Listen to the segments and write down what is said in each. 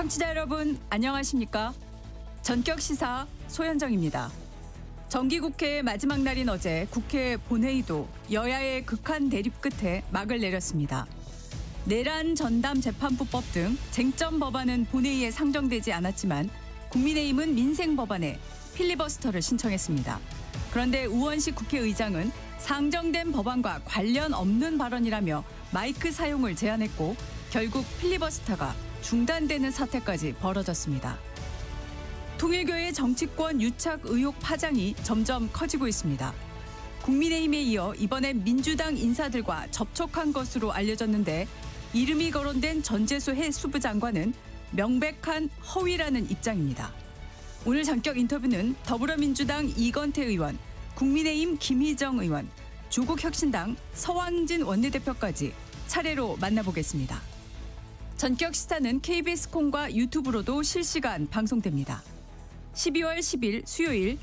청취자 여러분 안녕하십니까? 전격시사 소현정입니다. 정기국회의 마지막 날인 어제 국회 본회의도 여야의 극한 대립 끝에 막을 내렸습니다. 내란 전담 재판부법 등 쟁점 법안은 본회의에 상정되지 않았지만 국민의힘은 민생 법안에 필리버스터를 신청했습니다. 그런데 우원식 국회의장은 상정된 법안과 관련 없는 발언이라며 마이크 사용을 제한했고 결국 필리버스터가 중단되는 사태까지 벌어졌습니다. 통일교의 정치권 유착 의혹 파장이 점점 커지고 있습니다. 국민의힘에 이어 이번엔 민주당 인사들과 접촉한 것으로 알려졌는데 이름이 거론된 전재수 해수부 장관은 명백한 허위라는 입장입니다. 오늘 전격 인터뷰는 더불어민주당 이건태 의원, 국민의힘 김희정 의원, 조국혁신당 서왕진 원내대표까지 차례로 만나보겠습니다. 전격 시사는 KBS 콩과 유튜브로도 실시간 방송됩니다. 12월 10일 수요일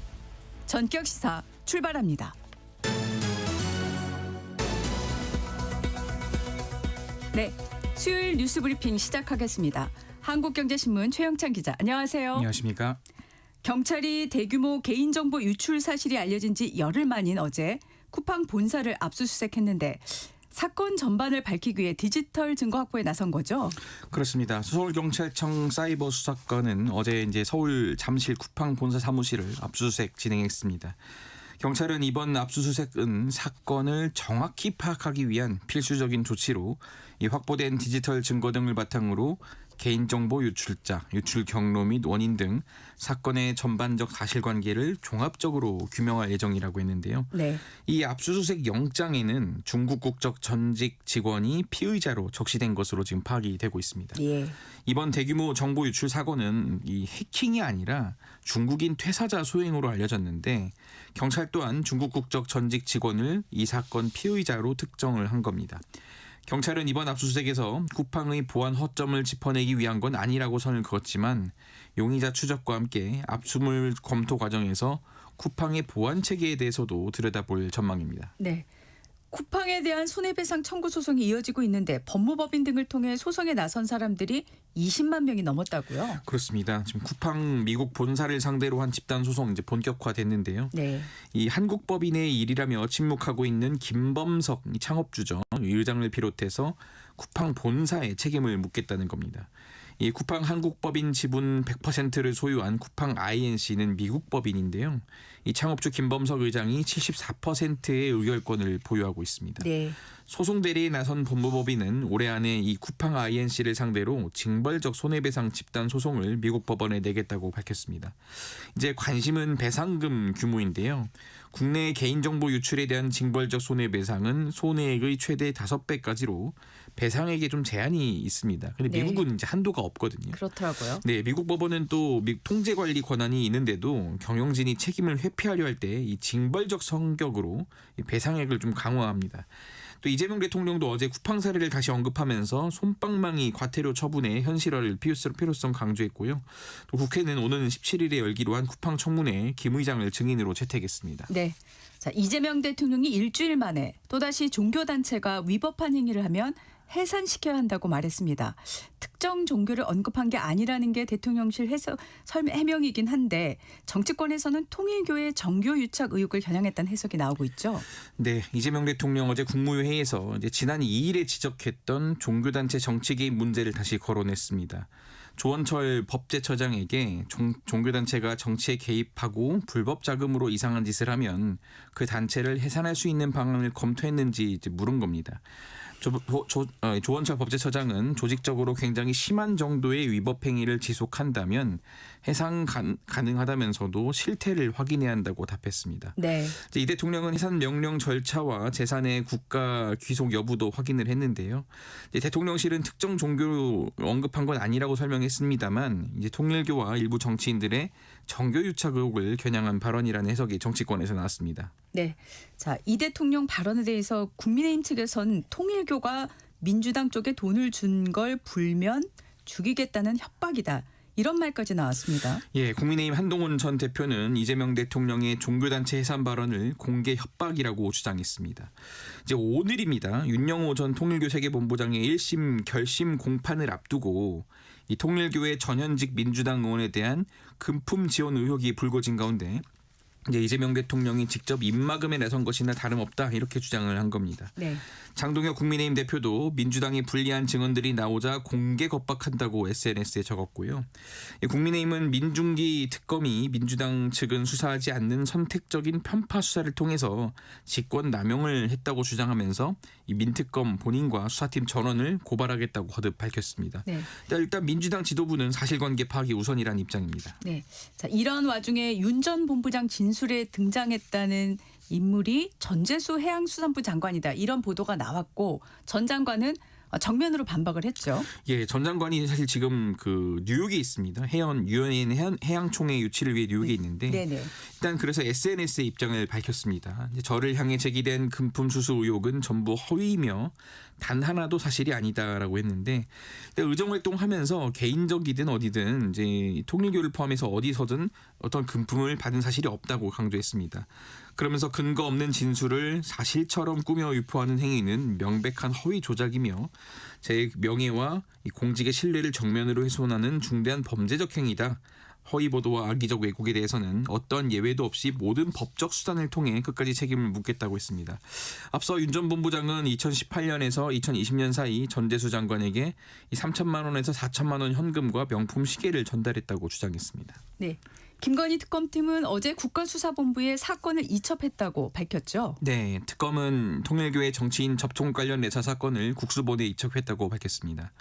전격 시사 출발합니다. 네, 수요일 뉴스 브리핑 시작하겠습니다. 한국경제신문 최영찬 기자, 안녕하세요. 안녕하십니까? 경찰이 대규모 개인정보 유출 사실이 알려진 지 열흘 만인 어제 쿠팡 본사를 압수수색했는데 사건 전반을 밝히기 위해 디지털 증거 확보에 나선 거죠? 그렇습니다. 서울경찰청 사이버 수사관은 어제 서울 잠실 쿠팡 본사 사무실을 압수수색 진행했습니다. 경찰은 이번 압수수색은 사건을 정확히 파악하기 위한 필수적인 조치로 이 확보된 디지털 증거 등을 바탕으로 개인정보 유출자, 유출 경로 및 원인 등 사건의 전반적 사실관계를 종합적으로 규명할 예정이라고 했는데요. 네. 이 압수수색 영장에는 중국 국적 전직 직원이 피의자로 적시된 것으로 지금 파악이 되고 있습니다. 예. 이번 대규모 정보 유출 사건은 이 해킹이 아니라 중국인 퇴사자 소행으로 알려졌는데 경찰 또한 중국 국적 전직 직원을 이 사건 피의자로 특정을 한 겁니다. 경찰은 이번 압수수색에서 쿠팡의 보안 허점을 짚어내기 위한 건 아니라고 선을 그었지만 용의자 추적과 함께 압수물 검토 과정에서 쿠팡의 보안 체계에 대해서도 들여다볼 전망입니다. 네. 쿠팡에 대한 손해배상 청구 소송이 이어지고 있는데 법무법인 등을 통해 소송에 나선 사람들이 20만 명이 넘었다고요? 그렇습니다. 지금 쿠팡 미국 본사를 상대로 한 집단 소송 본격화됐는데요. 네. 이 한국법인의 일이라며 침묵하고 있는 김범석 창업주죠. 이 의장을 비롯해서 쿠팡 본사에 책임을 묻겠다는 겁니다. 이 쿠팡 한국법인 지분 100%를 소유한 쿠팡 INC는 미국 법인인데요. 이 창업주 김범석 의장이 74%의 의결권을 보유하고 있습니다. 네. 소송 대리에 나선 법무법인은 올해 안에 이 쿠팡 INC를 상대로 징벌적 손해배상 집단 소송을 미국 법원에 내겠다고 밝혔습니다. 이제 관심은 배상금 규모인데요. 국내 개인정보 유출에 대한 징벌적 손해배상은 손해액의 최대 5배까지로 배상액에 좀 제한이 있습니다. 그런데 미국은 이제 한도가 없거든요. 그렇더라고요. 네, 미국 법원은 또 통제 관리 권한이 있는데도 경영진이 책임을 회피하려 할 때 이 징벌적 성격으로 이 배상액을 좀 강화합니다. 또 이재명 대통령도 어제 쿠팡 사례를 다시 언급하면서 솜방망이 과태료 처분의 현실화를 필요성 강조했고요. 또 국회는 오는 17일에 열기로 한 쿠팡 청문회에 김 의장을 증인으로 채택했습니다. 네. 자, 이재명 대통령이 일주일 만에 또다시 종교단체가 위법한 행위를 하면 해산시켜야 한다고 말했습니다. 특정 종교를 언급한 게 아니라는 게 대통령실 해명이긴 한데 정치권에서는 통일교의 정교 유착 의혹을 겨냥했다는 해석이 나오고 있죠. 네, 이재명 대통령 어제 국무회의에서 지난 2일에 지적했던 종교단체 정치 개입 문제를 다시 거론했습니다. 조원철 법제처장에게 종교단체가 정치에 개입하고 불법 자금으로 이상한 짓을 하면 그 단체를 해산할 수 있는 방안을 검토했는지 물은 겁니다. 조원철 법제처장은 조직적으로 굉장히 심한 정도의 위법 행위를 지속한다면 해상 가능하다면서도 실태를 확인해야 한다고 답했습니다. 네. 이 대통령은 해산 명령 절차와 재산의 국가 귀속 여부도 확인을 했는데요. 대통령실은 특정 종교를 언급한 건 아니라고 설명했습니다만 이제 통일교와 일부 정치인들의 정교 유착 의혹을 겨냥한 발언이라는 해석이 정치권에서 나왔습니다. 네. 자, 이 대통령 발언에 대해서 국민의힘 측에서는 통일교가 민주당 쪽에 돈을 준 걸 불면 죽이겠다는 협박이다. 이런 말까지 나왔습니다. 예, 국민의힘 한동훈 전 대표는 이재명 대통령의 종교단체 해산 발언을 공개 협박이라고 주장했습니다. 이제 오늘입니다. 윤영호 전 통일교 세계본부장의 1심 결심 공판을 앞두고 이 통일교의 전현직 민주당 의원에 대한 금품 지원 의혹이 불거진 가운데 이제 이재명 대통령이 직접 입막음에 나선 것이나 다름없다 이렇게 주장을 한 겁니다. 네. 장동혁 국민의힘 대표도 민주당이 불리한 증언들이 나오자 공개 겁박한다고 SNS에 적었고요. 국민의힘은 민중기 특검이 민주당 측은 수사하지 않는 선택적인 편파 수사를 통해서 직권 남용을 했다고 주장하면서 이 민특검 본인과 수사팀 전원을 고발하겠다고 거듭 밝혔습니다. 네. 일단 민주당 지도부는 사실관계 파악이 우선이라는 입장입니다. 네. 자, 이런 와중에 윤 전 본부장 진술에 등장했다는 인물이 전재수 해양수산부 장관이다. 이런 보도가 나왔고 전 장관은 정면으로 반박을 했죠. 예, 전 장관이 사실 지금 그 뉴욕에 있습니다. 유엔 해양총회 유치를 위해 뉴욕에 있는데 네네. 일단 그래서 SNS에 입장을 밝혔습니다. 이제 저를 향해 제기된 금품 수수 의혹은 전부 허위이며 단 하나도 사실이 아니다라고 했는데 의정 활동하면서 개인적이든 어디든 이제 통일교를 포함해서 어디서든 어떤 금품을 받은 사실이 없다고 강조했습니다. 그러면서 근거 없는 진술을 사실처럼 꾸며 유포하는 행위는 명백한 허위 조작이며 제 명예와 공직의 신뢰를 정면으로 훼손하는 중대한 범죄적 행위다. 허위 보도와 악의적 왜곡에 대해서는 어떤 예외도 없이 모든 법적 수단을 통해 끝까지 책임을 묻겠다고 했습니다. 앞서 윤 전 본부장은 2018년에서 2020년 사이 전재수 장관에게 3천만 원에서 4천만 원 현금과 명품 시계를 전달했다고 주장했습니다. 네. 김건희 특검팀은 어제 국가수사본부에 사건을 이첩했다고 밝혔죠. 네, 특검은 통일교의 정치인 접촉 관련 내사 사건을 국수본에 이첩했다고 밝혔습니다.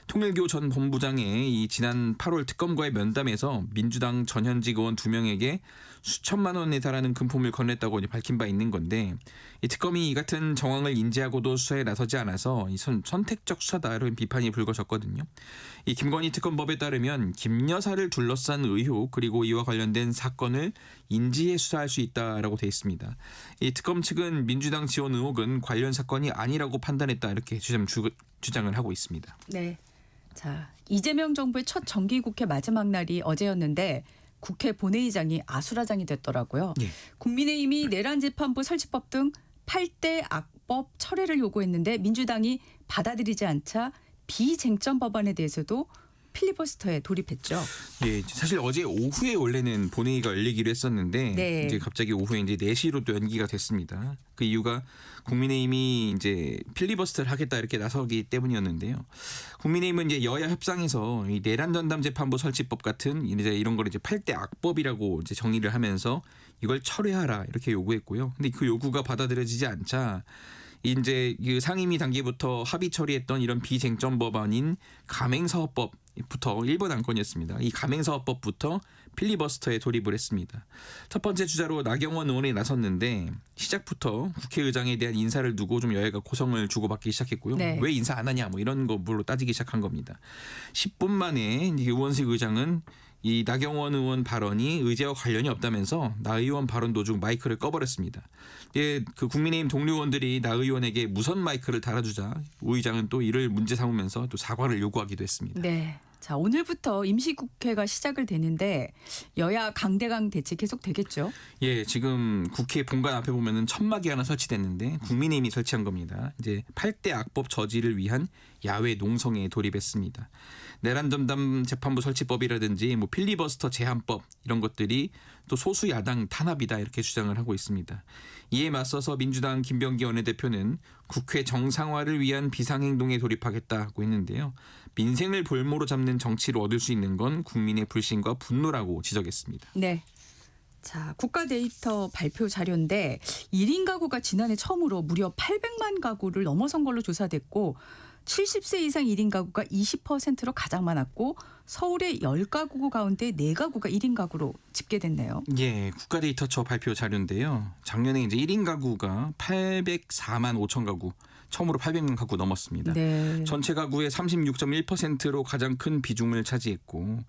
통일교 전 본부장의 이 지난 8월 특검과의 면담에서 민주당 전현직 의원 2명에게 수천만 원에 달하는 금품을 건넸다고 밝힌 바 있는 건데 이 특검이 이 같은 정황을 인지하고도 수사에 나서지 않아서 이 선택적 수사다 이런 비판이 불거졌거든요. 이 김건희 특검법에 따르면 김 여사를 둘러싼 의혹 그리고 이와 관련된 사건을 인지해 수사할 수 있다라고 돼 있습니다. 이 특검 측은 민주당 지원 의혹은 관련 사건이 아니라고 판단했다 이렇게 주장을 하고 있습니다. 네. 자, 이재명 정부의 첫 정기국회 마지막 날이 어제였는데 국회 본회의장이 아수라장이 됐더라고요. 예. 국민의힘이 내란재판부 설치법 등 8대 악법 철회를 요구했는데 민주당이 받아들이지 않자 비쟁점 법안에 대해서도 필리버스터에 돌입했죠. 예, 사실 어제 오후에 원래는 본회의가 열리기로 했었는데 네. 이제 갑자기 오후에 이제 4시로 또 연기가 됐습니다. 그 이유가 국민의힘이 이제 필리버스터를 하겠다 이렇게 나서기 때문이었는데요. 국민의힘은 이제 여야 협상에서 이 내란 전담 재판부 설치법 같은 이제 이런 걸 이제 8대 악법이라고 이제 정의를 하면서 이걸 철회하라 이렇게 요구했고요. 근데 그 요구가 받아들여지지 않자 이제 그 상임위 단계부터 합의 처리했던 이런 비쟁점 법안인 가맹사업법부터 1번 안건이었습니다. 이 가맹사업법부터 필리버스터에 돌입을 했습니다. 첫 번째 주자로 나경원 의원이 나섰는데 시작부터 국회의장에 대한 인사를 두고 좀 여야가 고성을 주고받기 시작했고요. 네. 왜 인사 안 하냐 뭐 이런 거로 따지기 시작한 겁니다. 10분 만에 의원식 의장은 이 나경원 의원 발언이 의제와 관련이 없다면서 나 의원 발언 도중 마이크를 꺼버렸습니다. 예, 그 국민의힘 동료 의원들이 나 의원에게 무선 마이크를 달아주자 우 의장은 또 이를 문제 삼으면서 또 사과를 요구하기도 했습니다. 네. 자, 오늘부터 임시국회가 시작을 되는데 여야 강대강 대치 계속 되겠죠? 예, 지금 국회 본관 앞에 보면은 천막이 하나 설치됐는데 국민의힘이 설치한 겁니다. 이제 8대 악법 저지를 위한 야외 농성에 돌입했습니다. 내란 전담 재판부 설치법이라든지 뭐 필리버스터 제한법 이런 것들이 또 소수 야당 탄압이다 이렇게 주장을 하고 있습니다. 이에 맞서서 민주당 김병기 원내대표는 국회 정상화를 위한 비상행동에 돌입하겠다고 했는데요. 민생을 볼모로 잡는 정치를 얻을 수 있는 건 국민의 불신과 분노라고 지적했습니다. 네. 자, 국가 데이터 발표 자료인데 1인 가구가 지난해 처음으로 무려 800만 가구를 넘어선 걸로 조사됐고 70세 이상 1인 가구가 20%로 가장 많았고 서울의 10가구 가운데 4가구가 1인 가구로 집계됐네요. 예, 국가데이터처 발표 자료인데요. 작년에 이제 1인 가구가 804만 5천 가구, 처음으로 800만 가구 넘었습니다. 네. 전체 가구의 36.1%로 가장 큰 비중을 차지했고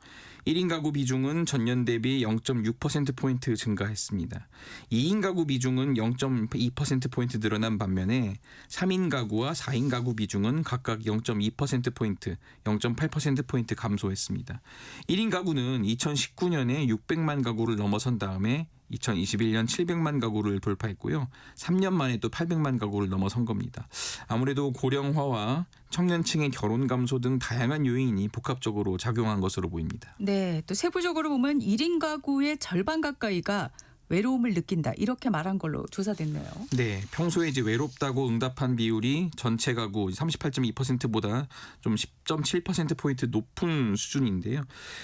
1인 가구 비중은 전년 대비 0.6%포인트 증가했습니다. 2인 가구 비중은 0.2%포인트 늘어난 반면에 3인 가구와 4인 가구 비중은 각각 0.2%포인트, 0.8%포인트 감소했습니다. 1인 가구는 2019년에 600만 가구를 넘어선 다음에 2021년 700만 가구를 돌파했고요. 3년 만에 또 800만 가구를 넘어선 겁니다. 아무래도 고령화와 청년층의 결혼 감소 등 다양한 요인이 복합적으로 작용한 것으로 보입니다. 네, 또 세부적으로 보면 1인 가구의 절반 가까이가 외로움을 느낀다 이렇게 말한 걸로 조사됐네요. 네, 평소에 이제 외롭다고 응답한 비율이 전체 가구 38.2%보다 좀 10.7%포인트 높은 수준인데요.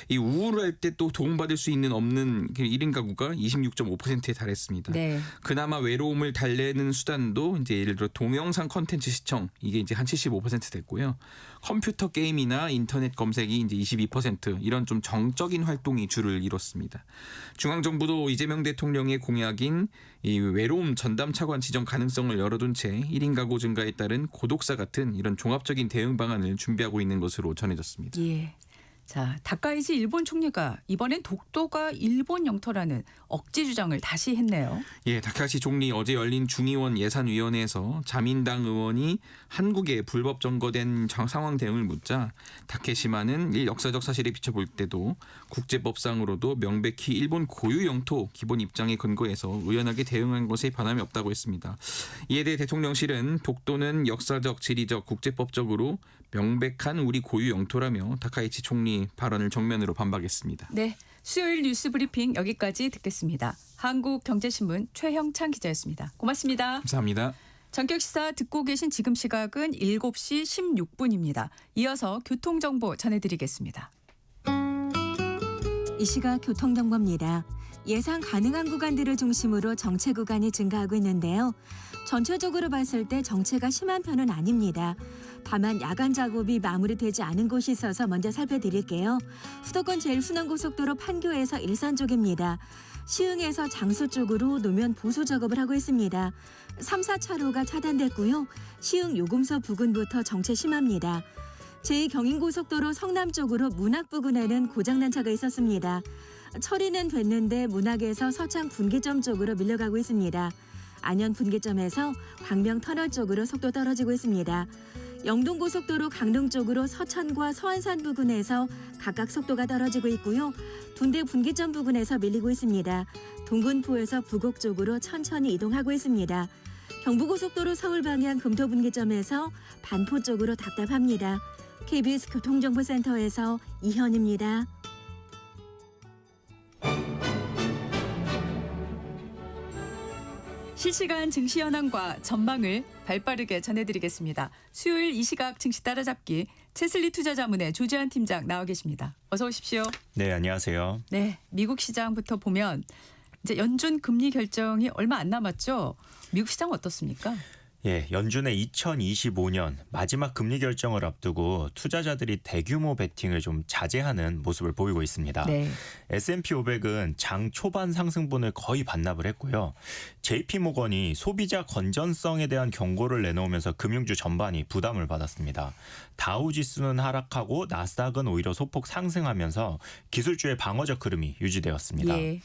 이 우울할 때 또 도움받을 수 있는 없는 1인 가구가 26.5%에 달했습니다. 네. 그나마 외로움을 달래는 수단도 이제 예를 들어 동영상 컨텐츠 시청 이게 이제 한 75% 됐고요. 컴퓨터 게임이나 인터넷 검색이 이제 22% 이런 좀 정적인 활동이 주를 이뤘습니다. 중앙정부도 이재명 대통령의 공약인 이 외로움 전담 차관 지정 가능성을 열어둔 채 1인 가구 증가에 따른 고독사 같은 이런 종합적인 대응 방안을 준비하고 있는 것으로 전해졌습니다. 예. 자, 다카이지 일본 총리가 이번엔 독도가 일본 영토라는 억지 주장을 다시 했네요. 예, 다카시 총리 어제 열린 중의원 예산위원회에서 자민당 의원이 한국에 불법 점거된 상황 대응을 묻자 다케시마는 역사적 사실에 비춰볼 때도 국제법상으로도 명백히 일본 고유 영토 기본 입장에 근거해서 의연하게 대응한 것에 변함이 없다고 했습니다. 이에 대해 대통령실은 독도는 역사적, 지리적, 국제법적으로 명백한 우리 고유 영토라며 다카이치 총리 발언을 정면으로 반박했습니다. 네, 수요일 뉴스 브리핑 여기까지 듣겠습니다. 한국경제신문 최형찬 기자였습니다. 고맙습니다. 감사합니다. 전격시사 듣고 계신 지금 시각은 7시 16분입니다. 이어서 교통정보 전해드리겠습니다. 이 시각 교통정보입니다. 예상 가능한 구간들을 중심으로 정체 구간이 증가하고 있는데요. 전체적으로 봤을 때 정체가 심한 편은 아닙니다. 다만 야간 작업이 마무리되지 않은 곳이 있어서 먼저 살펴드릴게요. 수도권 제일순환고속도로 판교에서 일산 쪽입니다. 시흥에서 장수 쪽으로 노면 보수 작업을 하고 있습니다. 3, 4차로가 차단됐고요. 시흥 요금소 부근부터 정체 심합니다. 제2경인고속도로 성남 쪽으로 문학 부근에는 고장난 차가 있었습니다. 처리는 됐는데 문학에서 서창 분기점 쪽으로 밀려가고 있습니다. 안현 분기점에서 광명 터널 쪽으로 속도 떨어지고 있습니다. 영동고속도로 강릉 쪽으로 서천과 서안산 부근에서 각각 속도가 떨어지고 있고요. 둔대 분기점 부근에서 밀리고 있습니다. 동군포에서 부곡 쪽으로 천천히 이동하고 있습니다. 경부고속도로 서울 방향 금토 분기점에서 반포 쪽으로 답답합니다. KBS 교통정보센터에서 이현입니다. 실시간 증시 현황과 전망을 발빠르게 전해드리겠습니다. 수요일 이 시각 증시 따라잡기 채슬리 투자자문의 조지한 팀장 나와 계십니다. 어서 오십시오. 네, 안녕하세요. 네, 미국 시장부터 보면 이제 연준 금리 결정이 얼마 안 남았죠. 미국 시장 어떻습니까? 예, 연준의 2025년 마지막 금리 결정을 앞두고 투자자들이 대규모 베팅을 좀 자제하는 모습을 보이고 있습니다. 네. S&P 500은 장 초반 상승분을 거의 반납을 했고요. JP모건이 소비자 건전성에 대한 경고를 내놓으면서 금융주 전반이 부담을 받았습니다. 다우지수는 하락하고 나스닥은 오히려 소폭 상승하면서 기술주의 방어적 흐름이 유지되었습니다. 예.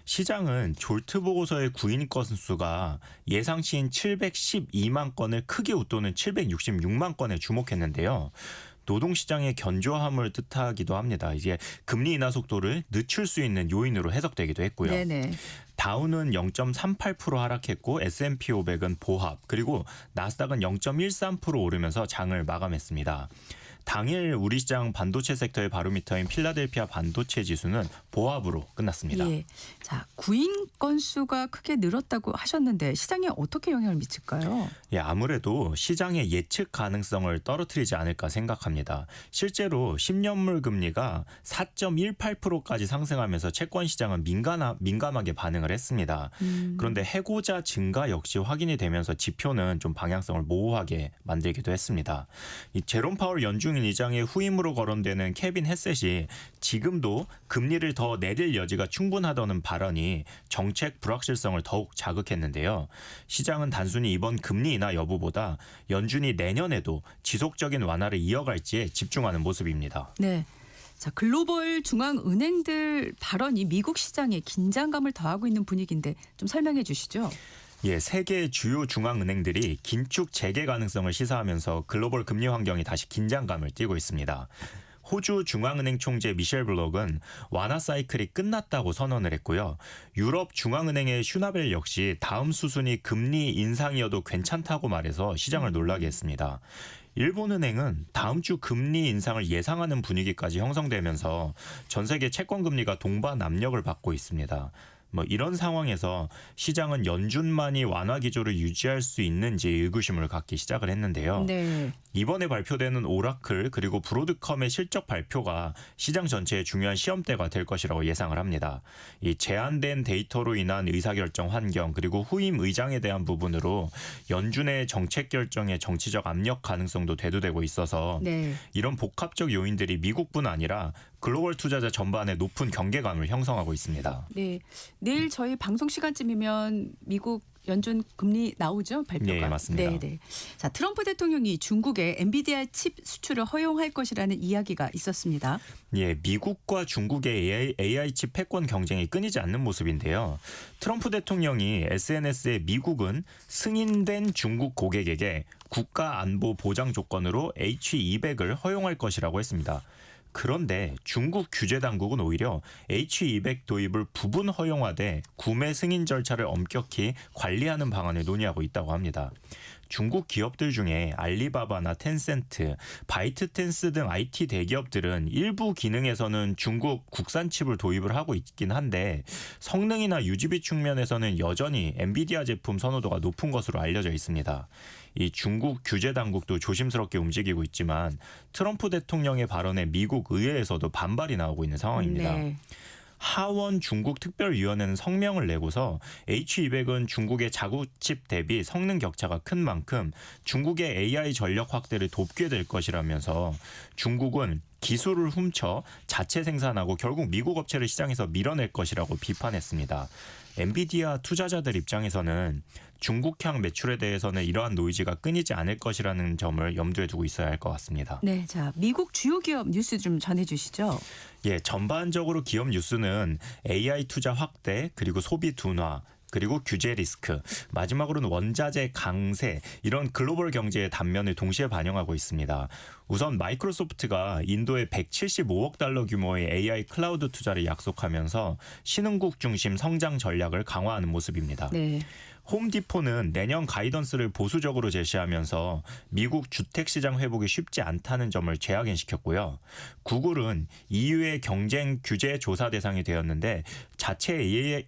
시장은 졸트 보고서의 구인 건수가 예상치인 712만 건을 크게 웃도는 766만 건에 주목했는데요. 노동시장의 견조함을 뜻하기도 합니다. 이제 금리 인하 속도를 늦출 수 있는 요인으로 해석되기도 했고요. 네네. 다우는 0.38% 하락했고 S&P 500은 보합 그리고 나스닥은 0.13% 오르면서 장을 마감했습니다. 당일 우리 시장 반도체 섹터의 바로미터인 필라델피아 반도체 지수는 보합으로 끝났습니다. 예. 자, 구인 건수가 크게 늘었다고 하셨는데 시장에 어떻게 영향을 미칠까요? 예, 아무래도 시장의 예측 가능성을 떨어뜨리지 않을까 생각합니다. 실제로 10년물 금리가 4.18%까지 상승하면서 채권 시장은 민감하게 반응을 했습니다. 그런데 해고자 증가 역시 확인이 되면서 지표는 좀 방향성을 모호하게 만들기도 했습니다. 이 제롬 파월 연준 상하庭의장의 후임으로 거론되는 케빈 헤셋이 지금도 금리를 더 내릴 여지가 충분하다는 발언이 정책 불확실성을 더욱 자극했는데요. 시장은 단순히 이번 금리 인하 여부보다 연준이 내년에도 지속적인 완화를 이어갈지에 집중하는 모습입니다. 네. 자, 글로벌 중앙은행들 발언이 미국 시장에 긴장감을 더하고 있는 분위기인데 좀 설명해 주시죠. 예, 세계 주요 중앙은행들이 긴축 재개 가능성을 시사하면서 글로벌 금리 환경이 다시 긴장감을 띠고 있습니다. 호주 중앙은행 총재 미셸 블록은 완화 사이클이 끝났다고 선언을 했고요. 유럽 중앙은행의 슈나벨 역시 다음 수순이 금리 인상이어도 괜찮다고 말해서 시장을 놀라게 했습니다. 일본은행은 다음 주 금리 인상을 예상하는 분위기까지 형성되면서 전 세계 채권 금리가 동반 압력을 받고 있습니다. 이런 상황에서 시장은 연준만이 완화 기조를 유지할 수 있는지 의구심을 갖기 시작을 했는데요. 네. 이번에 발표되는 오라클 그리고 브로드컴의 실적 발표가 시장 전체의 중요한 시험대가 될 것이라고 예상을 합니다. 이 제한된 데이터로 인한 의사결정 환경 그리고 후임 의장에 대한 부분으로 연준의 정책 결정에 정치적 압력 가능성도 대두되고 있어서 네. 이런 복합적 요인들이 미국뿐 아니라 글로벌 투자자 전반에 높은 경계감을 형성하고 있습니다. 네. 내일 저희 방송 시간쯤이면 미국 연준 금리 나오죠? 발표가. 네, 맞습니다. 네. 자, 트럼프 대통령이 중국에 엔비디아 칩 수출을 허용할 것이라는 이야기가 있었습니다. 예, 미국과 중국의 AI 칩 패권 경쟁이 끊이지 않는 모습인데요. 트럼프 대통령이 SNS에 미국은 승인된 중국 고객에게 국가 안보 보장 조건으로 H200을 허용할 것이라고 했습니다. 그런데 중국 규제 당국은 오히려 H200 도입을 부분 허용하되 구매 승인 절차를 엄격히 관리하는 방안을 논의하고 있다고 합니다. 중국 기업들 중에 알리바바나 텐센트, 바이트댄스 등 IT 대기업들은 일부 기능에서는 중국 국산 칩을 도입을 하고 있긴 한데 성능이나 유지비 측면에서는 여전히 엔비디아 제품 선호도가 높은 것으로 알려져 있습니다. 이 중국 규제 당국도 조심스럽게 움직이고 있지만 트럼프 대통령의 발언에 미국 의회에서도 반발이 나오고 있는 상황입니다. 네. 하원 중국 특별위원회는 성명을 내고서 H200은 중국의 자국칩 대비 성능 격차가 큰 만큼 중국의 AI 전력 확대를 돕게 될 것이라면서 중국은 기술을 훔쳐 자체 생산하고 결국 미국 업체를 시장에서 밀어낼 것이라고 비판했습니다. 엔비디아 투자자들 입장에서는 중국향 매출에 대해서는 이러한 노이즈가 끊이지 않을 것이라는 점을 염두에 두고 있어야 할 것 같습니다. 네. 자, 미국 주요 기업 뉴스 좀 전해 주시죠. 예, 전반적으로 기업 뉴스는 AI 투자 확대 그리고 소비 둔화 그리고 규제 리스크, 마지막으로는 원자재 강세 이런 글로벌 경제의 단면을 동시에 반영하고 있습니다. 우선 마이크로소프트가 인도에 175억 달러 규모의 AI 클라우드 투자를 약속하면서 신흥국 중심 성장 전략을 강화하는 모습입니다. 네. 홈디포는 내년 가이던스를 보수적으로 제시하면서 미국 주택시장 회복이 쉽지 않다는 점을 재확인시켰고요. 구글은 EU의 경쟁 규제 조사 대상이 되었는데 자체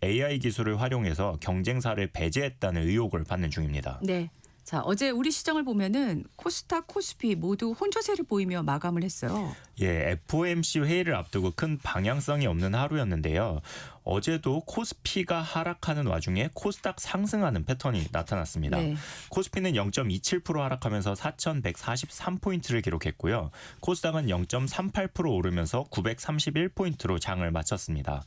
AI 기술을 활용해서 경쟁사를 배제했다는 의혹을 받는 중입니다. 네. 자, 어제 우리 시장을 보면은 코스닥, 코스피 모두 혼조세를 보이며 마감을 했어요. 예, FOMC 회의를 앞두고 큰 방향성이 없는 하루였는데요. 어제도 코스피가 하락하는 와중에 코스닥 상승하는 패턴이 나타났습니다. 네. 코스피는 0.27% 하락하면서 4,143포인트를 기록했고요. 코스닥은 0.38% 오르면서 931포인트로 장을 마쳤습니다.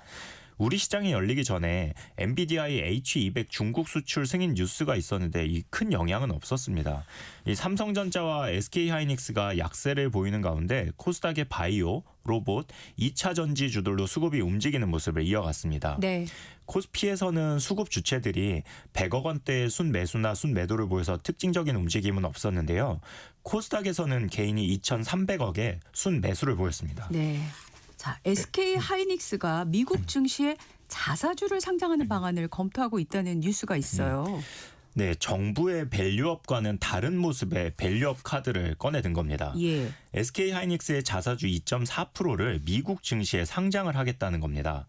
우리 시장이 열리기 전에 엔비디아의 H200 중국 수출 승인 뉴스가 있었는데 이 큰 영향은 없었습니다. 이 삼성전자와 SK하이닉스가 약세를 보이는 가운데 코스닥의 바이오, 로봇, 2차 전지주들로 수급이 움직이는 모습을 이어갔습니다. 네. 코스피에서는 수급 주체들이 100억 원대의 순매수나 순매도를 보여서 특징적인 움직임은 없었는데요. 코스닥에서는 개인이 2,300억의 순매수를 보였습니다. 네. 자, SK 하이닉스가 미국 증시에 자사주를 상장하는 방안을 검토하고 있다는 뉴스가 있어요. 네, 정부의 밸류업과는 다른 모습의 밸류업 카드를 꺼내든 겁니다. 예. SK 하이닉스의 자사주 2.4%를 미국 증시에 상장을 하겠다는 겁니다.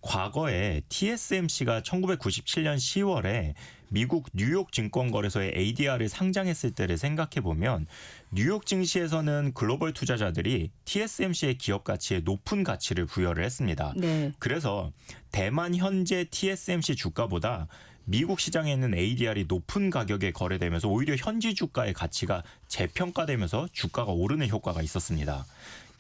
과거에 TSMC가 1997년 10월에 미국 뉴욕 증권거래소에 ADR을 상장했을 때를 생각해 보면 뉴욕 증시에서는 글로벌 투자자들이 TSMC의 기업 가치에 높은 가치를 부여를 했습니다. 네. 그래서 대만 현재 TSMC 주가보다 미국 시장에 있는 ADR이 높은 가격에 거래되면서 오히려 현지 주가의 가치가 재평가되면서 주가가 오르는 효과가 있었습니다.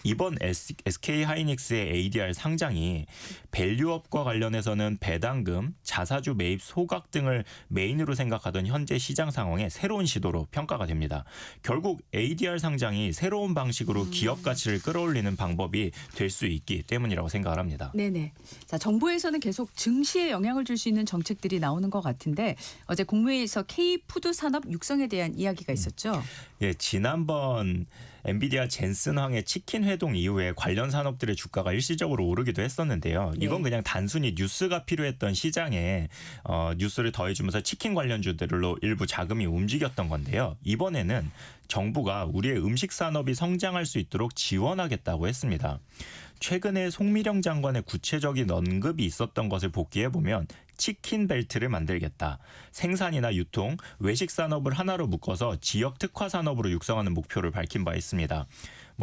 이번 SK하이닉스의 ADR 상장이 밸류업과 관련해서는 배당금, 자사주 매입 소각 등을 메인으로 생각하던 현재 시장 상황의 새로운 시도로 평가가 됩니다. 결국 ADR 상장이 새로운 방식으로 기업 가치를 끌어올리는 방법이 될 수 있기 때문이라고 생각을 합니다. 네네. 자, 정부에서는 계속 증시에 영향을 줄 수 있는 정책들이 나오는 것 같은데 어제 국무회의에서 K푸드 산업 육성에 대한 이야기가 있었죠. 예, 지난번 엔비디아 젠슨 황의 치킨 회동 이후에 관련 산업들의 주가가 일시적으로 오르기도 했었는데요. 이건 그냥 단순히 뉴스가 필요했던 시장에 뉴스를 더해주면서 치킨 관련주들로 일부 자금이 움직였던 건데요. 이번에는 정부가 우리의 음식 산업이 성장할 수 있도록 지원하겠다고 했습니다. 최근에 송미령 장관의 구체적인 언급이 있었던 것을 복기해보면 치킨 벨트를 만들겠다. 생산이나 유통, 외식 산업을 하나로 묶어서 지역 특화 산업으로 육성하는 목표를 밝힌 바 있습니다.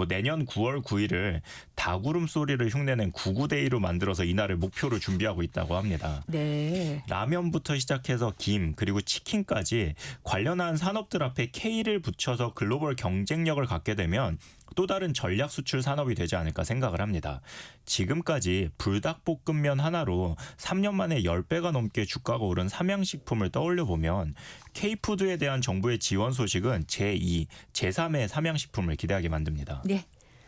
내년 9월 9일을 닭울음 소리를 흉내낸 구구데이로 만들어서 이날을 목표로 준비하고 있다고 합니다. 네. 라면부터 시작해서 김 그리고 치킨까지 관련한 산업들 앞에 K를 붙여서 글로벌 경쟁력을 갖게 되면 또 다른 전략 수출 산업이 되지 않을까 생각을 합니다. 지금까지 불닭볶음면 하나로 3년 만에 10배가 넘게 주가가 오른 삼양식품을 떠올려 보면 K푸드에 대한 정부의 지원 소식은 제2, 제3의 삼양식품을 기대하게 만듭니다. 네.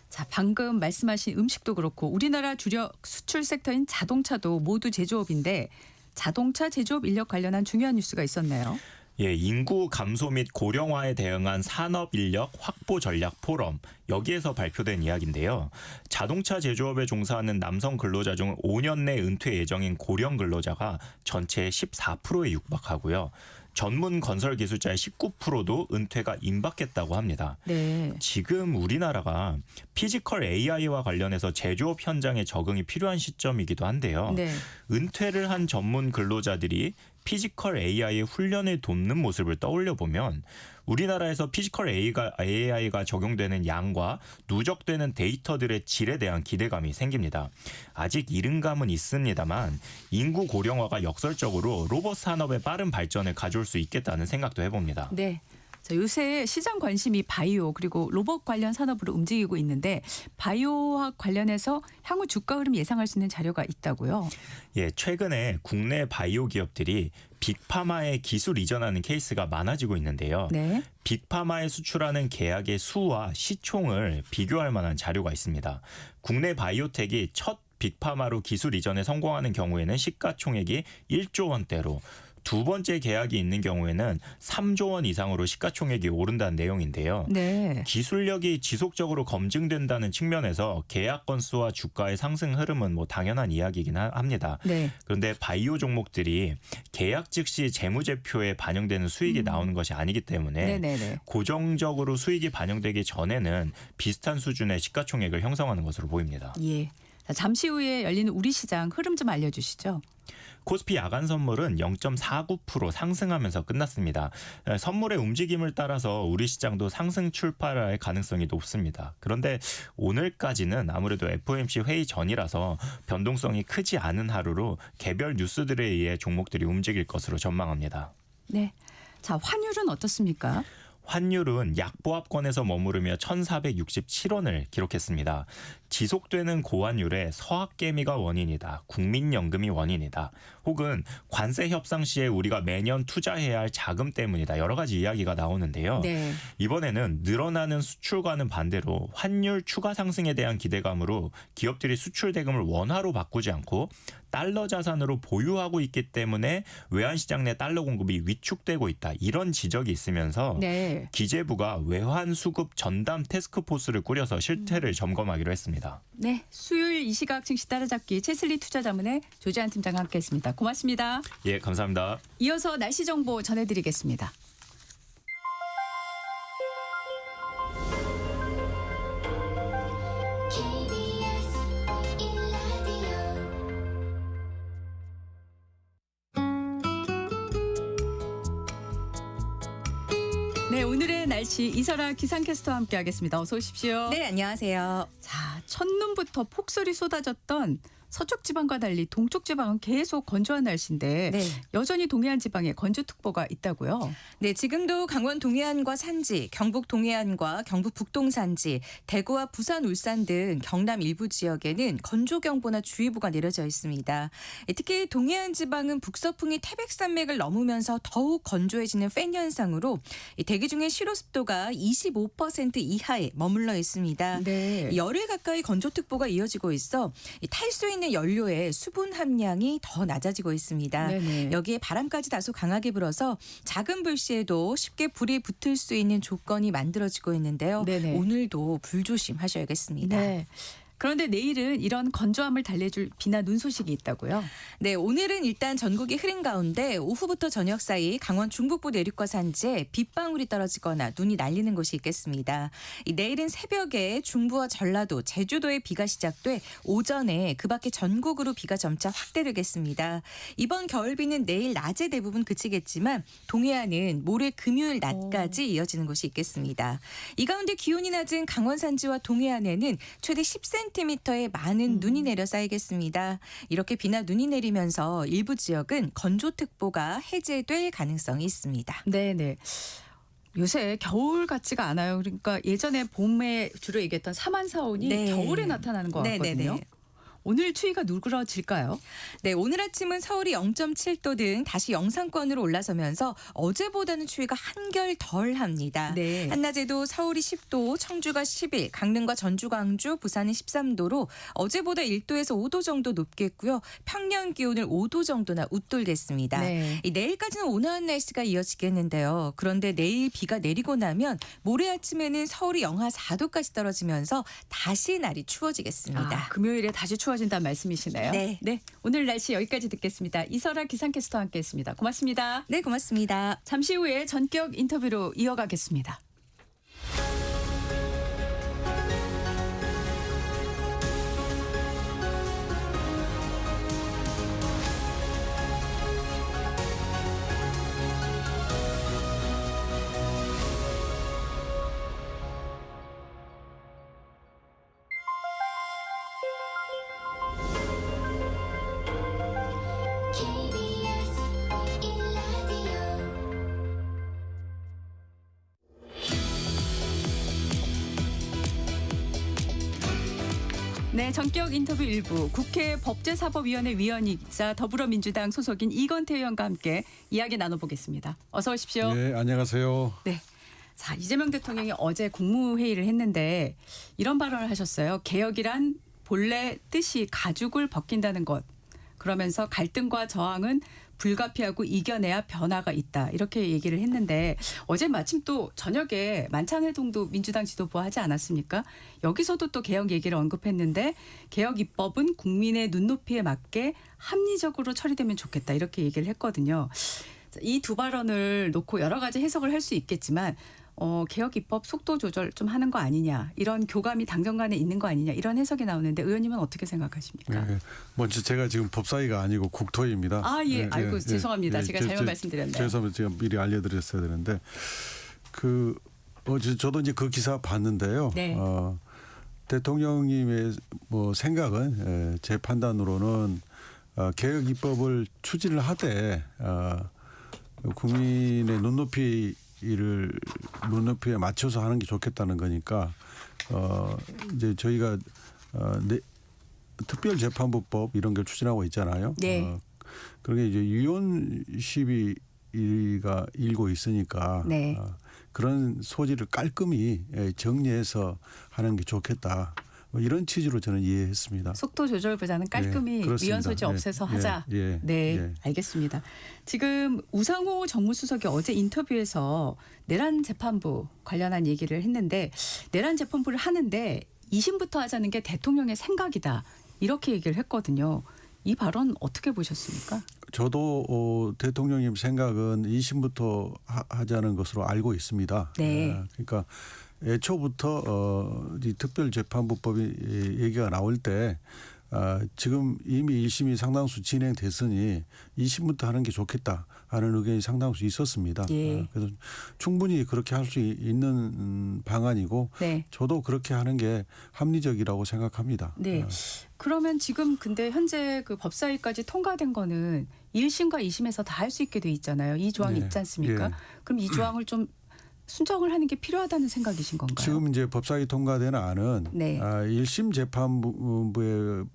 자, 방금 말씀하신 음식도 그렇고 우리나라 주력 수출 섹터인 자동차도 모두 제조업인데 자동차 제조업 인력 관련한 중요한 뉴스가 있었나요? 예, 인구 감소 및 고령화에 대응한 산업 인력 확보 전략 포럼 여기에서 발표된 이야기인데요. 자동차 제조업에 종사하는 남성 근로자 중 5년 내 은퇴 예정인 고령 근로자가 전체의 14%에 육박하고요. 전문 건설 기술자의 19%도 은퇴가 임박했다고 합니다. 네. 지금 우리나라가 피지컬 AI와 관련해서 제조업 현장에 적응이 필요한 시점이기도 한데요. 네. 은퇴를 한 전문 근로자들이 피지컬 AI의 훈련을 돕는 모습을 떠올려 보면 우리나라에서 피지컬 AI가 적용되는 양과 누적되는 데이터들의 질에 대한 기대감이 생깁니다. 아직 이른 감은 있습니다만 인구 고령화가 역설적으로 로봇 산업의 빠른 발전을 가져올 수 있겠다는 생각도 해봅니다. 네. 자, 요새 시장 관심이 바이오 그리고 로봇 관련 산업으로 움직이고 있는데 바이오학 관련해서 향후 주가 흐름 예상할 수 있는 자료가 있다고요? 예, 최근에 국내 바이오 기업들이 빅파마에 기술 이전하는 케이스가 많아지고 있는데요. 네. 빅파마에 수출하는 계약의 수와 시총을 비교할 만한 자료가 있습니다. 국내 바이오텍이 첫 빅파마로 기술 이전에 성공하는 경우에는 시가총액이 1조 원대로 두 번째 계약이 있는 경우에는 3조 원 이상으로 시가총액이 오른다는 내용인데요. 네. 기술력이 지속적으로 검증된다는 측면에서 계약 건수와 주가의 상승 흐름은 당연한 이야기이긴 합니다. 네. 그런데 바이오 종목들이 계약 즉시 재무제표에 반영되는 수익이 나오는 것이 아니기 때문에 네네네. 고정적으로 수익이 반영되기 전에는 비슷한 수준의 시가총액을 형성하는 것으로 보입니다. 예. 자, 잠시 후에 열리는 우리 시장 흐름 좀 알려주시죠. 코스피 야간 선물은 0.49% 상승하면서 끝났습니다. 선물의 움직임을 따라서 우리 시장도 상승 출발할 가능성이 높습니다. 그런데 오늘까지는 아무래도 FOMC 회의 전이라서 변동성이 크지 않은 하루로 개별 뉴스들에 의해 종목들이 움직일 것으로 전망합니다. 네. 자, 환율은 어떻습니까? 환율은 약보합권에서 머무르며 1,467원을 기록했습니다. 지속되는 고환율에 서학개미가 원인이다. 국민연금이 원인이다. 혹은 관세 협상 시에 우리가 매년 투자해야 할 자금 때문이다. 여러 가지 이야기가 나오는데요. 네. 이번에는 늘어나는 수출과는 반대로 환율 추가 상승에 대한 기대감으로 기업들이 수출 대금을 원화로 바꾸지 않고 달러 자산으로 보유하고 있기 때문에 외환시장 내 달러 공급이 위축되고 있다. 이런 지적이 있으면서 네. 기재부가 외환 수급 전담 태스크포스를 꾸려서 실태를 점검하기로 했습니다. 네. 수요일 이 시각 증시 따라잡기 채슬리 투자자문의 조재한 팀장과 함께했습니다. 고맙습니다. 예, 감사합니다. 이어서 날씨 정보 전해드리겠습니다. 네, 오늘의 날씨 이설아 기상캐스터와 함께하겠습니다. 어서 오십시오. 네, 안녕하세요. 자, 첫눈부터 폭설이 쏟아졌던 서쪽 지방과 달리 동쪽 지방은 계속 건조한 날씨인데 네. 여전히 동해안 지방에 건조특보가 있다고요. 네, 지금도 강원 동해안과 산지, 경북 동해안과 경북 북동 산지, 대구와 부산, 울산 등 경남 일부 지역에는 건조경보나 주의보가 내려져 있습니다. 특히 동해안 지방은 북서풍이 태백산맥을 넘으면서 더욱 건조해지는 팬 현상으로 대기 중에 실효습도가 25% 이하에 머물러 있습니다. 네. 열흘 가까이 건조특보가 이어지고 있어 탈 수 있는 연료의 수분 함량이 더 낮아지고 있습니다. 네네. 여기에 바람까지 다소 강하게 불어서 작은 불씨에도 쉽게 불이 붙을 수 있는 조건이 만들어지고 있는데요. 네네. 오늘도 불조심하셔야겠습니다. 네. 그런데 내일은 이런 건조함을 달래줄 비나 눈 소식이 있다고요. 네, 오늘은 일단 전국이 흐린 가운데 오후부터 저녁 사이 강원 중북부 내륙과 산지에 빗방울이 떨어지거나 눈이 날리는 곳이 있겠습니다. 내일은 새벽에 중부와 전라도, 제주도에 비가 시작돼 오전에 그 밖에 전국으로 비가 점차 확대되겠습니다. 이번 겨울비는 내일 낮에 대부분 그치겠지만 동해안은 모레 금요일 낮까지 이어지는 곳이 있겠습니다. 이 가운데 기온이 낮은 강원 산지와 동해안에는 최대 10cm의 많은 눈이 내려 쌓이겠습니다. 이렇게 비나 눈이 내리면서 일부 지역은 건조특보가 해제될 가능성이 있습니다. 네네. 요새 겨울 같지가 않아요. 그러니까 예전에 봄에 주로 얘기했던 사만사온이 네. 겨울에 나타나는 것 같거든요. 네네네. 오늘 추위가 누그러질까요? 네, 오늘 아침은 서울이 0.7도 등 다시 영상권으로 올라서면서 어제보다는 추위가 한결 덜합니다. 네. 한낮에도 서울이 10도, 청주가 11, 강릉과 전주, 광주, 부산은 13도로 어제보다 1도에서 5도 정도 높겠고요. 평년 기온을 5도 정도나 웃돌겠습니다. 네. 내일까지는 온화한 날씨가 이어지겠는데요. 그런데 내일 비가 내리고 나면 모레 아침에는 서울이 영하 4도까지 떨어지면서 다시 날이 추워지겠습니다. 금요일에 다시 추워진다는 말씀이시네요. 네. 오늘 날씨 여기까지 듣겠습니다. 이설아 기상캐스터와 함께했습니다. 고맙습니다. 네, 고맙습니다. 잠시 후에 전격 인터뷰로 이어가겠습니다. KBS 1라디오 네, 전격 인터뷰 일부 국회 법제사법위원회 위원이자 더불어민주당 소속인 이건태 의원과 함께 이야기 나눠보겠습니다. 어서 오십시오. 네, 안녕하세요. 네. 자, 이재명 대통령이 어제 국무회의를 했는데 이런 발언을 하셨어요. 개혁이란 본래 뜻이 가죽을 벗긴다는 것. 그러면서 갈등과 저항은 불가피하고 이겨내야 변화가 있다. 이렇게 얘기를 했는데 어제 마침 또 저녁에 만찬회동도 민주당 지도부와 하지 않았습니까? 여기서도 또 개혁 얘기를 언급했는데 개혁 입법은 국민의 눈높이에 맞게 합리적으로 처리되면 좋겠다. 이렇게 얘기를 했거든요. 이 두 발언을 놓고 여러 가지 해석을 할 수 있겠지만 개혁 입법 속도 조절 좀 하는 거 아니냐. 이런 교감이 당정 간에 있는 거 아니냐. 이런 해석이 나오는데 의원님은 어떻게 생각하십니까? 네, 먼저 제가 지금 법사위가 아니고 국토위입니다. 아, 예. 네, 아이고, 네, 죄송합니다. 네, 제가 제- 잘못 제- 말씀드렸네요. 죄송합니다. 제가 미리 알려드렸어야 되는데 저도 이제 그 기사 봤는데요. 네. 대통령님의 뭐 생각은 제 판단으로는 개혁 입법을 추진을 하되 국민의 눈높이에 맞춰서 하는 게 좋겠다는 거니까 이제 저희가 특별재판부법 이런 걸 추진하고 있잖아요. 네. 그러게 이제 유연 시비가 일고 있으니까 네. 그런 소지를 깔끔히 정리해서 하는 게 좋겠다. 뭐 이런 취지로 저는 이해했습니다. 속도 조절보다는 깔끔히 네, 그렇습니다. 위헌 소지 예, 없애서 예, 하자. 예, 네, 예. 알겠습니다. 지금 우상호 정무수석이 어제 인터뷰에서 내란 재판부 관련한 얘기를 했는데 내란 재판부를 하는데 2심부터 하자는 게 대통령의 생각이다. 이렇게 얘기를 했거든요. 이 발언 어떻게 보셨습니까? 저도 대통령님 생각은 2심부터 하자는 것으로 알고 있습니다. 네. 그러니까 애초부터 이 특별재판부법이 얘기가 나올 때 지금 이미 1심이 상당수 진행됐으니 2심부터 하는 게 좋겠다. 하는 의견이 상당수 있었습니다. 예. 그래서 충분히 그렇게 할 수 있는 방안이고 네. 저도 그렇게 하는 게 합리적이라고 생각합니다. 네. 그러면 지금 근데 현재 그 법사위까지 통과된 거는 1심과 2심에서 다 할 수 있게 돼 있잖아요. 이 조항이 네. 있지 않습니까? 예. 그럼 이 조항을 좀 순정을 하는 게 필요하다는 생각이신 건가요? 지금 이제 법사위 통과된 안은 네. 1심 재판부의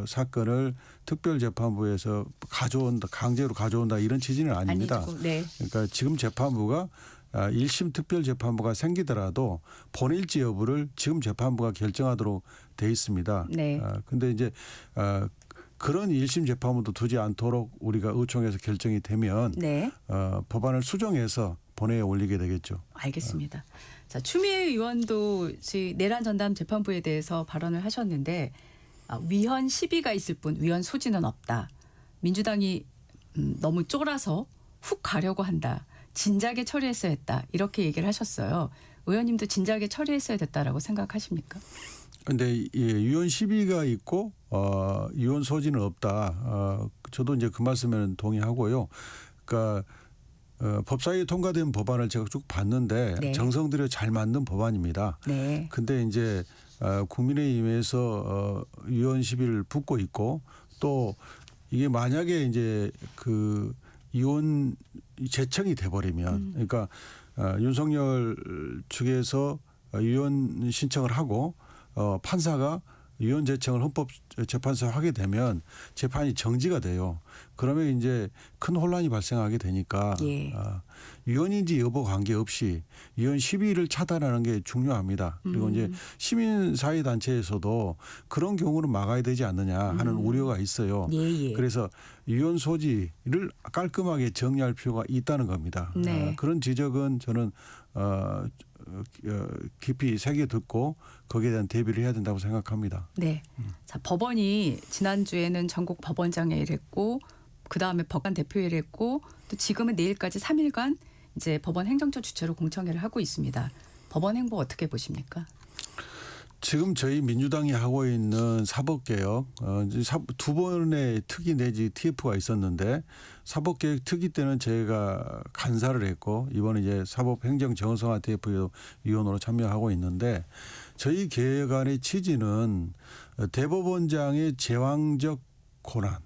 사건을 특별재판부에서 강제로 가져온다 이런 취지는 아닙니다. 아니고, 네. 그러니까 지금 재판부가 1심 특별재판부가 생기더라도 본일지 여부를 지금 재판부가 결정하도록 돼 있습니다. 네. 근데 이제 그런 1심 재판부도 두지 않도록 우리가 의총에서 결정이 되면 네. 법안을 수정해서 본회의에 올리게 되겠죠. 알겠습니다. 자, 추미애 의원도 내란 전담 재판부에 대해서 발언을 하셨는데 위헌 시비가 있을 뿐 위헌 소지는 없다. 민주당이 너무 쫄아서 훅 가려고 한다. 진작에 처리했어야 했다. 이렇게 얘기를 하셨어요. 의원님도 진작에 처리했어야 됐다라고 생각하십니까? 근데 위헌 시비가 있고 위헌 소지는 없다. 저도 이제 그 말씀에는 동의하고요. 그러니까 법사위에 통과된 법안을 제가 쭉 봤는데 네. 정성 들여 잘 만든 법안입니다. 네. 근데 이제 국민의힘에서 위헌 시비를 붓고 있고 또 이게 만약에 이제 그 위헌 제청이 돼버리면 그러니까 윤석열 측에서 위헌 신청을 하고 판사가 위헌 제청을 헌법재판소에 하게 되면 재판이 정지가 돼요. 그러면 이제 큰 혼란이 발생하게 되니까 예. 위헌인지 여부 관계없이 위헌 시비를 차단하는 게 중요합니다. 그리고 이제 시민사회단체에서도 그런 경우는 막아야 되지 않느냐 하는 우려가 있어요. 예. 그래서 위헌 소지를 깔끔하게 정리할 필요가 있다는 겁니다. 네. 그런 지적은 저는 깊이 새겨듣고 거기에 대한 대비를 해야 된다고 생각합니다. 네. 자, 법원이 지난주에는 전국 법원장회의를 했고 그다음에 법관 대표회의를 했고 또 지금은 내일까지 3일간 이제 법원 행정처 주최로 공청회를 하고 있습니다. 법원 행보 어떻게 보십니까? 지금 저희 민주당이 하고 있는 사법개혁 이제 두 번의 특위 내지 TF가 있었는데 사법개혁 특위 때는 제가 간사를 했고 이번에 이제 사법행정정성화 TF 위원으로 참여하고 있는데 저희 개혁안의 취지는 대법원장의 제왕적 권한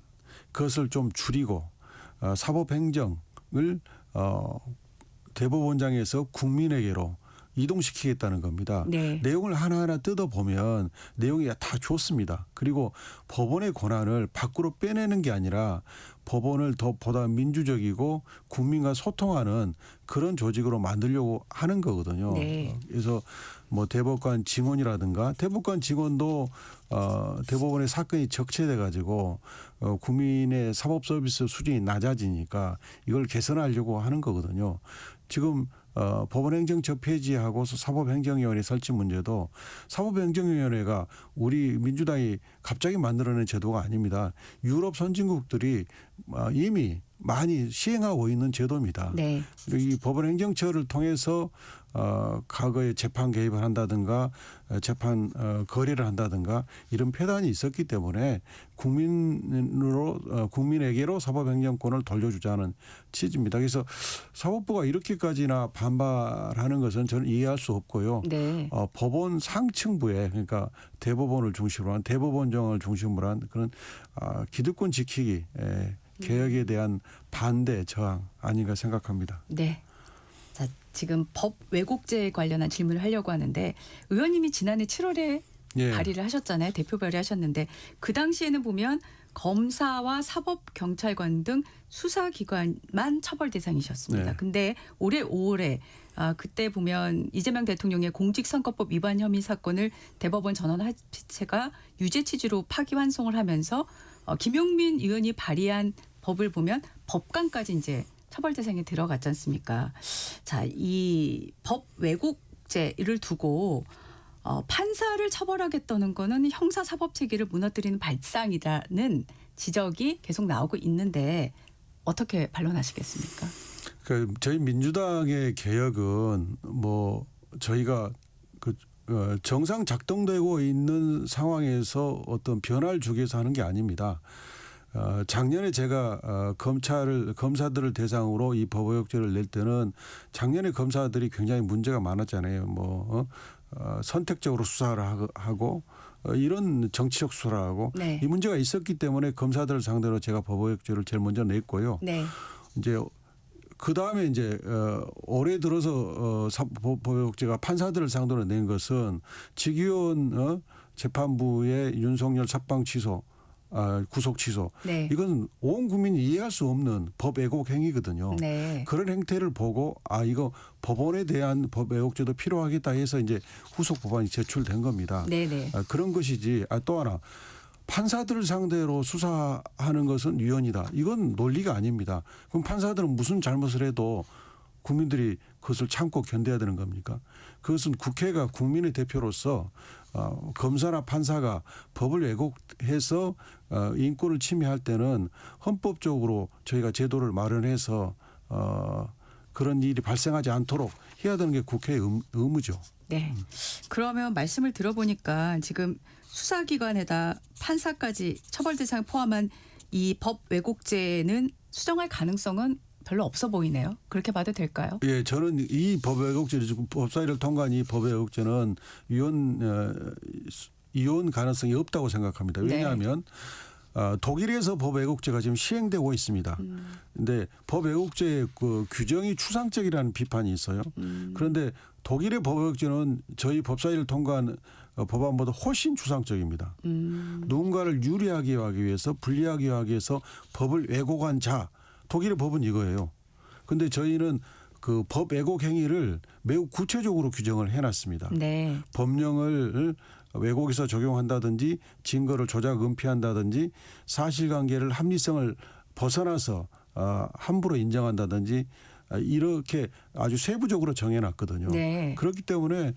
그것을 좀 줄이고 사법행정을 대법원장에서 국민에게로 이동시키겠다는 겁니다. 네. 내용을 하나하나 뜯어보면 내용이 다 좋습니다. 그리고 법원의 권한을 밖으로 빼내는 게 아니라 법원을 더 보다 민주적이고 국민과 소통하는 그런 조직으로 만들려고 하는 거거든요. 네. 그래서 뭐 대법관 직원이라든가 대법관 직원도 대법원의 사건이 적체돼 가지고 국민의 사법 서비스 수준이 낮아지니까 이걸 개선하려고 하는 거거든요. 지금 법원행정처 폐지하고 사법행정위원회 설치 문제도 사법행정위원회가 우리 민주당이 갑자기 만들어낸 제도가 아닙니다. 유럽 선진국들이 이미 많이 시행하고 있는 제도입니다. 네. 이 법원행정처를 통해서 과거에 재판 개입을 한다든가 재판 거래를 한다든가 이런 폐단이 있었기 때문에 국민에게로 사법행정권을 돌려주자는 취지입니다. 그래서 사법부가 이렇게까지나 반발하는 것은 저는 이해할 수 없고요. 네. 법원 상층부에 그러니까 대법원을 중심으로 한 대법원장을 중심으로 한 그런 기득권 지키기 개혁에 대한 반대 저항 아닌가 생각합니다. 네. 자, 지금 법 왜곡죄에 관련한 질문을 하려고 하는데 의원님이 지난해 7월에 예. 발의를 하셨잖아요. 대표 발의하셨는데 그 당시에는 보면 검사와 사법경찰관 등 수사기관만 처벌 대상이셨습니다. 네. 근데 올해 5월에 그때 보면 이재명 대통령의 공직선거법 위반 혐의 사건을 대법원 전원합의체가 유죄 취지로 파기환송을 하면서 김용민 의원이 발의한 법을 보면 법관까지 이제 처벌 대상에 들어갔지 않습니까? 자, 이 법 왜곡죄를 두고 판사를 처벌하겠다는 거는 형사사법 체계를 무너뜨리는 발상이라는 지적이 계속 나오고 있는데 어떻게 반론하시겠습니까? 그 저희 민주당의 개혁은 뭐 저희가 그 정상 작동되고 있는 상황에서 어떤 변화를 주기 위해서 하는 게 아닙니다. 작년에 제가 검사들을 대상으로 이 법의혹죄를 낼 때는 작년에 검사들이 굉장히 문제가 많았잖아요. 선택적으로 수사를 하고 이런 정치적 수사를 하고 네. 이 문제가 있었기 때문에 검사들을 상대로 제가 법의혹죄를 제일 먼저 냈고요. 네. 이제 그 다음에 이제 올해 들어서 법의혹죄가 판사들을 상대로 낸 것은 직위원 재판부의 윤석열 삭방 취소, 구속 취소. 네. 이건 온 국민이 이해할 수 없는 법 왜곡 행위거든요. 네. 그런 행태를 보고 이거 법원에 대한 법 왜곡죄도 필요하겠다 해서 이제 후속 법안이 제출된 겁니다. 네네. 그런 것이지. 또 하나. 판사들을 상대로 수사하는 것은 위헌이다. 이건 논리가 아닙니다. 그럼 판사들은 무슨 잘못을 해도 국민들이 그것을 참고 견뎌야 되는 겁니까? 그것은 국회가 국민의 대표로서 검사나 판사가 법을 왜곡해서 인권을 침해할 때는 헌법적으로 저희가 제도를 마련해서 그런 일이 발생하지 않도록 해야 되는 게 국회의 의무죠. 네. 그러면 말씀을 들어보니까 지금 수사기관에다 판사까지 처벌 대상에 포함한 이 법 왜곡죄는 수정할 가능성은 별로 없어 보이네요. 그렇게 봐도 될까요? 예, 저는 이 법 왜곡죄를 지금 법사위를 통과한 이 법 왜곡죄는 위헌 가능성이 없다고 생각합니다. 왜냐하면 독일에서 법 왜곡죄가 지금 시행되고 있습니다. 그런데 법 왜곡죄의 그 규정이 추상적이라는 비판이 있어요. 그런데 독일의 법 왜곡죄는 저희 법사위를 통과한 법안보다 훨씬 추상적입니다. 누군가를 유리하게 하기 위해서 불리하게 하기 위해서 법을 왜곡한 자. 독일의 법은 이거예요. 그런데 저희는 그 법 왜곡 행위를 매우 구체적으로 규정을 해놨습니다. 네. 법령을 왜곡해서 적용한다든지 증거를 조작 은폐한다든지 사실관계를 합리성을 벗어나서 함부로 인정한다든지 이렇게 아주 세부적으로 정해놨거든요. 네. 그렇기 때문에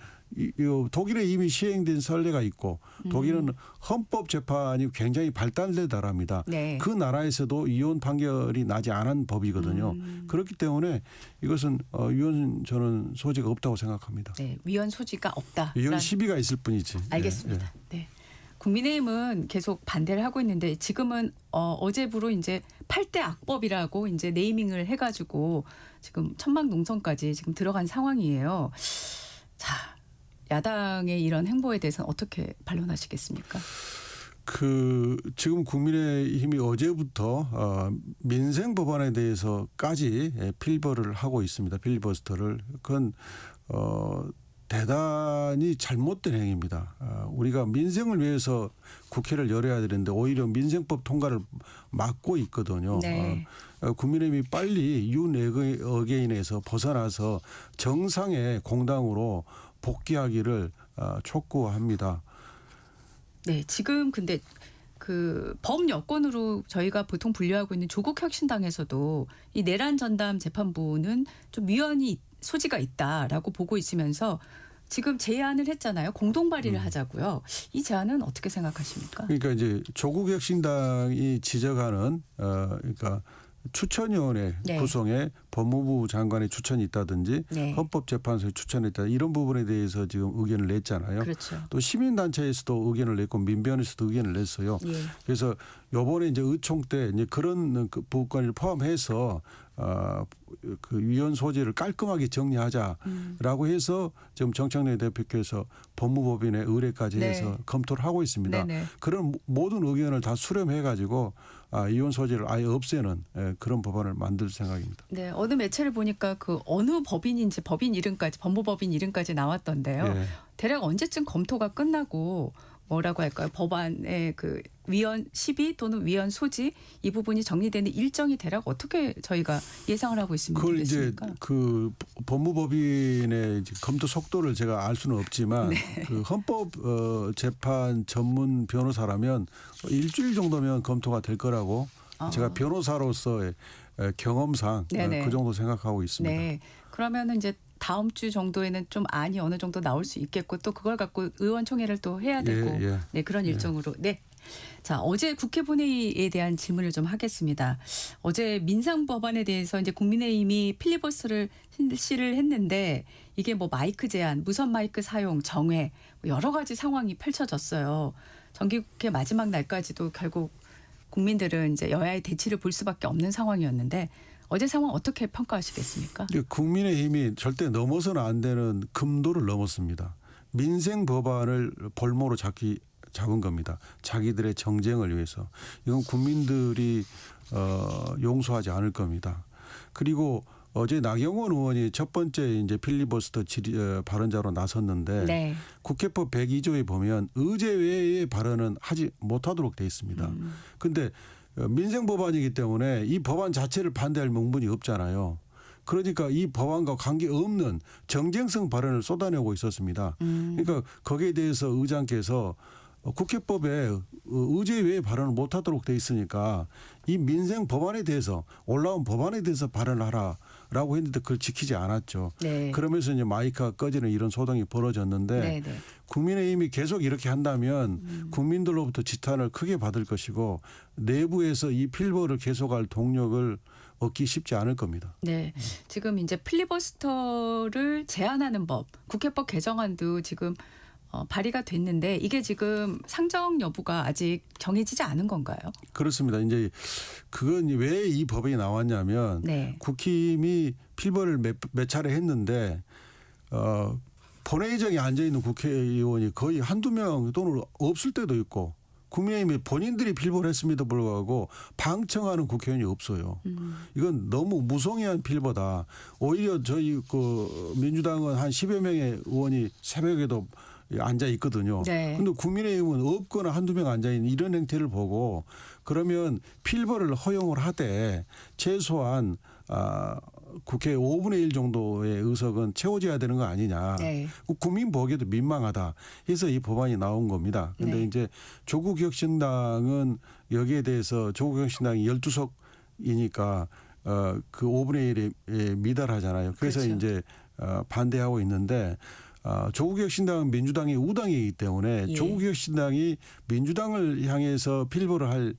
독일에 이미 시행된 선례가 있고 독일은 헌법 재판이 굉장히 발달된 나라입니다. 네. 그 나라에서도 이혼 판결이 나지 않은 법이거든요. 그렇기 때문에 이것은 위헌 저는 소지가 없다고 생각합니다. 네. 위헌 소지가 없다. 위헌 시비가 있을 뿐이지. 알겠습니다. 네. 국민의힘은 계속 반대를 하고 있는데 지금은 어제부로 이제 8대 악법이라고 이제 네이밍을 해가지고 지금 천막농성까지 지금 들어간 상황이에요. 자, 야당의 이런 행보에 대해서는 어떻게 반론하시겠습니까? 지금 국민의힘이 어제부터 민생 법안에 대해서까지 필버를 하고 있습니다. 필리버스터를. 그건 대단히 잘못된 행위입니다. 우리가 민생을 위해서 국회를 열어야 되는데 오히려 민생법 통과를 막고 있거든요. 네. 국민의힘이 빨리 윤 어게인에서 벗어나서 정상의 공당으로 복귀하기를 촉구합니다. 네, 지금 근데 그 범여권으로 저희가 보통 분류하고 있는 조국혁신당에서도 이 내란 전담 재판부는 좀 위헌이 소지가 있다라고 보고 있으면서 지금 제안을 했잖아요. 공동 발의를 하자고요. 이 제안은 어떻게 생각하십니까? 그러니까 이제 조국혁신당이 지적하는 그러니까 추천위원회 네. 구성에 법무부 장관의 추천이 있다든지 네. 헌법재판소의 추천이 있다 이런 부분에 대해서 지금 의견을 냈잖아요. 그렇죠. 또 시민단체에서도 의견을 냈고 민변에서도 의견을 냈어요. 예. 그래서 요번에 이제 의총 때 이제 그런 부분까지 포함해서 그 위헌 소지를 깔끔하게 정리하자라고 해서 지금 정청래 대표께서 법무법인의 의뢰까지 네. 해서 검토를 하고 있습니다. 네네. 그런 모든 의견을 다 수렴해 가지고 위헌 소지를 아예 없애는 그런 법안을 만들 생각입니다. 네, 어느 매체를 보니까 그 어느 법인인지 법인 이름까지 법무법인 이름까지 나왔던데요. 예. 대략 언제쯤 검토가 끝나고 뭐라고 할까요? 법안의 그 위헌 시비 또는 위헌 소지 이 부분이 정리되는 일정이 대략 어떻게 저희가 예상을 하고 있으면 그걸 이제 되겠습니까? 그 법무법인의 이제 검토 속도를 제가 알 수는 없지만 그 헌법 재판 전문 변호사라면 일주일 정도면 검토가 될 거라고 제가 변호사로서의 경험상 네네. 그 정도 생각하고 있습니다. 네. 그러면은 이제 다음 주 정도에는 좀 안이 어느 정도 나올 수 있겠고 또 그걸 갖고 의원총회를 또 해야 되고 예. 네 그런 일정으로 네. 자 어제 국회 본회의에 대한 질문을 좀 하겠습니다. 어제 민상 법안에 대해서 이제 국민의힘이 필리버스를 실시를 했는데 이게 뭐 마이크 제한, 무선 마이크 사용, 정회 뭐 여러 가지 상황이 펼쳐졌어요. 정기국회 마지막 날까지도 결국 국민들은 이제 여야의 대치를 볼 수밖에 없는 상황이었는데 어제 상황 어떻게 평가하시겠습니까? 국민의힘이 절대 넘어서는 안 되는 금도를 넘었습니다. 민생 법안을 볼모로 잡은 겁니다. 자기들의 정쟁을 위해서. 이건 국민들이 용서하지 않을 겁니다. 그리고 어제 나경원 의원이 첫 번째 이제 필리버스터 발언자로 나섰는데 네. 국회법 102조에 보면 의제 외의 발언은 하지 못하도록 돼 있습니다. 그런데 민생 법안이기 때문에 이 법안 자체를 반대할 명분이 없잖아요. 그러니까 이 법안과 관계없는 정쟁성 발언을 쏟아내고 있었습니다. 그러니까 거기에 대해서 의장께서 국회법에 의제 외의 발언을 못하도록 돼 있으니까 이 민생 법안에 대해서 올라온 법안에 대해서 발언하라라고 했는데 그걸 지키지 않았죠. 네. 그러면서 이제 마이크가 꺼지는 이런 소동이 벌어졌는데 네, 네. 국민의힘이 계속 이렇게 한다면 국민들로부터 지탄을 크게 받을 것이고 내부에서 이 필버를 계속할 동력을 얻기 쉽지 않을 겁니다. 네. 지금 이제 필리버스터를 제한하는 법, 국회법 개정안도 지금 발의가 됐는데 이게 지금 상정 여부가 아직 정해지지 않은 건가요? 그렇습니다. 이제 그건 왜 이 법이 나왔냐면 네. 국힘이 필버를 몇 차례 했는데 본회의장에 앉아 있는 국회의원이 거의 한두 명 또는 없을 때도 있고 국민의힘이 본인들이 필버를 했음에도 불구하고 방청하는 국회의원이 없어요. 이건 너무 무성의한 필버다. 오히려 저희 그 민주당은 한 10여 명의 의원이 새벽에도 앉아 있거든요. 네. 근데 국민의힘은 없거나 한두 명 앉아 있는 이런 행태를 보고 그러면 필버를 허용을 하되 최소한 국회 5분의 1 정도의 의석은 채워져야 되는 거 아니냐. 네. 국민 보기에도 민망하다 해서 이 법안이 나온 겁니다. 그런데 네. 이제 조국혁신당은 여기에 대해서 조국혁신당이 12석이니까 그 5분의 1에 미달하잖아요. 그래서 그렇죠. 이제 반대하고 있는데 조국혁신당은 민주당의 우당이기 때문에 예. 조국혁신당이 민주당을 향해서 필버를 할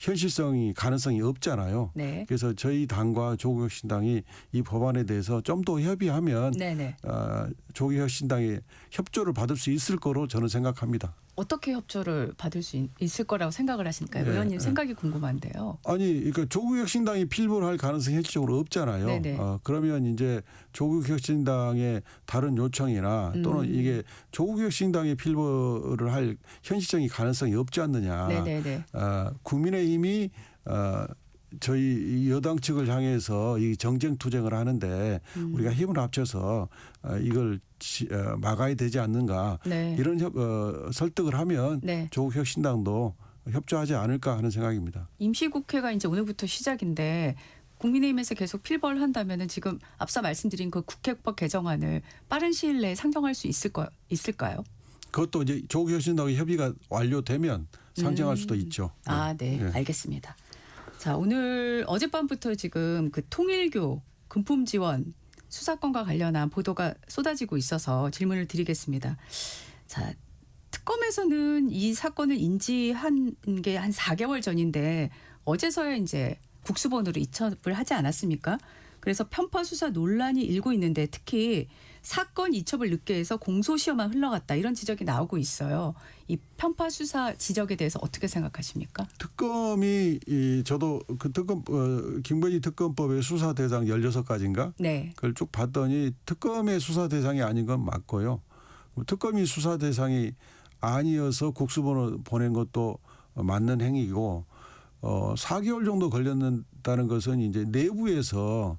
현실성이 가능성이 없잖아요. 네. 그래서 저희 당과 조국혁신당이 이 법안에 대해서 좀 더 협의하면 네네. 조국혁신당의 협조를 받을 수 있을 거로 저는 생각합니다. 어떻게 협조를 받을 수 있을 거라고 생각을 하십니까? 네, 의원님 네. 생각이 궁금한데요. 아니, 그러니까 조국혁신당이 필버를 할 가능성이 현실적으로 없잖아요. 네네. 그러면 이제 조국혁신당의 다른 요청이나 또는 이게 조국혁신당이 필버를 할 현실적인 가능성이 없지 않느냐. 네네네. 국민의힘이 저희 여당 측을 향해서 이 정쟁투쟁을 하는데 우리가 힘을 합쳐서 이걸 막아야 되지 않는가. 네. 이런 설득을 하면 네. 조국혁신당도 협조하지 않을까 하는 생각입니다. 임시국회가 이제 오늘부터 시작인데 국민의힘에서 계속 필버를 한다면은 지금 앞서 말씀드린 그 국회법 개정안을 빠른 시일 내에 상정할 수 있을까요? 그것도 이제 조국혁신당의 협의가 완료되면 상정할 수도 있죠. 아, 네. 네. 알겠습니다. 자, 오늘 어젯밤부터 지금 그 통일교 금품 지원 수사건과 관련한 보도가 쏟아지고 있어서 질문을 드리겠습니다. 자, 특검에서는 이 사건을 인지한 게 한 4개월 전인데 어제서야 이제 국수본으로 이첩을 하지 않았습니까? 그래서 편파 수사 논란이 일고 있는데 특히 사건 이첩을 늦게 해서 공소시효만 흘러갔다 이런 지적이 나오고 있어요. 이 편파 수사 지적에 대해서 어떻게 생각하십니까? 특검이 저도 그 특검 김건희 특검법의 수사 대상 16가지인가? 네. 그걸 쭉 봤더니 특검의 수사 대상이 아닌 건 맞고요. 특검이 수사 대상이 아니어서 국수본을 보낸 것도 맞는 행위고 4개월 정도 걸렸다는 것은 이제 내부에서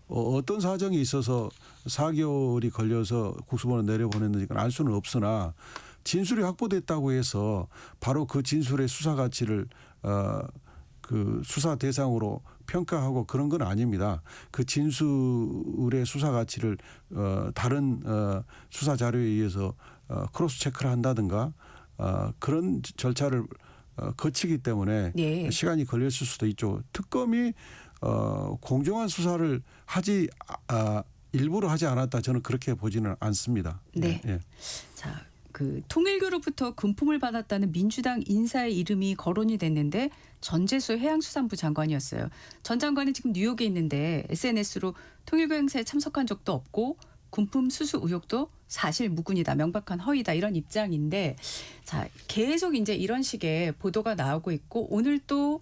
어떤 사정이 있어서 4개월이 걸려서 국수본을 내려보냈는지 알 수는 없으나 진술이 확보됐다고 해서 바로 그 진술의 수사 가치를 그 수사 대상으로 평가하고 그런 건 아닙니다. 그 진술의 수사 가치를 다른 수사 자료에 의해서 크로스 체크를 한다든가 그런 절차를 거치기 때문에 네. 시간이 걸렸을 수도 있죠. 특검이 공정한 수사를 하지 일부러 하지 않았다. 저는 그렇게 보지는 않습니다. 네. 예. 자, 그 통일교로부터 금품을 받았다는 민주당 인사의 이름이 거론이 됐는데 전재수 해양수산부 장관이었어요. 전 장관은 지금 뉴욕에 있는데 SNS로 통일교 행사에 참석한 적도 없고 금품 수수 의혹도 사실 무근이다, 명백한 허위다 이런 입장인데 자 계속 이제 이런 식의 보도가 나오고 있고 오늘 또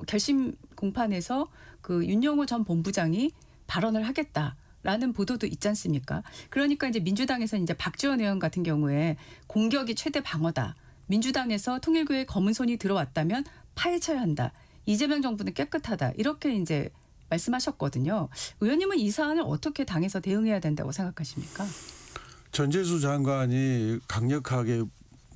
결심 공판에서 그 윤영호 전 본부장이 발언을 하겠다라는 보도도 있지 않습니까? 그러니까 이제 민주당에서 이제 박지원 의원 같은 경우에 공격이 최대 방어다. 민주당에서 통일교에 검은 손이 들어왔다면 파헤쳐야 한다. 이재명 정부는 깨끗하다. 이렇게 이제 말씀하셨거든요. 의원님은 이 사안을 어떻게 당에서 대응해야 된다고 생각하십니까? 전재수 장관이 강력하게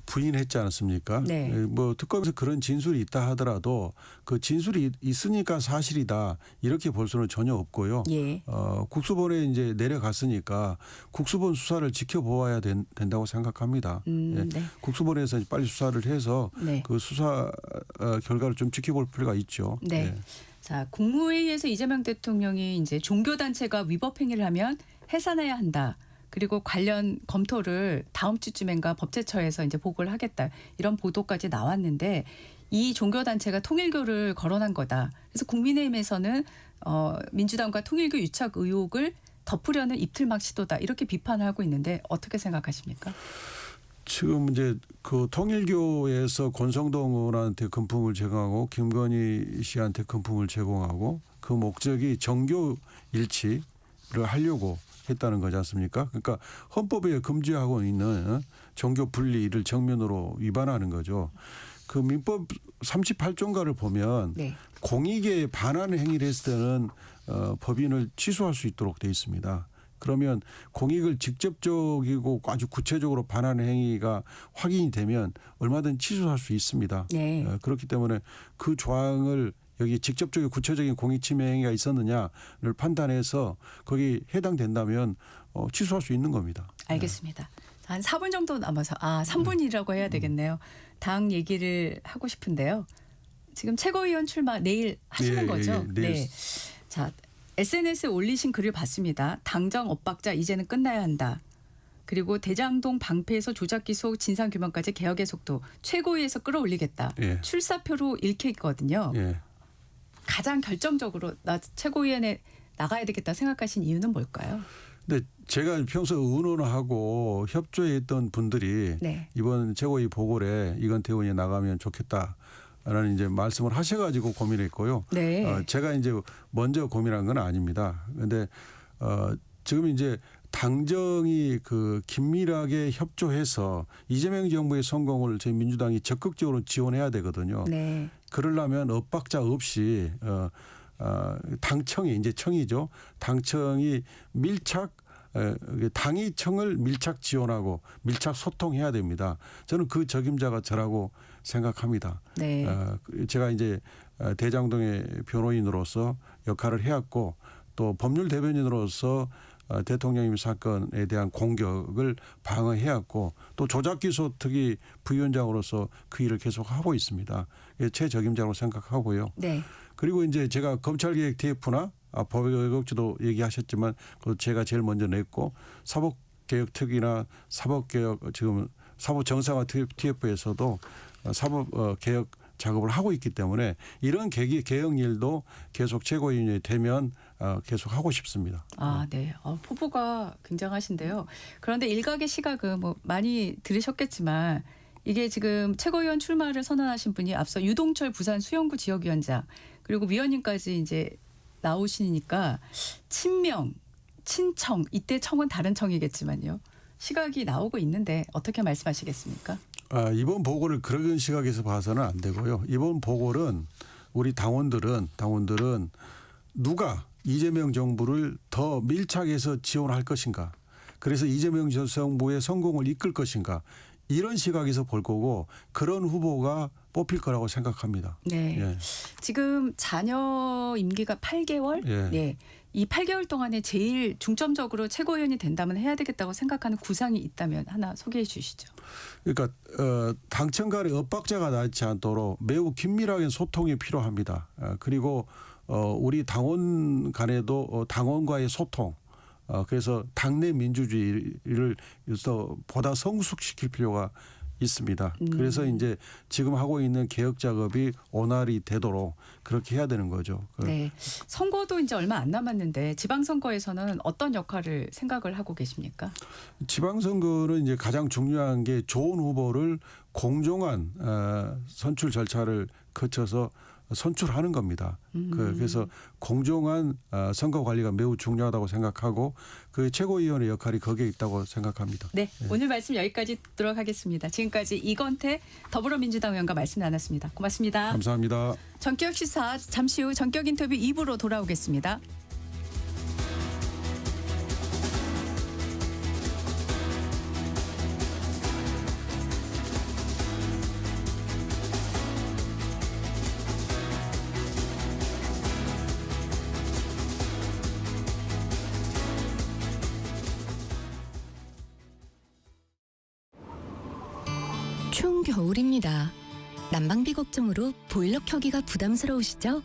부인했지 않았습니까? 네. 뭐 특검에서 그런 진술이 있다 하더라도 그 진술이 있으니까 사실이다 이렇게 볼 수는 전혀 없고요. 예. 국수본에 이제 내려갔으니까 국수본 수사를 지켜보아야 된다고 생각합니다. 예. 네. 국수본에서 빨리 수사를 해서 네. 그 수사 결과를 좀 지켜볼 필요가 있죠. 네. 예. 자, 국무회의에서 이재명 대통령이 이제 종교단체가 위법 행위를 하면 해산해야 한다. 그리고 관련 검토를 다음 주쯤엔가 법제처에서 이제 보고를 하겠다. 이런 보도까지 나왔는데 이 종교단체가 통일교를 거론한 거다. 그래서 국민의힘에서는 민주당과 통일교 유착 의혹을 덮으려는 입틀막 시도다. 이렇게 비판을 하고 있는데 어떻게 생각하십니까? 지금 이제 그 통일교에서 권성동 의원한테 금품을 제공하고 김건희 씨한테 금품을 제공하고 그 목적이 정교 일치를 하려고 했다는 거지 않습니까? 그러니까 헌법에 금지하고 있는 종교 분리를 정면으로 위반하는 거죠. 그 민법 38조인가를 보면 네. 공익에 반하는 행위를 했을 때는 법인을 취소할 수 있도록 돼 있습니다. 그러면 공익을 직접적이고 아주 구체적으로 반하는 행위가 확인이 되면 얼마든 취소할 수 있습니다. 네. 그렇기 때문에 그 조항을 여기 직접적인 구체적인 공익 침해 행위가 있었느냐를 판단해서 거기 해당된다면 취소할 수 있는 겁니다. 알겠습니다. 한 4분 정도 남아서 3분이라고 해야 되겠네요. 당 얘기를 하고 싶은데요. 지금 최고위원 출마 내일 하시는 예, 거죠? 예, 내일. 네. 자, SNS에 올리신 글을 봤습니다. 당정 엇박자 이제는 끝나야 한다. 그리고 대장동 방패에서 조작 기소 진상규명까지 개혁의 속도 최고위에서 끌어올리겠다. 예. 출사표로 읽혀있거든요. 예. 가장 결정적으로 나 최고위원회 나가야 되겠다 생각하신 이유는 뭘까요? 근데 제가 평소 의논하고 협조했던 분들이 네. 이번 최고위 보궐에 이건태 의원이 나가면 좋겠다라는 이제 말씀을 하셔가지고 고민했고요. 네. 제가 이제 먼저 고민한 건 아닙니다. 그런데 지금 이제 당정이 그 긴밀하게 협조해서 이재명 정부의 성공을 저희 민주당이 적극적으로 지원해야 되거든요. 네. 그러려면 엇박자 없이 당청이 이제 청이죠. 당청이 밀착 당이 청을 밀착 지원하고 밀착 소통해야 됩니다. 저는 그 적임자가 저라고 생각합니다. 네. 제가 이제 대장동의 변호인으로서 역할을 해왔고 또 법률 대변인으로서 대통령님 사건에 대한 공격을 방어해왔고 또 조작기소 특위 부위원장으로서 그 일을 계속하고 있습니다. 최적임자로 생각하고요. 네. 그리고 이제 제가 검찰개혁 TF나 법외국지도 얘기하셨지만 그 제가 제일 먼저 냈고 사법개혁 특위나 사법개혁 지금 사법정상화 TF에서도 사법개혁 작업을 하고 있기 때문에 이런 개혁 일도 계속 최고위원이 되면 계속 하고 싶습니다. 네. 포부가 굉장하신데요. 그런데 일각의 시각은 뭐 많이 들으셨겠지만 이게 지금 최고위원 출마를 선언하신 분이 앞서 유동철 부산 수영구 지역위원장 그리고 위원님까지 이제 나오시니까 친명, 친청 이때 청은 다른 청이겠지만요. 시각이 나오고 있는데 어떻게 말씀하시겠습니까? 이번 보고를 그런 시각에서 봐서는 안 되고요. 이번 보고는 우리 당원들은 누가 이재명 정부를 더 밀착해서 지원할 것인가. 그래서 이재명 정부의 성공을 이끌 것인가. 이런 시각에서 볼 거고 그런 후보가 뽑힐 거라고 생각합니다. 네. 예. 지금 자녀 임기가 8개월? 예. 네. 이 8개월 동안에 제일 중점적으로 최고위원이 된다면 해야 되겠다고 생각하는 구상이 있다면 하나 소개해 주시죠. 그러니까 당청 간의 엇박자가 나지 않도록 매우 긴밀하게 소통이 필요합니다. 그리고 우리 당원 간에도 당원과의 소통 그래서 당내 민주주의를 보다 성숙시킬 필요가 있습니다. 그래서 이제 지금 하고 있는 개혁 작업이 온활히 되도록 그렇게 해야 되는 거죠. 네. 선거도 이제 얼마 안 남았는데 지방선거에서는 어떤 역할을 생각을 하고 계십니까? 지방선거는 이제 가장 중요한 게 좋은 후보를 공정한 선출 절차를 거쳐서 선출하는 겁니다. 그래서 공정한 선거 관리가 매우 중요하다고 생각하고 그 최고위원의 역할이 거기에 있다고 생각합니다. 네, 오늘 말씀 여기까지 듣도록 하겠습니다. 지금까지 이건태 더불어민주당 의원과 말씀 나눴습니다. 고맙습니다. 감사합니다. 전격 시사 잠시 후 전격 인터뷰 2부로 돌아오겠습니다. 추운 겨울입니다. 난방비 걱정으로 보일러 켜기가 부담스러우시죠?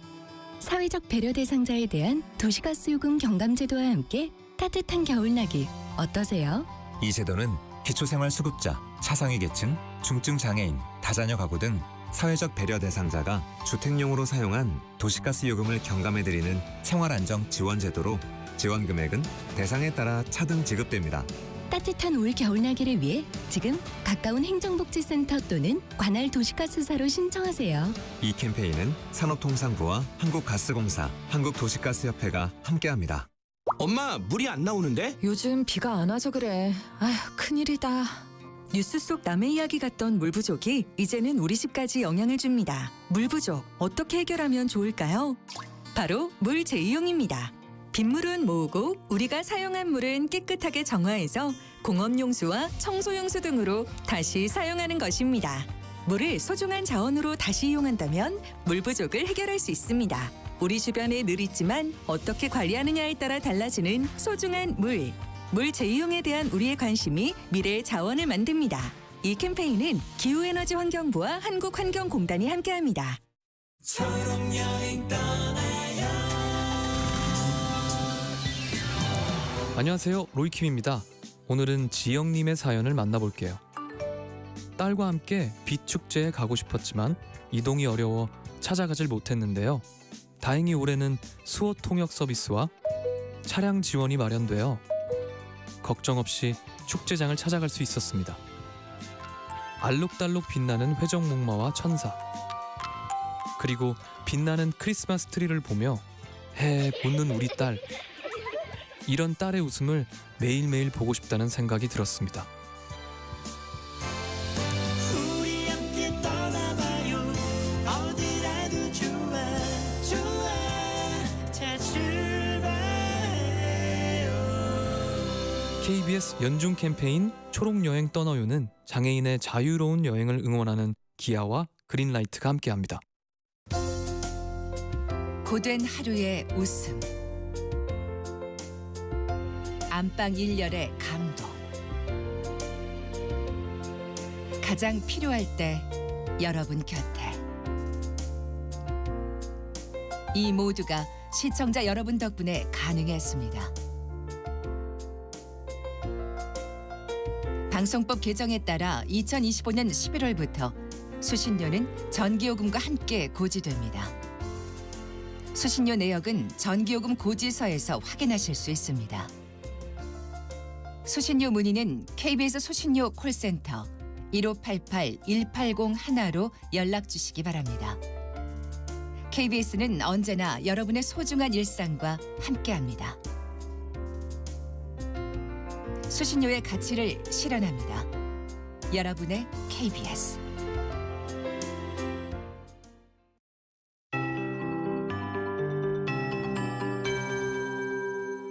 사회적 배려 대상자에 대한 도시가스 요금 경감제도와 함께 따뜻한 겨울나기 어떠세요? 이 제도는 기초생활수급자, 차상위 계층, 중증 장애인, 다자녀 가구 등 사회적 배려 대상자가 주택용으로 사용한 도시가스 요금을 경감해드리는 생활안정 지원제도로 지원 금액은 대상에 따라 차등 지급됩니다. 따뜻한 올 겨울나기를 위해 지금 가까운 행정복지센터 또는 관할 도시가스사로 신청하세요. 이 캠페인은 산업통상부와 한국가스공사, 한국도시가스협회가 함께합니다. 엄마, 물이 안 나오는데? 요즘 비가 안 와서 그래. 아휴, 큰일이다. 뉴스 속 남의 이야기 같던 물 부족이 이제는 우리 집까지 영향을 줍니다. 물 부족 어떻게 해결하면 좋을까요? 바로 물 재이용입니다. 빗물은 모으고 우리가 사용한 물은 깨끗하게 정화해서 공업용수와 청소용수 등으로 다시 사용하는 것입니다. 물을 소중한 자원으로 다시 이용한다면 물 부족을 해결할 수 있습니다. 우리 주변에 늘 있지만 어떻게 관리하느냐에 따라 달라지는 소중한 물. 물 재이용에 대한 우리의 관심이 미래의 자원을 만듭니다. 이 캠페인은 기후에너지환경부와 한국환경공단이 함께합니다. 안녕하세요, 로이킴입니다. 오늘은 지영님의 사연을 만나볼게요. 딸과 함께 빛축제에 가고 싶었지만 이동이 어려워 찾아가질 못했는데요. 다행히 올해는 수호 통역 서비스와 차량 지원이 마련되어 걱정 없이 축제장을 찾아갈 수 있었습니다. 알록달록 빛나는 회전목마와 천사, 그리고 빛나는 크리스마스 트리를 보며 해 웃는 우리 딸, 이런 딸의 웃음을 매일매일 보고 싶다는 생각이 들었습니다. 우리 함께 떠나봐요. 어디라도 좋아, 좋아. 자, 출발해요. KBS 연중 캠페인 초록여행 떠나요는 장애인의 자유로운 여행을 응원하는 기아와 그린라이트가 함께합니다. 고된 하루의 웃음. 안방 1열의 감동. 가장 필요할 때 여러분 곁에. 이 모두가 시청자 여러분 덕분에 가능했습니다. 방송법 개정에 따라 2025년 11월부터 수신료는 전기요금과 함께 고지됩니다. 수신료 내역은 전기요금 고지서에서 확인하실 수 있습니다. 수신료 문의는 KBS 수신료 콜센터 1588-1801로 연락 주시기 바랍니다. KBS는 언제나 여러분의 소중한 일상과 함께합니다. 수신료의 가치를 실현합니다. 여러분의 KBS.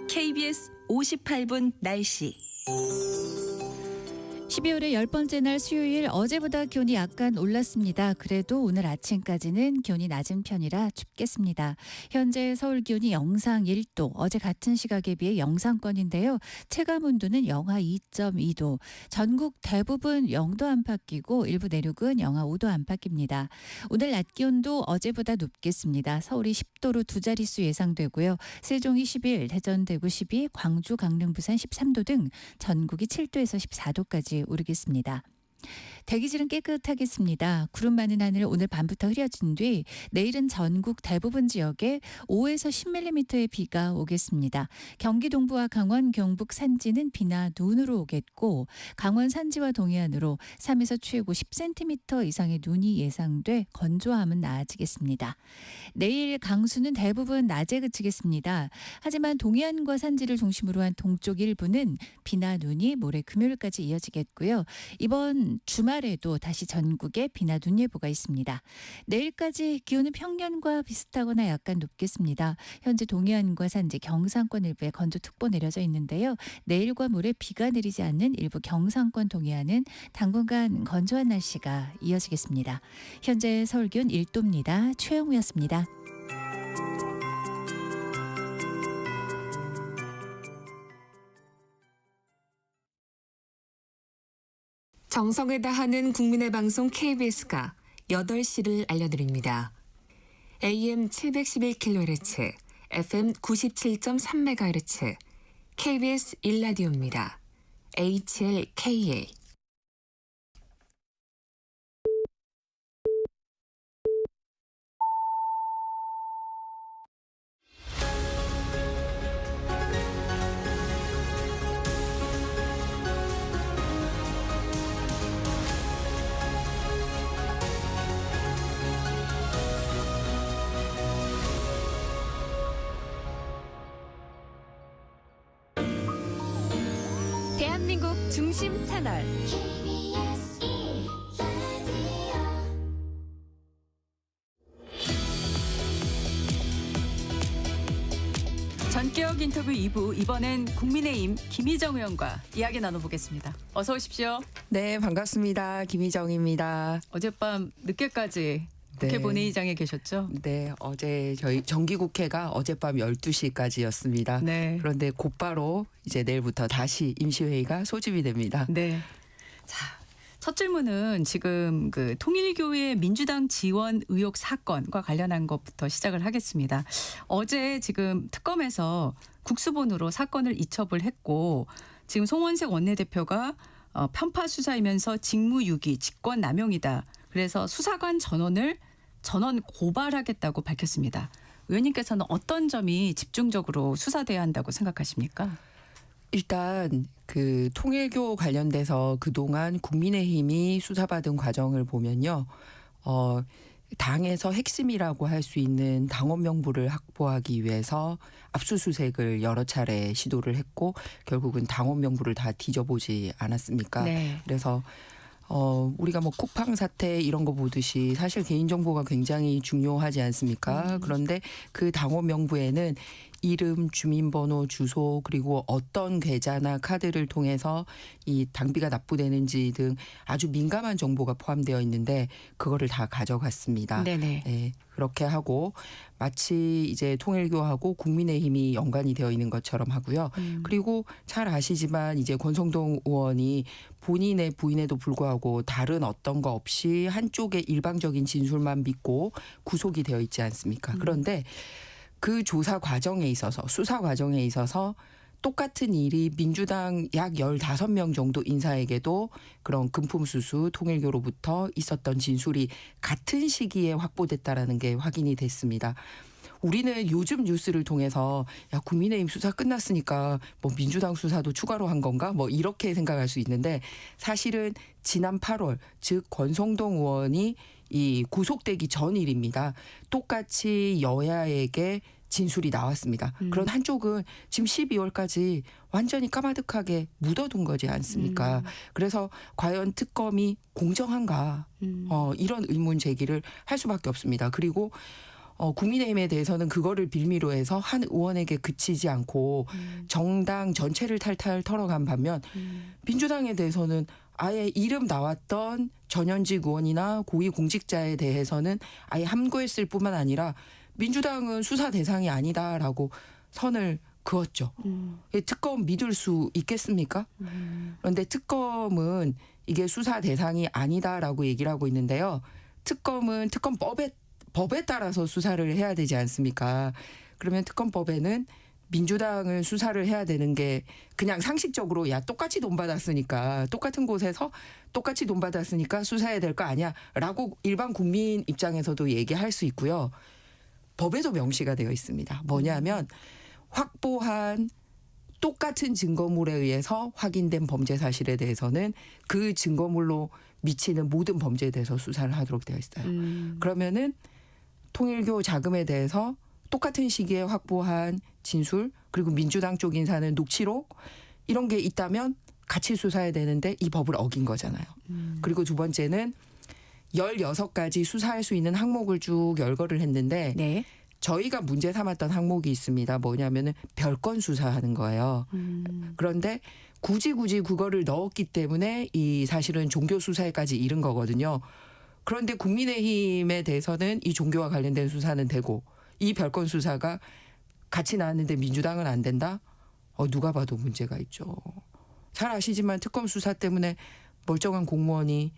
KBS 58분 날씨. 12월의 10번째 날 수요일, 어제보다 기온이 약간 올랐습니다. 그래도 오늘 아침까지는 기온이 낮은 편이라 춥겠습니다. 현재 서울 기온이 영상 1도, 어제 같은 시각에 비해 영상권인데요. 체감온도는 영하 2.2도, 전국 대부분 0도 안팎이고 일부 내륙은 영하 5도 안팎입니다. 오늘 낮 기온도 어제보다 높겠습니다. 서울이 10도로 두 자릿수 예상되고요. 세종이 11, 대전, 대구 12, 광주, 강릉, 부산 13도 등 전국이 7도에서 14도까지 오르겠습니다. 대기질은 깨끗하겠습니다. 구름 많은 하늘 오늘 밤부터 흐려진 뒤 내일은 전국 대부분 지역에 5에서 10mm의 비가 오겠습니다. 경기 동부와 강원, 경북 산지는 비나 눈으로 오겠고 강원 산지와 동해안으로 3에서 최고 10cm 이상의 눈이 예상돼 건조함은 나아지겠습니다. 내일 강수는 대부분 낮에 그치겠습니다. 하지만 동해안과 산지를 중심으로 한 동쪽 일부는 비나 눈이 모레 금요일까지 이어지겠고요. 이번 주말에도 다시 전국에 비나 눈 예보가 있습니다. 내일까지 기온은 평년과 비슷하거나 약간 높겠습니다. 현재 동해안과 산지, 경상권 일부에 건조특보 내려져 있는데요. 내일과 모레 비가 내리지 않는 일부 경상권 동해안은 당분간 건조한 날씨가 이어지겠습니다. 현재 서울 기온 1도입니다. 최영우였습니다. 정성을 다하는 국민의 방송 KBS가 8시를 알려드립니다. AM 711kHz, FM 97.3MHz, KBS 1라디오입니다. HLKA. 대한민국 중심 채널 KBS 1라디오 전격 인터뷰 2부, 이번엔 국민의힘 김희정 의원과 이야기 나눠보겠습니다. 어서 오십시오. 네, 반갑습니다. 김희정입니다. 어젯밤 늦게까지 국회 네. 본회의장에 계셨죠? 네, 어제 저희 정기국회가 어젯밤 12시까지였습니다. 네. 그런데 곧바로 이제 내일부터 다시 임시회의가 소집이 됩니다. 네. 자, 첫 질문은 지금 그 통일교회 민주당 지원 의혹 사건과 관련한 것부터 시작을 하겠습니다. 어제 지금 특검에서 국수본으로 사건을 이첩을 했고 지금 송원색 원내대표가 편파 수사이면서 직무유기, 직권남용이다. 그래서 수사관 전원 고발하겠다고 밝혔습니다. 의원님께서는 어떤 점이 집중적으로 수사돼야 한다고 생각하십니까? 일단 그 통일교 관련돼서 그동안 국민의힘이 수사받은 과정을 보면요. 당에서 핵심이라고 할 수 있는 당원 명부를 확보하기 위해서 압수수색을 여러 차례 시도를 했고 결국은 당원 명부를 다 뒤져보지 않았습니까? 네. 그래서 우리가 뭐 쿠팡 사태 이런 거 보듯이 사실 개인정보가 굉장히 중요하지 않습니까? 그런데 그 당원 명부에는 이름, 주민번호, 주소 그리고 어떤 계좌나 카드를 통해서 이 당비가 납부되는지 등 아주 민감한 정보가 포함되어 있는데 그거를 다 가져갔습니다. 네네. 네, 그렇게 하고 마치 이제 통일교하고 국민의힘이 연관이 되어 있는 것처럼 하고요. 그리고 잘 아시지만 이제 권성동 의원이 본인의 부인에도 불구하고 다른 어떤 거 없이 한쪽의 일방적인 진술만 믿고 구속이 되어 있지 않습니까? 그런데 그 조사 과정에 있어서 수사 과정에 있어서 똑같은 일이 민주당 약 15명 정도 인사에게도 그런 금품수수 통일교로부터 있었던 진술이 같은 시기에 확보됐다라는 게 확인이 됐습니다. 우리는 요즘 뉴스를 통해서 야 국민의힘 수사 끝났으니까 뭐 민주당 수사도 추가로 한 건가 뭐 이렇게 생각할 수 있는데 사실은 지난 8월 즉 권성동 의원이 이 구속되기 전 일입니다. 똑같이 여야에게 진술이 나왔습니다. 그런 한쪽은 지금 12월까지 완전히 까마득하게 묻어둔 거지 않습니까? 그래서 과연 특검이 공정한가 이런 의문 제기를 할 수밖에 없습니다. 그리고 국민의힘에 대해서는 그거를 빌미로 해서 한 의원에게 그치지 않고 정당 전체를 탈탈 털어간 반면 민주당에 대해서는 아예 이름 나왔던 전현직 의원이나 고위공직자에 대해서는 아예 함구했을 뿐만 아니라 민주당은 수사 대상이 아니다라고 선을 그었죠. 특검 믿을 수 있겠습니까? 그런데 특검은 이게 수사 대상이 아니다라고 얘기를 하고 있는데요. 특검은 특검법에 따라서 수사를 해야 되지 않습니까? 그러면 특검법에는 민주당을 수사를 해야 되는 게 그냥 상식적으로 야 똑같이 돈 받았으니까 똑같은 곳에서 똑같이 돈 받았으니까 수사해야 될 거 아니야라고 일반 국민 입장에서도 얘기할 수 있고요. 법에도 명시가 되어 있습니다. 뭐냐면 확보한 똑같은 증거물에 의해서 확인된 범죄 사실에 대해서는 그 증거물로 미치는 모든 범죄에 대해서 수사를 하도록 되어 있어요. 그러면은 통일교 자금에 대해서 똑같은 시기에 확보한 진술 그리고 민주당 쪽 인사는 녹취록 이런 게 있다면 같이 수사해야 되는데 이 법을 어긴 거잖아요. 그리고 두 번째는 16가지 수사할 수 있는 항목을 쭉 열거를 했는데 네. 저희가 문제 삼았던 항목이 있습니다. 뭐냐면은 별건 수사하는 거예요. 그런데 굳이 그거를 넣었기 때문에 이 사실은 종교 수사에까지 이른 거거든요. 그런데 국민의힘에 대해서는 이 종교와 관련된 수사는 되고 이 별건 수사가 같이 나왔는데 민주당은 안 된다? 누가 봐도 문제가 있죠. 잘 아시지만 특검 수사 때문에 멀쩡한 공무원이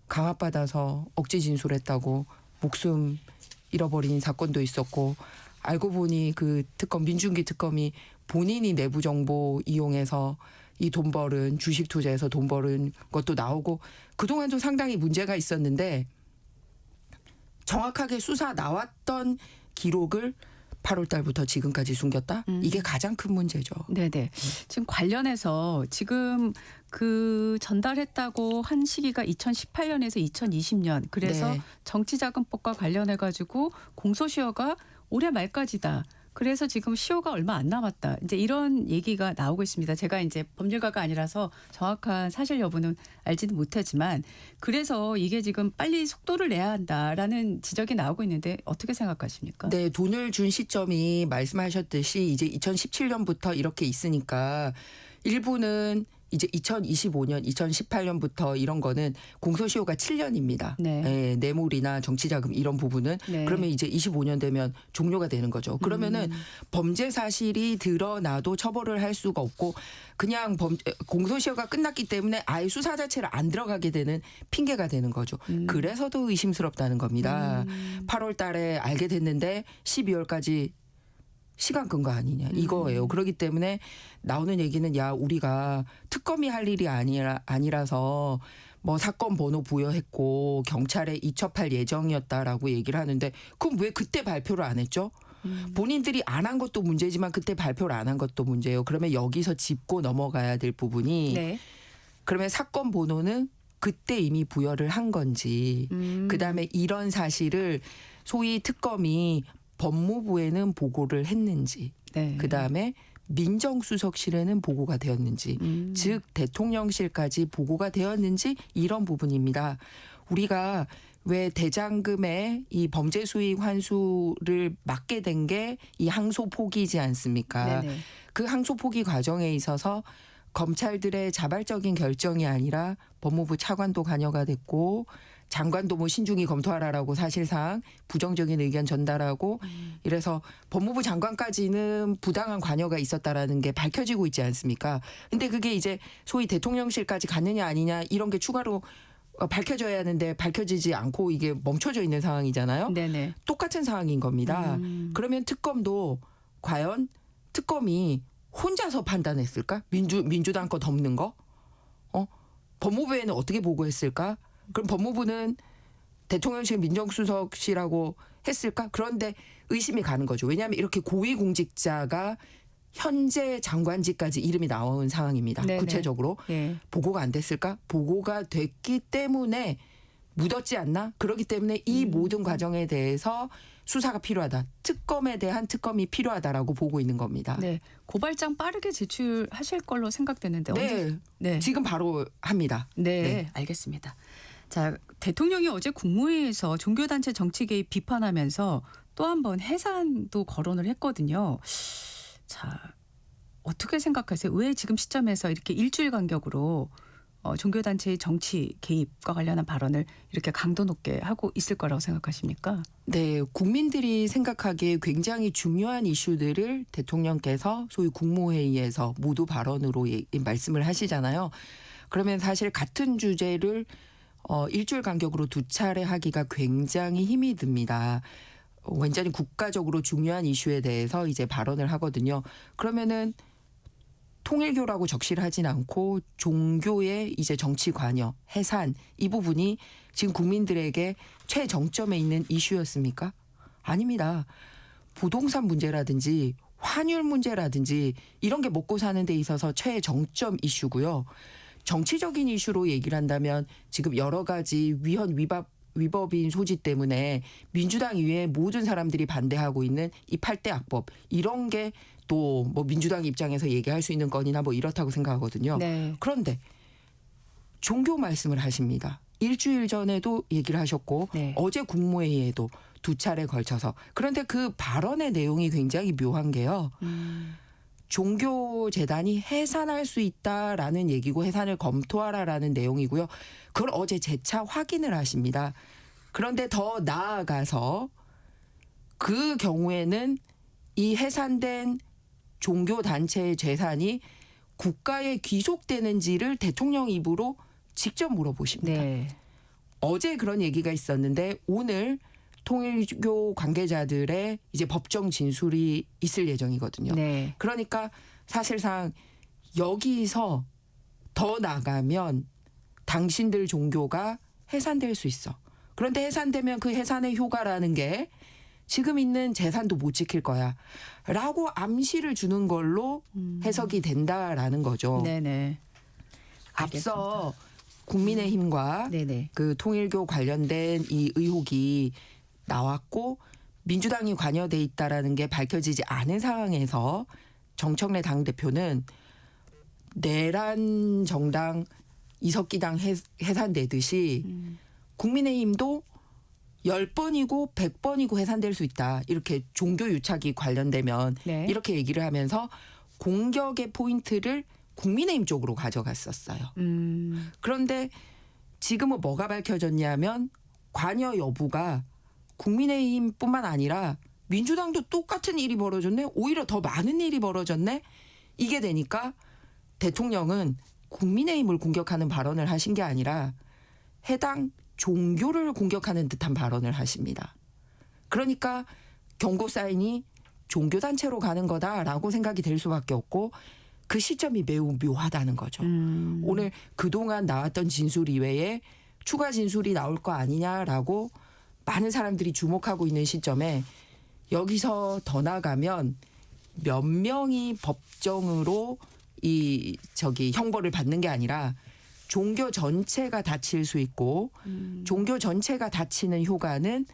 강압받아서 억지 진술했다고 목숨 잃어버린 사건도 있었고 알고 보니 그 특검 민중기 특검이 본인이 내부 정보 이용해서 이 돈 벌은 주식 투자해서 돈 벌은 것도 나오고 그동안도 상당히 문제가 있었는데 정확하게 수사 나왔던 기록을 8월 달부터 지금까지 숨겼다? 이게 가장 큰 문제죠. 네네. 지금 관련해서 지금 그 전달했다고 한 시기가 2018년에서 2020년. 그래서 네. 정치자금법과 관련해 가지고 공소시효가 올해 말까지다. 그래서 지금 시효가 얼마 안 남았다. 이제 이런 얘기가 나오고 있습니다. 제가 이제 법률가가 아니라서 정확한 사실 여부는 알지는 못하지만 그래서 이게 지금 빨리 속도를 내야 한다라는 지적이 나오고 있는데 어떻게 생각하십니까? 네, 돈을 준 시점이 말씀하셨듯이 이제 2017년부터 이렇게 있으니까 일부는 이제 2025년, 2018년부터 이런 거는 공소시효가 7년입니다. 네. 네, 뇌물이나 정치자금 이런 부분은 네. 그러면 이제 25년 되면 종료가 되는 거죠. 그러면은 범죄 사실이 드러나도 처벌을 할 수가 없고 그냥 공소시효가 끝났기 때문에 아예 수사 자체를 안 들어가게 되는 핑계가 되는 거죠. 그래서도 의심스럽다는 겁니다. 8월 달에 알게 됐는데 12월까지 시간 끈 거 아니냐 이거예요. 그렇기 때문에 나오는 얘기는 야 우리가 특검이 할 일이 아니라서 뭐 사건 번호 부여했고 경찰에 이첩할 예정이었다라고 얘기를 하는데 그럼 왜 그때 발표를 안 했죠? 본인들이 안 한 것도 문제지만 그때 발표를 안 한 것도 문제예요. 그러면 여기서 짚고 넘어가야 될 부분이 네. 그러면 사건 번호는 그때 이미 부여를 한 건지 그다음에 이런 사실을 소위 특검이 법무부에는 보고를 했는지 네. 그다음에 민정수석실에는 보고가 되었는지 즉 대통령실까지 보고가 되었는지 이런 부분입니다. 우리가 왜 대장금의 이 범죄 수익 환수를 막게 된 게 이 항소 포기이지 않습니까? 네네. 그 항소 포기 과정에 있어서 검찰들의 자발적인 결정이 아니라 법무부 차관도 관여가 됐고 장관도 뭐 신중히 검토하라라고 사실상 부정적인 의견 전달하고 이래서 법무부 장관까지는 부당한 관여가 있었다라는 게 밝혀지고 있지 않습니까? 근데 그게 이제 소위 대통령실까지 갔느냐 아니냐 이런 게 추가로 밝혀져야 하는데 밝혀지지 않고 이게 멈춰져 있는 상황이잖아요. 네네. 똑같은 상황인 겁니다. 그러면 특검도 과연 특검이 혼자서 판단했을까? 민주당 거 덮는 거? 법무부에는 어떻게 보고했을까? 그럼 법무부는 대통령실 민정수석실하고 했을까? 그런데 의심이 가는 거죠. 왜냐하면 이렇게 고위공직자가 현재 장관직까지 이름이 나온 상황입니다. 네네. 구체적으로. 네. 보고가 안 됐을까? 보고가 됐기 때문에 묻었지 않나? 그렇기 때문에 이 모든 과정에 대해서 수사가 필요하다. 특검에 대한 특검이 필요하다라고 보고 있는 겁니다. 네. 고발장 빠르게 제출하실 걸로 생각되는데 네. 언제? 네. 지금 바로 합니다. 네, 네. 알겠습니다. 자, 대통령이 어제 국무회의에서 종교단체 정치 개입 비판하면서 또 한 번 해산도 거론을 했거든요. 자, 어떻게 생각하세요? 왜 지금 시점에서 이렇게 일주일 간격으로 종교단체의 정치 개입과 관련한 발언을 이렇게 강도 높게 하고 있을 거라고 생각하십니까? 네, 국민들이 생각하기에 굉장히 중요한 이슈들을 대통령께서 소위 국무회의에서 모두 발언으로 말씀을 하시잖아요. 그러면 사실 같은 주제를 일주일 간격으로 두 차례 하기가 굉장히 힘이 듭니다. 완전히 국가적으로 중요한 이슈에 대해서 이제 발언을 하거든요. 그러면은 통일교라고 적시를 하진 않고 종교의 이제 정치 관여, 해산 이 부분이 지금 국민들에게 최정점에 있는 이슈였습니까? 아닙니다. 부동산 문제라든지 환율 문제라든지 이런 게 먹고 사는 데 있어서 최정점 이슈고요. 정치적인 이슈로 얘기를 한다면 지금 여러 가지 위법인 소지 때문에 민주당 이외에 모든 사람들이 반대하고 있는 이 8대 악법 이런 게 또 뭐 민주당 입장에서 얘기할 수 있는 건이나 뭐 이렇다고 생각하거든요. 네. 그런데 종교 말씀을 하십니다. 일주일 전에도 얘기를 하셨고 네. 어제 국무회의에도 2차례 걸쳐서 그런데 그 발언의 내용이 굉장히 묘한 게요. 종교재단이 해산할 수 있다라는 얘기고 해산을 검토하라라는 내용이고요. 그걸 어제 재차 확인을 하십니다. 그런데 더 나아가서 그 경우에는 이 해산된 종교단체의 재산이 국가에 귀속되는지를 대통령 입으로 직접 물어보십니다. 네. 어제 그런 얘기가 있었는데 오늘 통일교 관계자들의 이제 법정 진술이 있을 예정이거든요. 네. 그러니까 사실상 여기서 더 나가면 당신들 종교가 해산될 수 있어. 그런데 해산되면 그 해산의 효과라는 게 지금 있는 재산도 못 지킬 거야. 라고 암시를 주는 걸로 해석이 된다라는 거죠. 네네. 앞서 국민의힘과 네네. 그 통일교 관련된 이 의혹이 나왔고 민주당이 관여돼 있다라는 게 밝혀지지 않은 상황에서 정청래 당대표는 내란 정당 이석기당 해산되듯이 국민의힘도 10번이고 100번이고 해산될 수 있다. 이렇게 종교 유착이 관련되면 네. 이렇게 얘기를 하면서 공격의 포인트를 국민의힘 쪽으로 가져갔었어요. 그런데 지금은 뭐가 밝혀졌냐면 관여 여부가 국민의힘뿐만 아니라 민주당도 똑같은 일이 벌어졌네. 오히려 더 많은 일이 벌어졌네. 이게 되니까 대통령은 국민의힘을 공격하는 발언을 하신 게 아니라 해당 종교를 공격하는 듯한 발언을 하십니다. 그러니까 경고 사인이 종교단체로 가는 거다라고 생각이 될 수밖에 없고 그 시점이 매우 묘하다는 거죠. 오늘 그동안 나왔던 진술 이외에 추가 진술이 나올 거 아니냐라고 많은 사람들이 주목하고 있는 시점에 여기서 더 나가면 몇 명이 법정으로 형벌을 받는 게 아니라 종교 전체가 다칠 수 있고 종교 전체가 다치는 효과는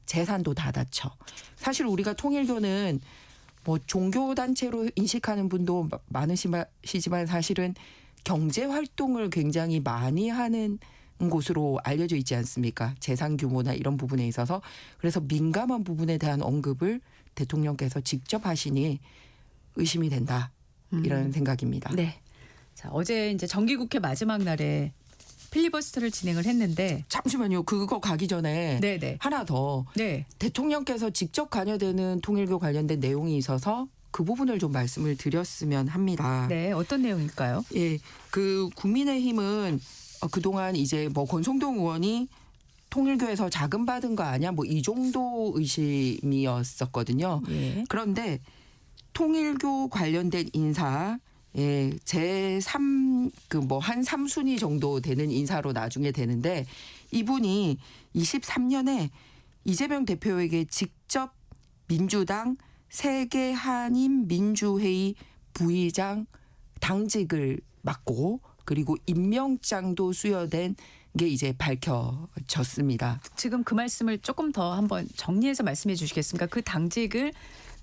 재산도 다 다쳐. 사실 우리가 통일교는 뭐 종교 단체로 인식하는 분도 많으시지만 사실은 경제 활동을 굉장히 많이 하는 곳으로 알려져 있지 않습니까? 재산 규모나 이런 부분에 있어서. 그래서 민감한 부분에 대한 언급을 대통령께서 직접 하시니 의심이 된다. 이런 생각입니다. 네. 자, 어제 이제 정기국회 마지막 날에 필리버스터를 진행을 했는데 잠시만요. 그거 가기 전에 네네. 하나 더. 네. 대통령께서 직접 관여되는 통일교 관련된 내용이 있어서 그 부분을 좀 말씀을 드렸으면 합니다. 네. 어떤 내용일까요? 예. 그 국민의힘은 그동안 이제 뭐 권성동 의원이 통일교에서 자금 받은 거 아니야? 뭐 이 정도 의심이었었거든요. 예. 그런데 통일교 관련된 인사 제3 한 3순위 정도 되는 인사로 나중에 되는데 이분이 23년에 이재명 대표에게 직접 민주당 세계 한인 민주회의 부의장 당직을 맡고 그리고 임명장도 수여된 게 이제 밝혀졌습니다. 지금 그 말씀을 조금 더 한번 정리해서 말씀해 주시겠습니까? 그 당직을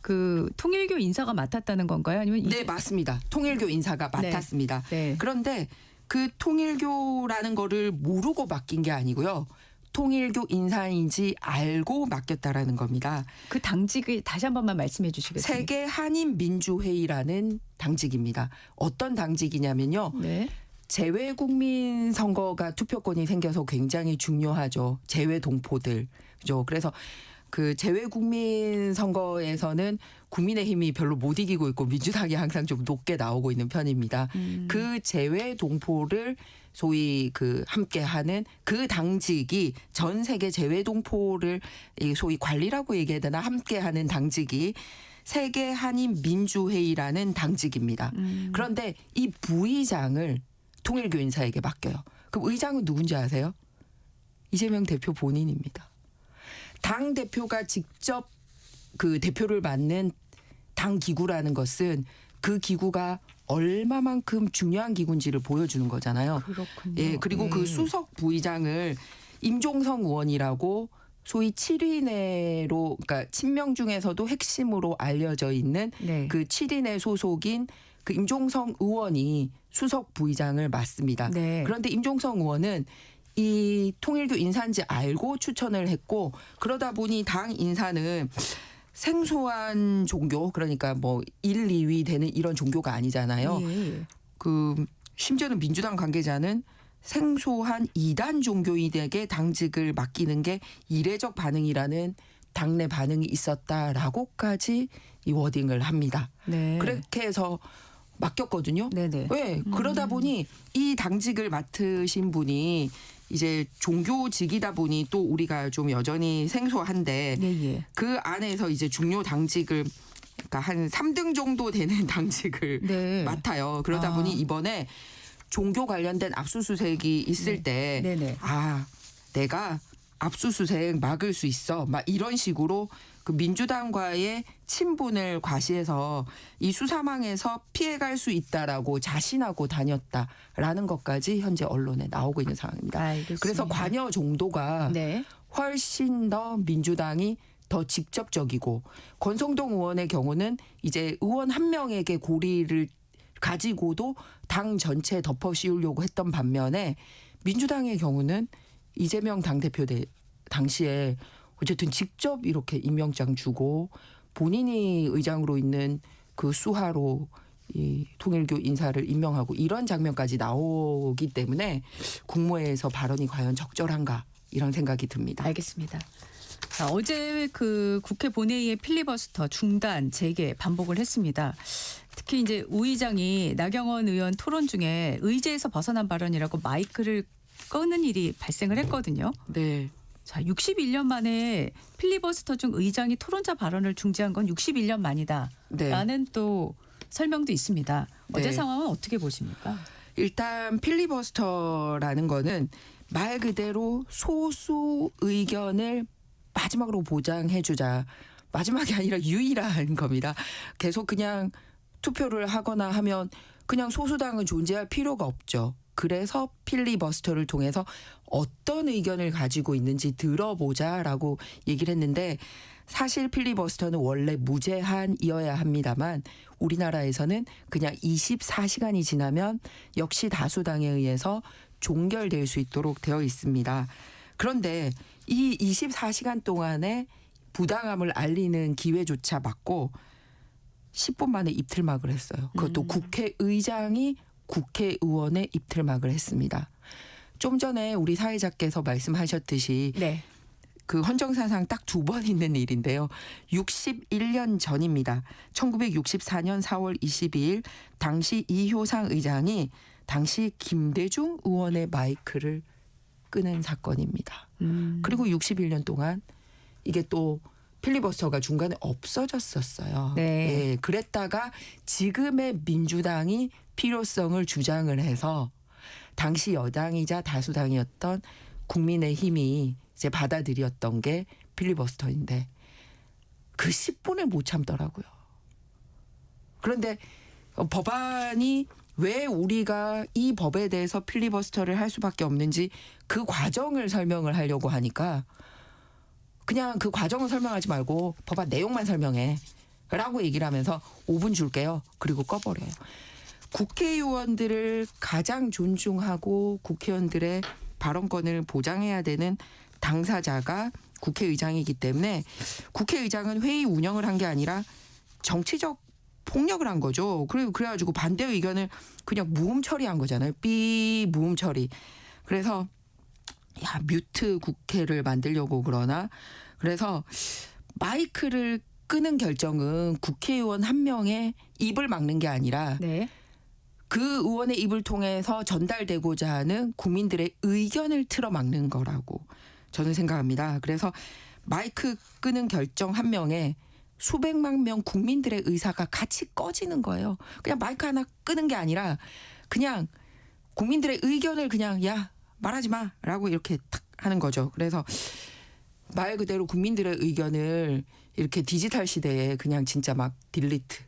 그 통일교 인사가 맡았다는 건가요? 아니면 네, 맞습니다. 통일교 인사가 맡았습니다. 네. 그런데 그 통일교라는 거를 모르고 맡긴 게 아니고요. 통일교 인사인지 알고 맡겼다라는 겁니다. 그 당직을 다시 한 번만 말씀해 주시겠습니까? 세계 한인 민주회의라는 당직입니다. 어떤 당직이냐면요. 네. 재외국민 선거가 투표권이 생겨서 굉장히 중요하죠. 재외 동포들. 그죠? 그래서 그 재외국민 선거에서는 국민의힘이 별로 못 이기고 있고 민주당이 항상 좀 높게 나오고 있는 편입니다. 그 재외 동포를 소위 그 함께하는 그 당직이 전 세계 재외 동포를 소위 관리라고 얘기해야 되나 함께하는 당직이 세계 한인 민주회의라는 당직입니다. 그런데 이 부의장을 통일교 인사에게 맡겨요. 그럼 의장은 누군지 아세요? 이재명 대표 본인입니다. 당 대표가 직접 그 대표를 맡는 당 기구라는 것은 그 기구가 얼마만큼 중요한 기구인지를 보여주는 거잖아요. 그렇군요. 예, 그리고 그 수석 부의장을 임종성 의원이라고 소위 7인회로 그러니까 친명 중에서도 핵심으로 알려져 있는 네. 그 7인회 소속인 그 임종성 의원이 수석 부의장을 맡습니다. 네. 그런데 임종성 의원은 이 통일교 인사인지 알고 추천을 했고 그러다 보니 당 인사는 생소한 종교 그러니까 뭐 1, 2위 되는 이런 종교가 아니잖아요. 예. 그 심지어는 민주당 관계자는 생소한 이단 종교인에게 당직을 맡기는 게 이례적 반응이라는 당내 반응이 있었다라고까지 이 워딩을 합니다. 네. 그렇게 해서 맡겼거든요. 네네. 왜? 그러다 보니 이 당직을 맡으신 분이 이제 종교직이다 보니 또 우리가 좀 여전히 생소한데 예. 그 안에서 이제 중요 당직을 그러니까 한 3등 정도 되는 당직을 네. 맡아요. 그러다 보니 이번에 종교 관련된 압수수색이 있을 때 네네. 아, 내가 압수수색 막을 수 있어. 막 이런 식으로 그 민주당과의 친분을 과시해서 이 수사망에서 피해갈 수 있다라고 자신하고 다녔다라는 것까지 현재 언론에 나오고 있는 상황입니다. 알겠습니다. 그래서 관여 정도가 네. 훨씬 더 민주당이 더 직접적이고 권성동 의원의 경우는 이제 의원 한 명에게 고리를 가지고도 당 전체에 덮어씌우려고 했던 반면에 민주당의 경우는 이재명 당대표 당시에 어쨌든 직접 이렇게 임명장 주고 본인이 의장으로 있는 그 수하로 이 통일교 인사를 임명하고 이런 장면까지 나오기 때문에 국무회에서 발언이 과연 적절한가 이런 생각이 듭니다. 알겠습니다. 자, 어제 그 국회 본회의의 필리버스터 중단 재개 반복을 했습니다. 특히 이제 우 의장이 나경원 의원 토론 중에 의제에서 벗어난 발언이라고 마이크를 끄는 일이 발생을 했거든요. 네. 자, 61년 만에 필리버스터 중 의장이 토론자 발언을 중지한 건 61년 만이다. 네. 라는 또 설명도 있습니다. 어제 네. 상황은 어떻게 보십니까? 일단 필리버스터라는 거는 말 그대로 소수 의견을 마지막으로 보장해 주자. 마지막이 아니라 유일한 겁니다. 계속 그냥 투표를 하거나 하면 그냥 소수당은 존재할 필요가 없죠. 그래서 필리버스터를 통해서 어떤 의견을 가지고 있는지 들어보자라고 얘기를 했는데 사실 필리버스터는 원래 무제한이어야 합니다만 우리나라에서는 그냥 24시간이 지나면 역시 다수당에 의해서 종결될 수 있도록 되어 있습니다. 그런데 이 24시간 동안에 부당함을 알리는 기회조차 맞고 10분 만에 입틀막을 했어요. 그것도 국회의장이 국회의원의 입틀막을 했습니다. 좀 전에 우리 사회자께서 말씀하셨듯이 네. 그 헌정사상 딱 2번 있는 일인데요. 61년 전입니다. 1964년 4월 22일 당시 이효상 의장이 당시 김대중 의원의 마이크를 끄는 사건입니다. 그리고 61년 동안 이게 또 필리버스터가 중간에 없어졌었어요. 네. 예, 그랬다가 지금의 민주당이 필요성을 주장을 해서 당시 여당이자 다수당이었던 국민의힘이 이제 받아들였던 게 필리버스터인데 그 10분을 못 참더라고요. 그런데 법안이 왜 우리가 이 법에 대해서 필리버스터를 할 수밖에 없는지 그 과정을 설명을 하려고 하니까 그냥 그 과정을 설명하지 말고 법안 내용만 설명해 라고 얘기를 하면서 5분 줄게요. 그리고 꺼버려요. 국회의원들을 가장 존중하고 국회의원들의 발언권을 보장해야 되는 당사자가 국회의장이기 때문에 국회의장은 회의 운영을 한 게 아니라 정치적 폭력을 한 거죠. 그래가지고 반대 의견을 그냥 무음 처리한 거잖아요. 무음 처리. 그래서 뮤트 국회를 만들려고 그러나 그래서 마이크를 끄는 결정은 국회의원 한 명의 입을 막는 게 아니라 네. 그 의원의 입을 통해서 전달되고자 하는 국민들의 의견을 틀어막는 거라고 저는 생각합니다. 그래서 마이크 끄는 결정 한 명에 수백만 명 국민들의 의사가 같이 꺼지는 거예요. 그냥 마이크 하나 끄는 게 아니라 그냥 국민들의 의견을 그냥 야 말하지 마라고 이렇게 탁 하는 거죠. 그래서 말 그대로 국민들의 의견을 이렇게 디지털 시대에 그냥 진짜 막 딜리트,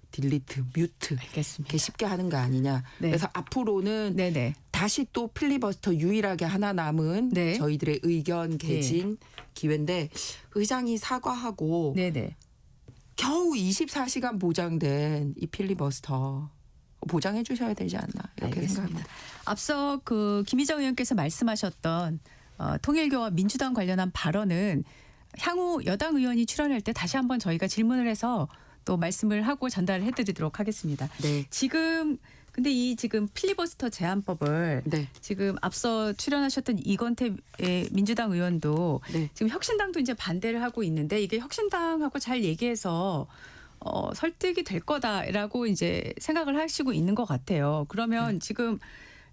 뮤트 알겠습니다. 이렇게 쉽게 하는 거 아니냐. 네. 그래서 앞으로는 네네. 다시 또 필리버스터 유일하게 하나 남은 네. 저희들의 의견 개진 기회인데 의장이 사과하고 네네. 겨우 24시간 보장된 이 필리버스터 보장해 주셔야 되지 않나 이렇게 알겠습니다. 생각합니다. 앞서 그 김희정 의원께서 말씀하셨던 통일교와 민주당 관련한 발언은 향후 여당 의원이 출연할 때 다시 한번 저희가 질문을 해서 또 말씀을 하고 전달을 해드리도록 하겠습니다. 네. 지금 근데 이 지금 필리버스터 제한법을 네. 지금 앞서 출연하셨던 이건태 민주당 의원도 네. 지금 혁신당도 이제 반대를 하고 있는데 이게 혁신당하고 잘 얘기해서 설득이 될 거다라고 이제 생각을 하시고 있는 것 같아요. 그러면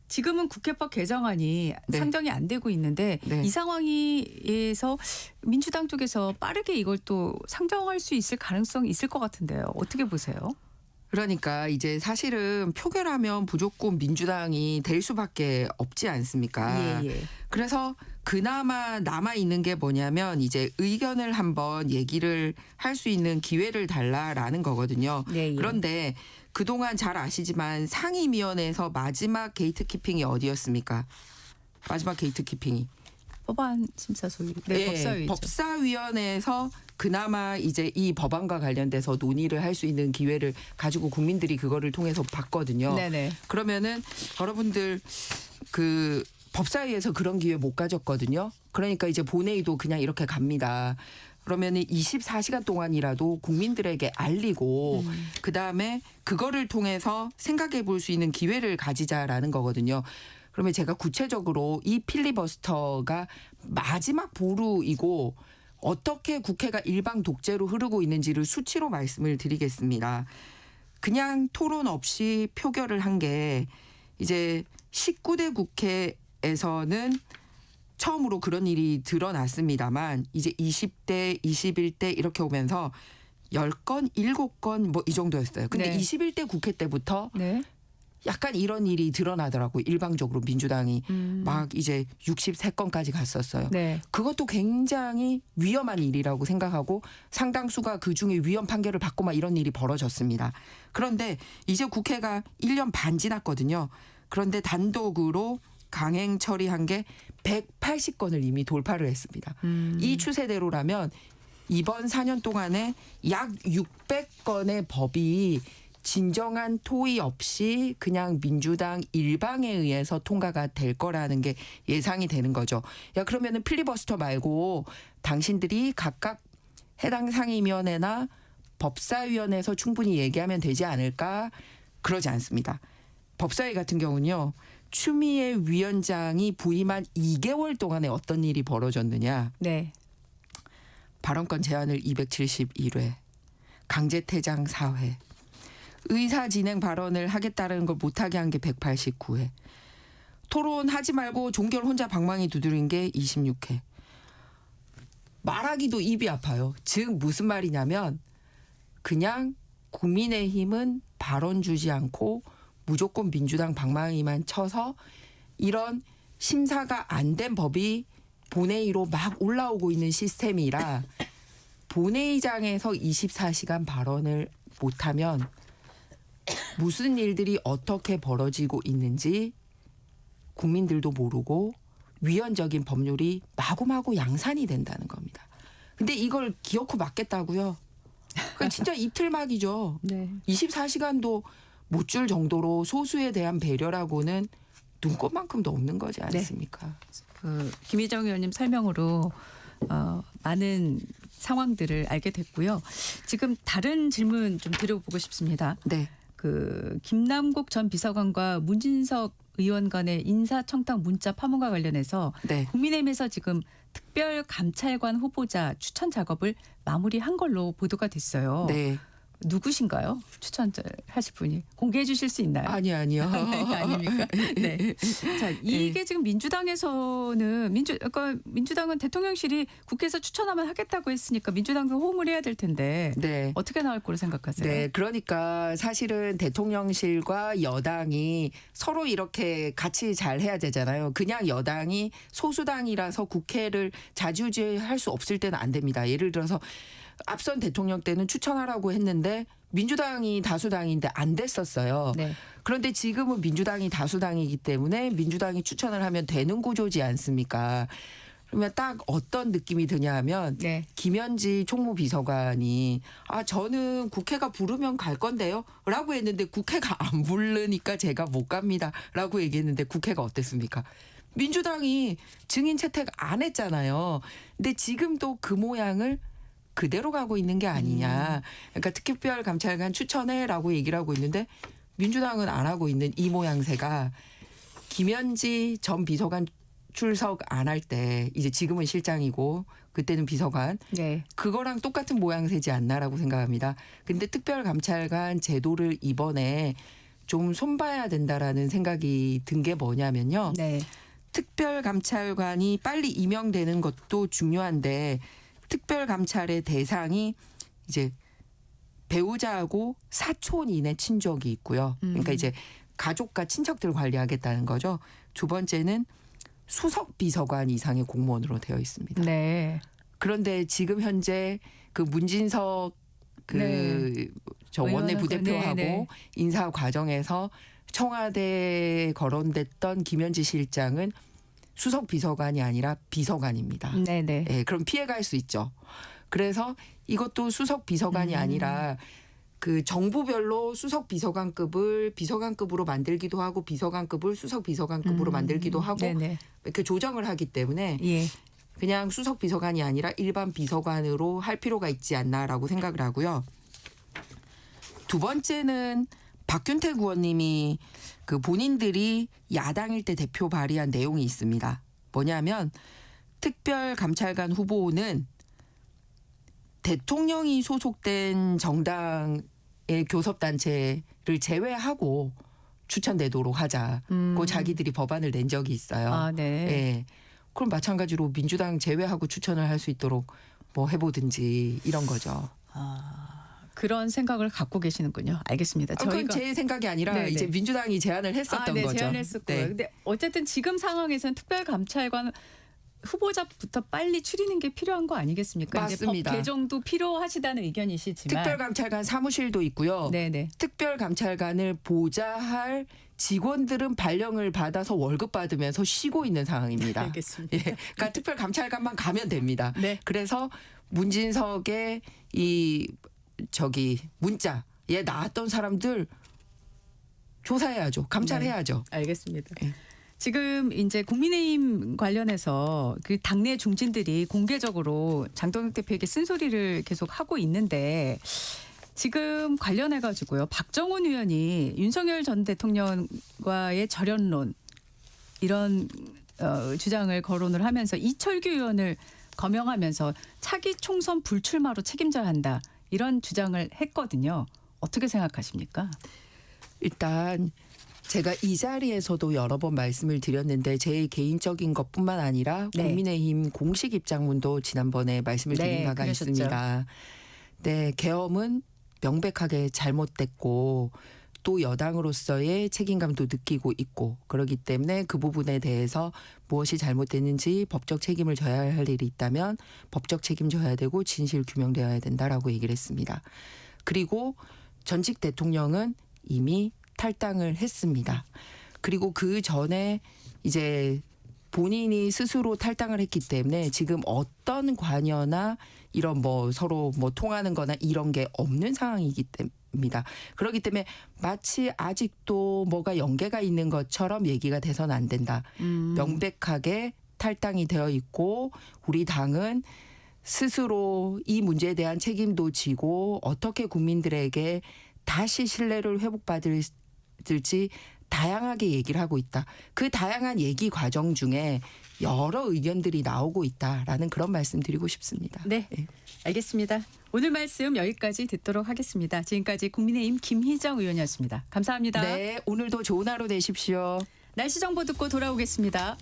지금은 국회법 개정안이 네. 상정이 안 되고 있는데 네. 이 상황에서 민주당 쪽에서 빠르게 이걸 또 상정할 수 있을 가능성이 있을 것 같은데요. 어떻게 보세요? 그러니까 이제 사실은 표결하면 무조건 민주당이 될 수밖에 없지 않습니까? 예. 그래서 그나마 남아 있는 게 뭐냐면 이제 의견을 한번 얘기를 할 수 있는 기회를 달라라는 거거든요. 예. 그런데 그동안 잘 아시지만 상임위원회에서 마지막 게이트키핑이 어디였습니까? 마지막 게이트키핑이. 법안 심사 소위. 네, 예, 법사위죠. 법사위원회에서 그나마 이제 이 법안과 관련돼서 논의를 할 수 있는 기회를 가지고 국민들이 그거를 통해서 봤거든요. 네네. 그러면은 여러분들 그 법사위에서 그런 기회 못 가졌거든요. 그러니까 이제 본회의도 그냥 이렇게 갑니다. 그러면은 24시간 동안이라도 국민들에게 알리고 그다음에 그거를 통해서 생각해 볼 수 있는 기회를 가지자라는 거거든요. 그러면 제가 구체적으로 이 필리버스터가 마지막 보루이고 어떻게 국회가 일방 독재로 흐르고 있는지를 수치로 말씀을 드리겠습니다. 그냥 토론 없이 표결을 한 게 이제 19대 국회에서는 처음으로 그런 일이 드러났습니다만 이제 20대, 21대 이렇게 오면서 10건, 7건 뭐 이 정도였어요. 근데 네. 21대 국회 때부터 네. 약간 이런 일이 드러나더라고요. 일방적으로 민주당이 막 이제 63건까지 갔었어요. 네. 그것도 굉장히 위험한 일이라고 생각하고 상당수가 그중에 위헌 판결을 받고 막 이런 일이 벌어졌습니다. 그런데 이제 국회가 1년 반 지났거든요. 그런데 단독으로 강행 처리한 게 180건을 이미 돌파를 했습니다. 이 추세대로라면 이번 4년 동안에 약 600건의 법이 진정한 토의 없이 그냥 민주당 일방에 의해서 통과가 될 거라는 게 예상이 되는 거죠. 야 그러면은 필리버스터 말고 당신들이 각각 해당 상임위원회나 법사위원회에서 충분히 얘기하면 되지 않을까? 그러지 않습니다. 법사위 같은 경우는요. 추미애 위원장이 부임한 2개월 동안에 어떤 일이 벌어졌느냐. 네. 발언권 제한을 271회, 강제퇴장 4회, 의사 진행 발언을 하겠다는 걸 못하게 한 게 189회, 토론하지 말고 종결 혼자 방망이 두드린 게 26회. 말하기도 입이 아파요. 즉 무슨 말이냐면 그냥 국민의힘은 발언 주지 않고 무조건 민주당 방망이만 쳐서 이런 심사가 안 된 법이 본회의로 막 올라오고 있는 시스템이라 본회의장에서 24시간 발언을 못하면 무슨 일들이 어떻게 벌어지고 있는지 국민들도 모르고 위헌적인 법률이 마구마구 양산이 된다는 겁니다. 근데 이걸 기어코 막겠다고요? 그건 진짜 이틀막이죠. 네. 24시간도 못 줄 정도로 소수에 대한 배려라고는 눈꽃만큼도 없는 거지 않습니까? 김희정 의원님 설명으로 많은 상황들을 알게 됐고요. 지금 다른 질문 좀 드려보고 싶습니다. 네. 그 김남국 전 비서관과 문진석 의원 간의 인사청탁 문자 파문과 관련해서 네. 국민의힘에서 지금 특별감찰관 후보자 추천 작업을 마무리한 걸로 보도가 됐어요. 네. 누구신가요? 추천하실 분이 공개해 주실 수 있나요? 아니요. 네, 아닙니까? 네. 자, 이게 지금 민주당에서는 그러니까 민주당은 대통령실이 국회에서 추천하면 하겠다고 했으니까 민주당도 호응을 해야 될 텐데 네. 어떻게 나올 거로 생각하세요? 네, 그러니까 사실은 대통령실과 여당이 서로 이렇게 같이 잘 해야 되잖아요. 그냥 여당이 소수당이라서 국회를 자주지할 수 없을 때는 안 됩니다. 예를 들어서 앞선 대통령 때는 추천하라고 했는데 민주당이 다수당인데 안 됐었어요. 네. 그런데 지금은 민주당이 다수당이기 때문에 민주당이 추천을 하면 되는 구조지 않습니까? 그러면 딱 어떤 느낌이 드냐 하면 네. 김현지 총무비서관이 저는 국회가 부르면 갈 건데요 라고 했는데 국회가 안 부르니까 제가 못 갑니다 라고 얘기했는데 국회가 어땠습니까? 민주당이 증인 채택 안 했잖아요. 근데 지금도 그 모양을 그대로 가고 있는 게 아니냐. 그러니까 특별감찰관 추천해라고 얘기를 하고 있는데 민주당은 안 하고 있는 이 모양새가 김현지 전 비서관 출석 안 할 때 이제 지금은 실장이고 그때는 비서관 네. 그거랑 똑같은 모양새지 않나라고 생각합니다. 근데 특별감찰관 제도를 이번에 좀 손봐야 된다라는 생각이 든 게 뭐냐면요. 네. 특별감찰관이 빨리 임명되는 것도 중요한데 특별감찰의 대상이 이제 배우자하고 사촌 이내 친족이 있고요. 그러니까 이제 가족과 친척들 관리하겠다는 거죠. 두 번째는 수석 비서관 이상의 공무원으로 되어 있습니다. 네. 그런데 지금 현재 그 문진석 저 원내 부대표하고 인사 과정에서 청와대에 거론됐던 김현지 실장은 수석 비서관이 아니라 비서관입니다. 네네. 네, 그럼 피해갈 수 있죠. 그래서 이것도 수석 비서관이 아니라 그 정부별로 수석 비서관급을 비서관급으로 만들기도 하고 비서관급을 수석 비서관급으로 만들기도 하고 네네. 이렇게 조정을 하기 때문에 예. 그냥 수석 비서관이 아니라 일반 비서관으로 할 필요가 있지 않나라고 생각을 하고요. 두 번째는 박균택 의원님이 그 본인들이 야당일 때 대표 발의한 내용이 있습니다. 뭐냐면 특별감찰관 후보는 대통령이 소속된 정당의 교섭단체를 제외하고 추천되도록 하자고 자기들이 법안을 낸 적이 있어요. 아, 네. 예. 그럼 마찬가지로 민주당 제외하고 추천을 할 수 있도록 뭐 해보든지 이런 거죠. 그런 생각을 갖고 계시는군요. 알겠습니다. 그건 제 생각이 아니라 네네. 이제 민주당이 제안을 했었던 네, 거죠. 제안했었고요. 네. 근데 어쨌든 지금 상황에서는 특별감찰관 후보자부터 빨리 추리는 게 필요한 거 아니겠습니까? 맞습니다. 이제 법 개정도 필요하시다는 의견이시지만 특별감찰관 사무실도 있고요. 네네. 특별감찰관을 보좌할 직원들은 발령을 받아서 월급 받으면서 쉬고 있는 상황입니다. 알겠습니다. 예, 그러니까 특별감찰관만 가면 됩니다. 네. 그래서 문진석의 이 문자에 나왔던 사람들 조사해야죠. 감찰해야죠. 알겠습니다. 네. 지금 이제 국민의힘 관련해서 그 당내 중진들이 공개적으로 장동혁 대표에게 쓴소리를 계속 하고 있는데 지금 관련해 가지고요. 박정훈 의원이 윤석열 전 대통령과의 절연론 이런 주장을 거론을 하면서 이철규 의원을 거명하면서 차기 총선 불출마로 책임져야 한다. 이런 주장을 했거든요. 어떻게 생각하십니까? 일단 제가 이 자리에서도 여러 번 말씀을 드렸는데 제 개인적인 것뿐만 아니라 네. 국민의힘 공식 입장문도 지난번에 말씀을 드린 네, 바가 그러셨죠. 있습니다. 네, 계엄은 명백하게 잘못됐고 또 여당으로서의 책임감도 느끼고 있고 그렇기 때문에 그 부분에 대해서 무엇이 잘못됐는지 법적 책임을 져야 할 일이 있다면 법적 책임져야 되고 진실 규명되어야 된다라고 얘기를 했습니다. 그리고 전직 대통령은 이미 탈당을 했습니다. 그리고 그 전에 이제 본인이 스스로 탈당을 했기 때문에 지금 어떤 관여나 이런 뭐 서로 뭐 통하는 거나 이런 게 없는 상황이기 때문입니다. 그렇기 때문에 마치 아직도 뭐가 연계가 있는 것처럼 얘기가 돼서는 안 된다. 명백하게 탈당이 되어 있고 우리 당은 스스로 이 문제에 대한 책임도 지고 어떻게 국민들에게 다시 신뢰를 회복받을지 다양하게 얘기를 하고 있다. 그 다양한 얘기 과정 중에 여러 의견들이 나오고 있다라는 그런 말씀 드리고 싶습니다. 네, 알겠습니다. 오늘 말씀 여기까지 듣도록 하겠습니다. 지금까지 국민의힘 김희정 의원이었습니다. 감사합니다. 네, 오늘도 좋은 하루 되십시오. 날씨 정보 듣고 돌아오겠습니다.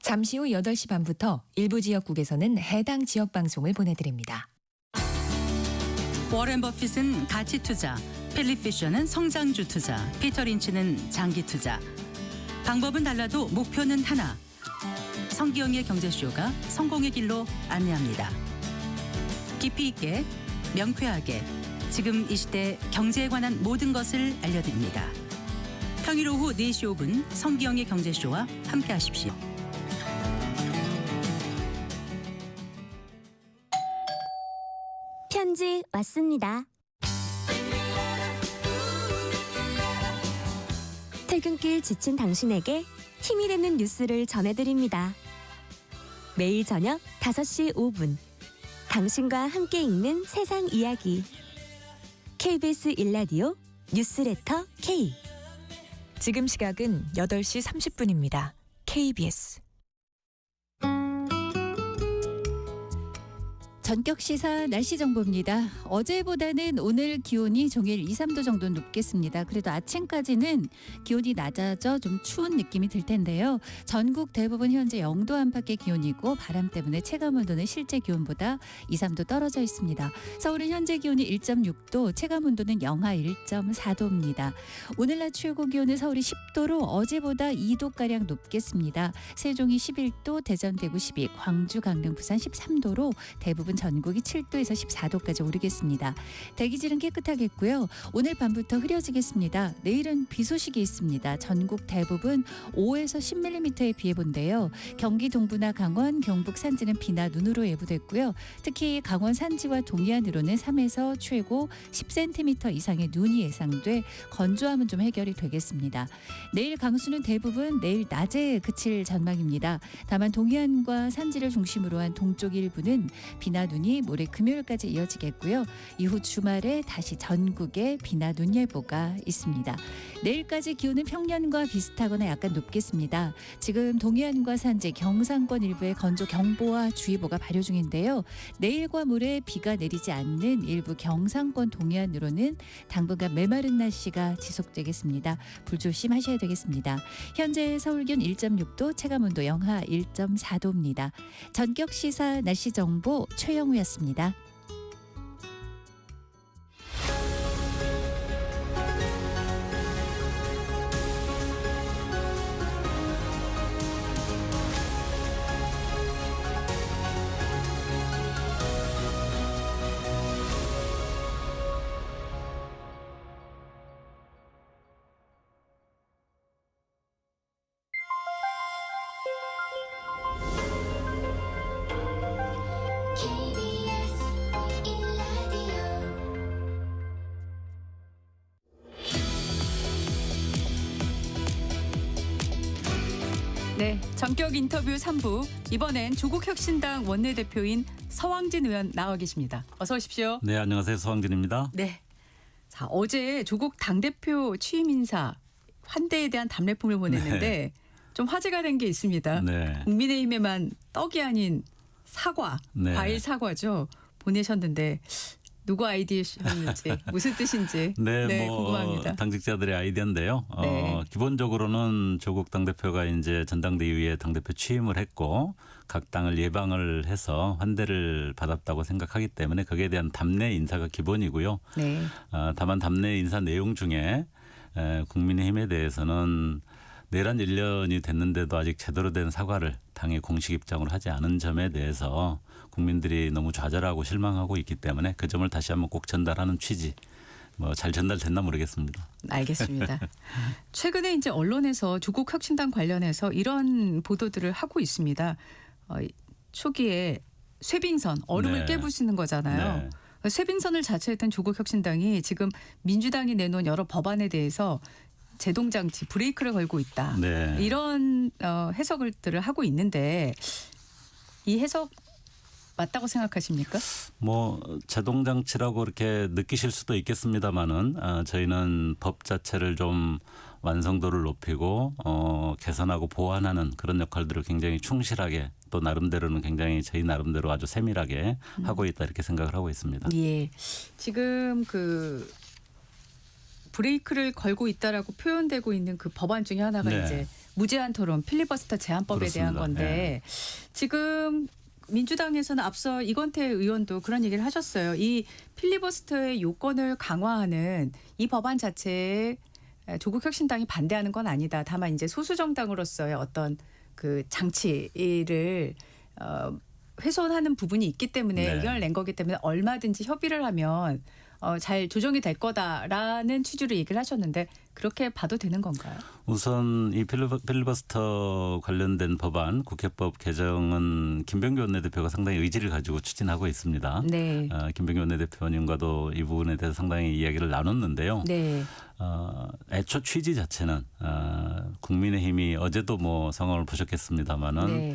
잠시 후 8시 반부터 일부 지역국에서는 해당 지역 방송을 보내드립니다. 워렌 버핏은 가치 투자, 필립 피셔는 성장주 투자, 피터 린치는 장기 투자. 방법은 달라도 목표는 하나. 성기영의 경제쇼가 성공의 길로 안내합니다. 깊이 있게, 명쾌하게, 지금 이 시대 경제에 관한 모든 것을 알려드립니다. 평일 오후 4시 5분 성기영의 경제쇼와 함께하십시오. 편지 왔습니다. 퇴근길 지친 당신에게 힘이 되는 뉴스를 전해드립니다. 매일 저녁 5시 5분 당신과 함께 읽는 세상 이야기 KBS 1라디오 뉴스레터 K. 지금 시각은 8시 30분입니다. KBS. 전격 시사 날씨 정보입니다. 어제보다는 오늘 기온이 종일 2, 3도 정도 높겠습니다. 그래도 아침까지는 기온이 낮아져 좀 추운 느낌이 들 텐데요. 전국 대부분 현재 0도 안팎의 기온이고 바람 때문에 체감온도는 실제 기온보다 2, 3도 떨어져 있습니다. 서울은 현재 기온이 1.6도, 체감온도는 영하 1.4도입니다. 오늘 낮 최고 기온은 서울이 10도로 어제보다 2도가량 높겠습니다. 세종이 11도, 대전, 대구 12, 광주, 강릉, 부산 13도로 대부분 전국이 7도에서 14도까지 오르겠습니다. 대기질은 깨끗하겠고요. 오늘 밤부터 흐려지겠습니다. 내일은 비 소식이 있습니다. 전국 대부분 5에서 10mm의 비 예보인데요. 경기 동부나 강원, 경북 산지는 비나 눈으로 예보됐고요. 특히 강원 산지와 동해안으로는 3에서 최고 10cm 이상의 눈이 예상돼 건조함은 좀 해결이 되겠습니다. 내일 강수는 대부분 내일 낮에 그칠 전망입니다. 다만 동해안과 산지를 중심으로 한 동쪽 일부는 비나 눈이 모레 금요일까지 이어지겠고요. 이후 주말에 다시 전국에 비나 눈 예보가 있습니다. 내일까지 기온은 평년과 비슷하거나 약간 높겠습니다. 지금 동해안과 산지, 경상권 일부에 건조 경보와 주의보가 발효 중인데요. 내일과 모레 비가 내리지 않는 일부 경상권 동해안으로는 당분간 메마른 날씨가 지속되겠습니다. 불조심하셔야 되겠습니다. 현재 서울 기온 1.6도, 체감온도 영하 1.4도입니다. 전격 시사 날씨 정보 최영우였습니다. KBS 1라디오 네, 전격 인터뷰 3부. 이번엔 조국혁신당 원내대표인 서왕진 의원 나와 계십니다. 어서 오십시오. 네, 안녕하세요. 서왕진입니다. 네. 자, 어제 조국 당대표 취임 인사 환대에 대한 답례품을 보냈는데 네. 좀 화제가 된 게 있습니다. 네. 국민의힘에만 떡이 아닌 사과, 네. 과일 사과죠. 보내셨는데 누구 아이디어였는지 무슨 뜻인지 네, 궁금합니다. 당직자들의 아이디어인데요. 네. 기본적으로는 조국 당대표가 이제 전당대회에 당대표 취임을 했고 각 당을 예방을 해서 환대를 받았다고 생각하기 때문에 거기에 대한 답례 인사가 기본이고요. 네. 다만 답례 인사 내용 중에 국민의힘에 대해서는 내란 1년이 됐는데도 아직 제대로 된 사과를 당의 공식 입장으로 하지 않은 점에 대해서 국민들이 너무 좌절하고 실망하고 있기 때문에 그 점을 다시 한번 꼭 전달하는 취지. 뭐 잘 전달됐나 모르겠습니다. 알겠습니다. 최근에 이제 언론에서 조국 혁신당 관련해서 이런 보도들을 하고 있습니다. 초기에 쇠빙선 얼음을 네. 깨부수는 거잖아요. 쇠빙선을 자처했던 조국 혁신당이 지금 민주당이 내놓은 여러 법안에 대해서 제동장치 브레이크를 걸고 있다. 네. 이런 해석들을 하고 있는데 이 해석 맞다고 생각하십니까? 뭐 제동장치라고 이렇게 느끼실 수도 있겠습니다만은 저희는 법 자체를 좀 완성도를 높이고 개선하고 보완하는 그런 역할들을 굉장히 충실하게 또 나름대로는 굉장히 저희 나름대로 아주 세밀하게 하고 있다 이렇게 생각을 하고 있습니다. 예, 지금 그 브레이크를 걸고 있다라고 표현되고 있는 그 법안 중에 하나가 네. 이제 무제한 토론 필리버스터 제한법에 대한 그렇습니다. 건데 지금 민주당에서는 앞서 이건태 의원도 그런 얘기를 하셨어요. 이 필리버스터의 요건을 강화하는 이 법안 자체에 조국 혁신당이 반대하는 건 아니다. 다만 이제 소수 정당으로서의 어떤 그 장치를 훼손하는 부분이 있기 때문에 네. 의견을 낸 거기 때문에 얼마든지 협의를 하면 잘 조정이 될 거다라는 취지로 얘기를 하셨는데 그렇게 봐도 되는 건가요? 우선 이 필리버스터 관련된 법안 국회법 개정은 김병기 원내대표가 상당히 의지를 가지고 추진하고 있습니다. 네. 김병기 원내대표님과도 이 부분에 대해서 상당히 이야기를 나눴는데요. 네. 애초 취지 자체는 국민의힘이 어제도 뭐 상황을 보셨겠습니다마는 네.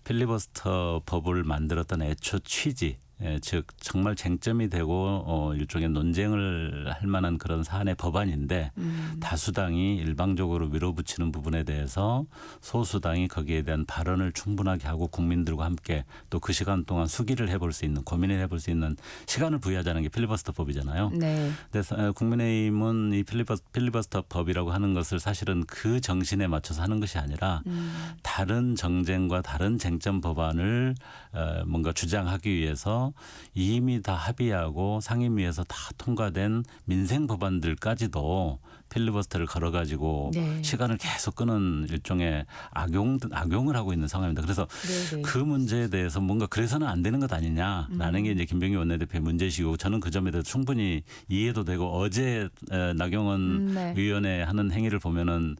필리버스터 법을 만들었던 애초 취지 즉 정말 쟁점이 되고 일종의 논쟁을 할 만한 그런 사안의 법안인데 다수당이 일방적으로 밀어붙이는 부분에 대해서 소수당이 거기에 대한 발언을 충분하게 하고 국민들과 함께 또 그 시간 동안 수기를 해볼 수 있는 고민을 해볼 수 있는 시간을 부여하자는 게 필리버스터 법이잖아요. 네. 그래서 국민의힘은 이 필리버스터 법이라고 하는 것을 사실은 그 정신에 맞춰서 하는 것이 아니라 다른 정쟁과 다른 쟁점 법안을 뭔가 주장하기 위해서 이미 다 합의하고 상임위에서 다 통과된 민생 법안들까지도 필리버스터를 걸어가지고 네. 시간을 계속 끄는 일종의 악용을 하고 있는 상황입니다. 그래서 네네. 그 문제에 대해서 뭔가 그래서는 안 되는 것 아니냐라는 게 이제 김병기 원내대표의 문제시고 저는 그 점에 대해서 충분히 이해도 되고 어제 나경원 네. 의원의 하는 행위를 보면은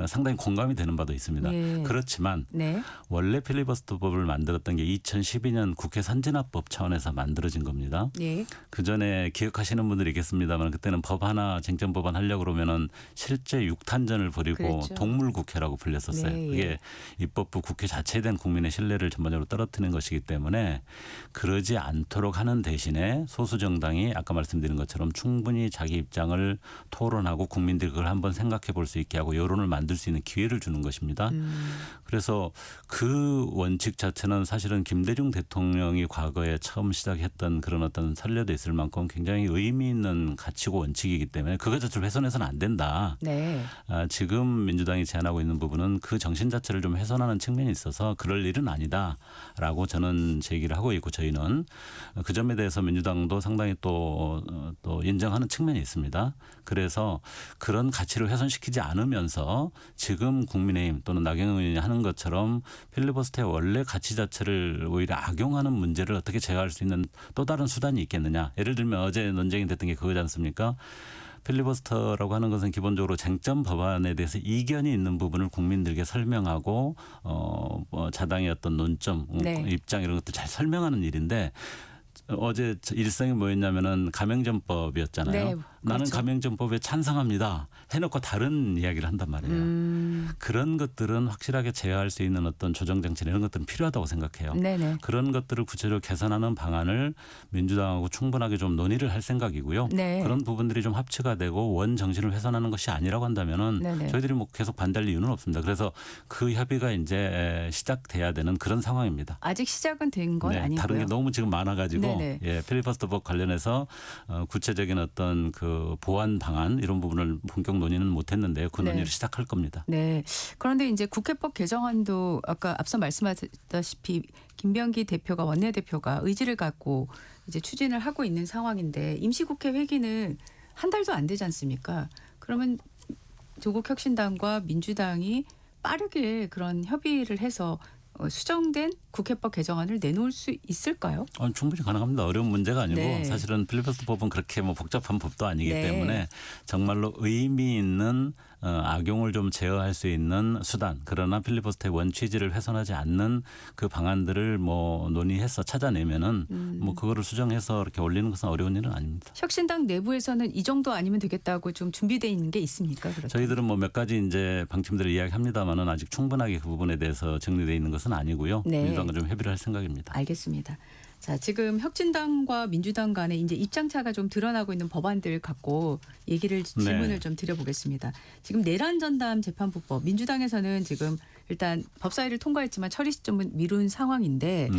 상당히 공감이 되는 바도 있습니다. 예. 그렇지만 네. 원래 필리버스터법을 만들었던 게 2012년 국회 선진화법 차원에서 만들어진 겁니다. 예. 그 전에 기억하시는 분들이 있겠습니다만 그때는 법 하나 쟁점 법안 하려고 그러면은 실제 육탄전을 벌이고 그랬죠. 동물국회라고 불렸었어요. 네, 예. 그게 입법부 국회 자체에 대한 국민의 신뢰를 전반적으로 떨어뜨리는 것이기 때문에 그러지 않도록 하는 대신에 소수 정당이 아까 말씀드린 것처럼 충분히 자기 입장을 토론하고 국민들이 그걸 한번 생각해 볼 수 있게 하고 여론을 만들 수 있는 기회를 주는 것입니다. 그래서 그 원칙 자체는 사실은 김대중 대통령이 과거에 처음 시작했던 그런 어떤 선례도 있을 만큼 굉장히 의미 있는 가치고 원칙이기 때문에 그것 자체를 훼손해서는 안 된다. 네. 지금 민주당이 제안하고 있는 부분은 그 정신 자체를 좀 훼손하는 측면이 있어서 그럴 일은 아니다라고 저는 제기를 하고 있고 저희는 그 점에 대해서 민주당도 상당히 또 인정하는 측면이 있습니다. 그래서 그런 가치를 훼손시키지 않으면서 지금 국민의힘 또는 나경원 의원이 하는 것처럼 필리버스터의 원래 가치 자체를 오히려 악용하는 문제를 어떻게 제어할 수 있는 또 다른 수단이 있겠느냐. 예를 들면 어제 논쟁이 됐던 게 그거지 않습니까? 필리버스터라고 하는 것은 기본적으로 쟁점 법안에 대해서 이견이 있는 부분을 국민들에게 설명하고 뭐 자당의 어떤 논점, 네. 입장 이런 것들 잘 설명하는 일인데 어제 일성이 뭐였냐면은 가맹점법이었잖아요. 네, 나는 그렇죠. 가맹점법에 찬성합니다. 해놓고 다른 이야기를 한단 말이에요. 그런 것들은 확실하게 제어할 수 있는 어떤 조정장치 이런 것들은 필요하다고 생각해요. 네네. 그런 것들을 구체적으로 개선하는 방안을 민주당하고 충분하게 좀 논의를 할 생각이고요. 네. 그런 부분들이 좀 합치가 되고 원 정신을 훼손하는 것이 아니라고 한다면은 네네. 저희들이 뭐 계속 반대할 이유는 없습니다. 그래서 그 협의가 이제 시작돼야 되는 그런 상황입니다. 아직 시작은 된 건 아니고요. 다른 게 너무 지금 많아가지고 네네. 필리버스터법 관련해서 구체적인 어떤 그 보완 방안 이런 부분을 본격 논의는 못했는데요. 그 네. 논의를 시작할 겁니다. 네. 그런데 이제 국회법 개정안도 아까 앞서 말씀하셨다시피 김병기 대표가 원내대표가 의지를 갖고 이제 추진을 하고 있는 상황인데 임시국회 회기는 한 달도 안 되지 않습니까? 그러면 조국 혁신당과 민주당이 빠르게 그런 협의를 해서 수정된 국회법 개정안을 내놓을 수 있을까요? 충분히 가능합니다. 어려운 문제가 아니고 네. 사실은 필리버스터 법은 그렇게 뭐 복잡한 법도 아니기 네. 때문에 정말로 의미 있는 악용을 좀 제어할 수 있는 수단, 그러나 필리버스터의 원취지를 훼손하지 않는 그 방안들을 뭐 논의해서 찾아내면은 뭐 그거를 수정해서 이렇게 올리는 것은 어려운 일은 아닙니다. 혁신당 내부에서는 이 정도 아니면 되겠다고 좀 준비되어 있는 게 있습니까? 그렇다면? 저희들은 뭐 몇 가지 이제 방침들을 이야기합니다만은 아직 충분하게 그 부분에 대해서 정리되어 있는 것은 아니고요. 네. 민주당과 좀 협의를 할 생각입니다. 알겠습니다. 자, 지금 혁신당과 민주당 간에 이제 입장차가 좀 드러나고 있는 법안들 갖고 질문을 네. 좀 드려보겠습니다. 지금 내란 전담 재판부법 민주당에서는 지금 일단 법사위를 통과했지만 처리 시점은 미룬 상황인데 네.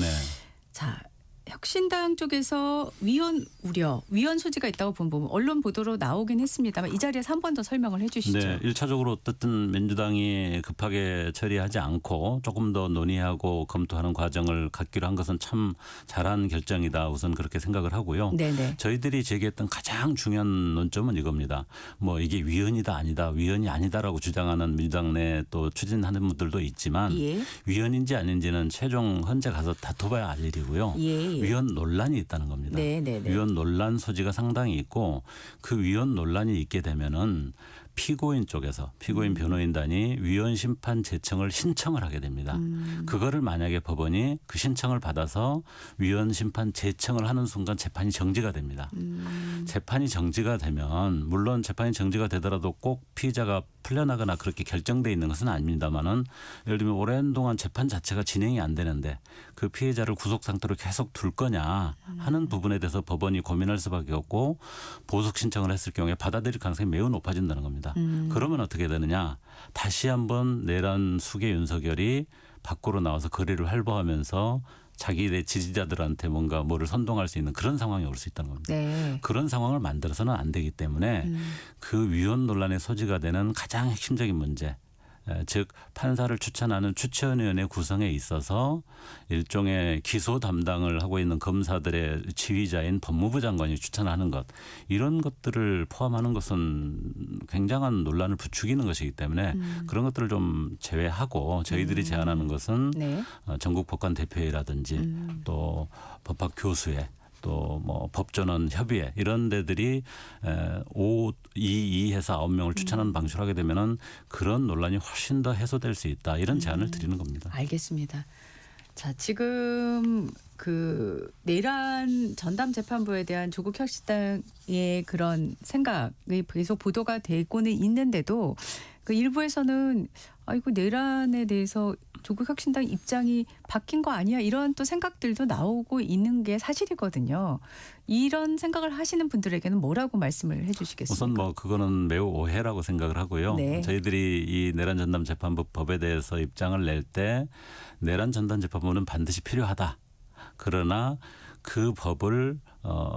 자, 혁신당 쪽에서 위헌 우려, 위헌 소지가 있다고 본 부분 언론 보도로 나오긴 했습니다만 이 자리에서 한 번 더 설명을 해 주시죠. 네, 1차적으로 어쨌든 민주당이 급하게 처리하지 않고 조금 더 논의하고 검토하는 과정을 갖기로 한 것은 참 잘한 결정이다. 우선 그렇게 생각을 하고요. 네네. 저희들이 제기했던 가장 중요한 논점은 이겁니다. 뭐 이게 위헌이다 아니다, 위헌이 아니다라고 주장하는 민주당 내 또 추진하는 분들도 있지만 예. 위헌인지 아닌지는 최종 헌재 가서 다퉈봐야 알 일이고요. 예. 위헌 논란이 있다는 겁니다. 네네네. 위헌 논란 소지가 상당히 있고 그 위헌 논란이 있게 되면은 피고인 쪽에서 피고인 변호인단이 위헌 심판 제청을 신청을 하게 됩니다. 그거를 만약에 법원이 그 신청을 받아서 위헌 심판 제청을 하는 순간 재판이 정지가 됩니다. 재판이 정지가 되면 물론 재판이 정지가 되더라도 꼭 피의자가 풀려나거나 그렇게 결정돼 있는 것은 아닙니다만은 예를 들면 오랜 동안 재판 자체가 진행이 안 되는데 그 피해자를 구속 상태로 계속 둘 거냐 하는 부분에 대해서 법원이 고민할 수밖에 없고 보석 신청을 했을 경우에 받아들일 가능성이 매우 높아진다는 겁니다. 그러면 어떻게 되느냐? 다시 한번 내란 수계 윤석열이 밖으로 나와서 거리를 활보하면서 자기의 지지자들한테 뭔가 뭐를 선동할 수 있는 그런 상황이 올 수 있다는 겁니다. 네. 그런 상황을 만들어서는 안 되기 때문에 그 위헌 논란의 소지가 되는 가장 핵심적인 문제, 즉 판사를 추천하는 추천위원회 구성에 있어서 일종의 기소 담당을 하고 있는 검사들의 지휘자인 법무부 장관이 추천하는 것, 이런 것들을 포함하는 것은 굉장한 논란을 부추기는 것이기 때문에 그런 것들을 좀 제외하고 저희들이 제안하는 것은 네. 전국 법관 대표회라든지 또 법학 교수회 또 뭐 법전원 협의회 이런 데들이 5-2-2 해서 9명을 추천하는 방식으로 하게 되면은 그런 논란이 훨씬 더 해소될 수 있다. 이런 제안을 드리는 겁니다. 알겠습니다. 자, 지금 그 내란 전담 재판부에 대한 조국 혁신당의 그런 생각이 계속 보도가 되고는 있는데도 그 일부에서는 이거 내란에 대해서 조국 혁신당 입장이 바뀐 거 아니야 이런 또 생각들도 나오고 있는 게 사실이거든요. 이런 생각을 하시는 분들에게는 뭐라고 말씀을 해주시겠습니까? 우선 뭐 그거는 매우 오해라고 생각을 하고요. 네. 저희들이 이 내란 전담 재판부 법에 대해서 입장을 낼 때 내란 전담 재판부는 반드시 필요하다. 그러나 그 법을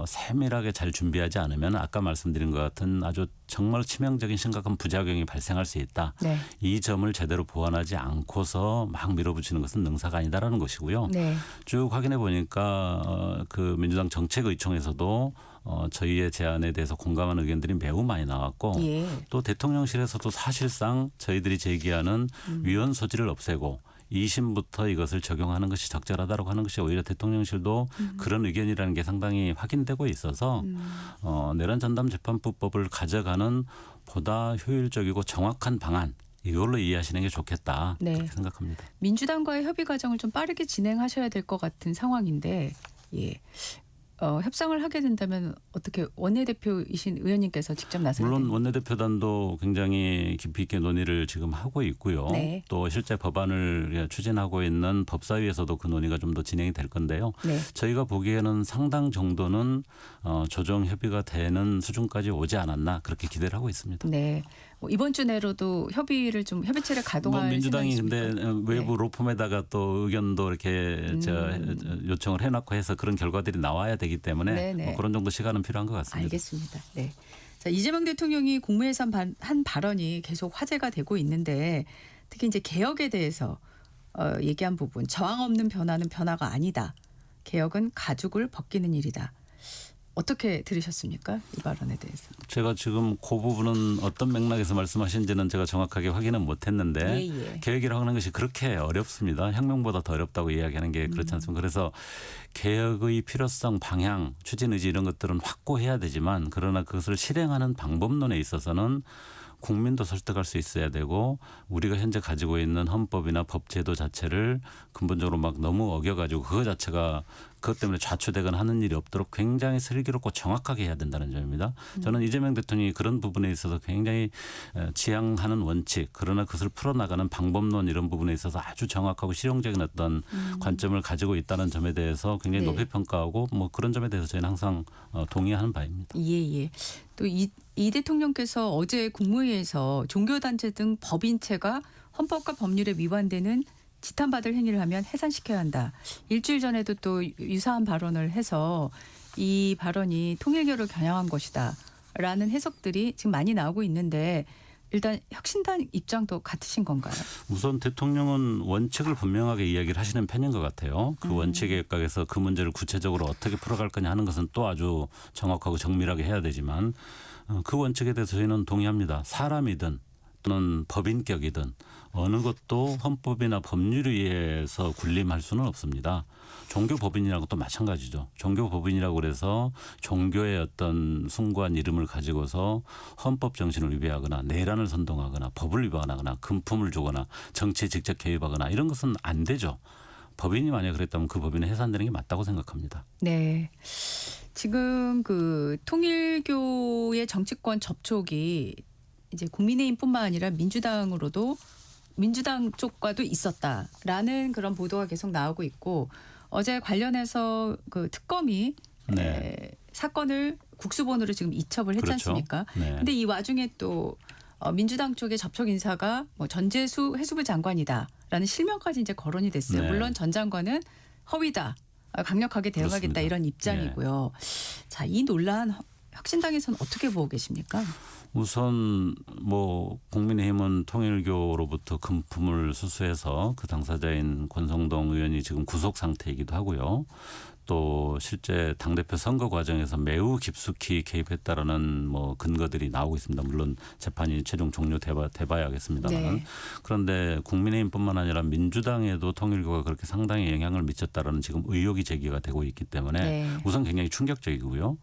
세밀하게 잘 준비하지 않으면 아까 말씀드린 것 같은 아주 정말 치명적인 심각한 부작용이 발생할 수 있다. 네. 이 점을 제대로 보완하지 않고서 막 밀어붙이는 것은 능사가 아니다라는 것이고요. 네. 쭉 확인해 보니까 그 민주당 정책의총에서도 저희의 제안에 대해서 공감하는 의견들이 매우 많이 나왔고 예. 또 대통령실에서도 사실상 저희들이 제기하는 위헌 소지를 없애고 2심부터 이것을 적용하는 것이 적절하다고 하는 것이 오히려 대통령실도 그런 의견이라는 게 상당히 확인되고 있어서 내란 전담 재판부법을 가져가는 보다 효율적이고 정확한 방안 이걸로 이해하시는 게 좋겠다. 네. 그렇게 생각합니다. 민주당과의 협의 과정을 좀 빠르게 진행하셔야 될 것 같은 상황인데 예. 협상을 하게 된다면 어떻게 원내대표이신 의원님께서 직접 나서야 물론 됩니까? 원내대표단도 굉장히 깊이 있게 논의를 지금 하고 있고요. 네. 또 실제 법안을 추진하고 있는 법사위에서도 그 논의가 좀 더 진행이 될 건데요. 네. 저희가 보기에는 상당 정도는 조정 협의가 되는 수준까지 오지 않았나 그렇게 기대를 하고 있습니다. 네. 뭐 이번 주 내로도 협의체를 가동할 뭐 민주당이 생각이십니까? 근데 외부 로펌에다가 또 의견도 이렇게 요청을 해놨고 해서 그런 결과들이 나와야 되기 때문에 네네. 뭐 그런 정도 시간은 필요한 것 같습니다. 알겠습니다. 네. 자, 이재명 대통령이 국무회의에서 한 발언이 계속 화제가 되고 있는데 특히 이제 개혁에 대해서 얘기한 부분 저항 없는 변화는 변화가 아니다. 개혁은 가죽을 벗기는 일이다. 어떻게 들으셨습니까? 이 발언에 대해서. 제가 지금 그 부분은 어떤 맥락에서 말씀하신지는 제가 정확하게 확인은 못했는데 예. 개혁이라고 하는 것이 그렇게 어렵습니다. 혁명보다 더 어렵다고 이야기하는 게 그렇지 않습니까? 그래서 개혁의 필요성, 방향, 추진 의지 이런 것들은 확고해야 되지만 그러나 그것을 실행하는 방법론에 있어서는 국민도 설득할 수 있어야 되고 우리가 현재 가지고 있는 헌법이나 법제도 자체를 근본적으로 막 너무 어겨가지고 그거 자체가 그것 때문에 좌초되거나 하는 일이 없도록 굉장히 슬기롭고 정확하게 해야 된다는 점입니다. 저는 이재명 대통령이 그런 부분에 있어서 굉장히 지향하는 원칙 그러나 그것을 풀어나가는 방법론 이런 부분에 있어서 아주 정확하고 실용적인 어떤 관점을 가지고 있다는 점에 대해서 굉장히 네. 높이 평가하고 뭐 그런 점에 대해서 저희는 항상 동의하는 바입니다. 예. 또 이 대통령께서 어제 국무회의에서 종교단체 등 법인체가 헌법과 법률에 위반되는 지탄받을 행위를 하면 해산시켜야 한다. 일주일 전에도 또 유사한 발언을 해서 이 발언이 통일교를 겨냥한 것이다. 라는 해석들이 지금 많이 나오고 있는데 일단 혁신당 입장도 같으신 건가요? 우선 대통령은 원칙을 분명하게 이야기를 하시는 편인 것 같아요. 그 원칙에 각에서 그 문제를 구체적으로 어떻게 풀어갈 거냐 하는 것은 또 아주 정확하고 정밀하게 해야 되지만 그 원칙에 대해서 저희는 동의합니다. 사람이든 또는 법인격이든 어느 것도 헌법이나 법률에 의해서 군림할 수는 없습니다. 종교법인이라는 것도 마찬가지죠. 종교법인이라고 그래서 종교의 어떤 숭고한 이름을 가지고서 헌법 정신을 위배하거나 내란을 선동하거나 법을 위반하거나 금품을 주거나 정치에 직접 개입하거나 이런 것은 안 되죠. 법인이 만약 그랬다면 그 법인은 해산되는 게 맞다고 생각합니다. 네. 지금 그 통일교의 정치권 접촉이 이제 국민의힘뿐만 아니라 민주당 쪽과도 있었다라는 그런 보도가 계속 나오고 있고 어제 관련해서 그 특검이 사건을 국수본으로 지금 이첩을 했지 않습니까? 네. 근데 이 와중에 또 민주당 쪽의 접촉 인사가 뭐 전재수 해수부 장관이다라는 실명까지 이제 거론이 됐어요. 네. 물론 전 장관은 허위다. 강력하게 대응하겠다 그렇습니다. 이런 입장이고요. 자, 이 논란 혁신당에서는 어떻게 보고 계십니까? 우선 뭐 국민의힘은 통일교로부터 금품을 수수해서 그 당사자인 권성동 의원이 지금 구속 상태이기도 하고요. 또 실제 당대표 선거 과정에서 매우 깊숙이 개입했다라는 뭐 근거들이 나오고 있습니다. 물론 재판이 최종 종료돼봐야겠습니다만. 네. 그런데 국민의힘뿐만 아니라 민주당에도 통일교가 그렇게 상당히 영향을 미쳤다라는 지금 의혹이 제기가 되고 있기 때문에 우선 굉장히 충격적이고요.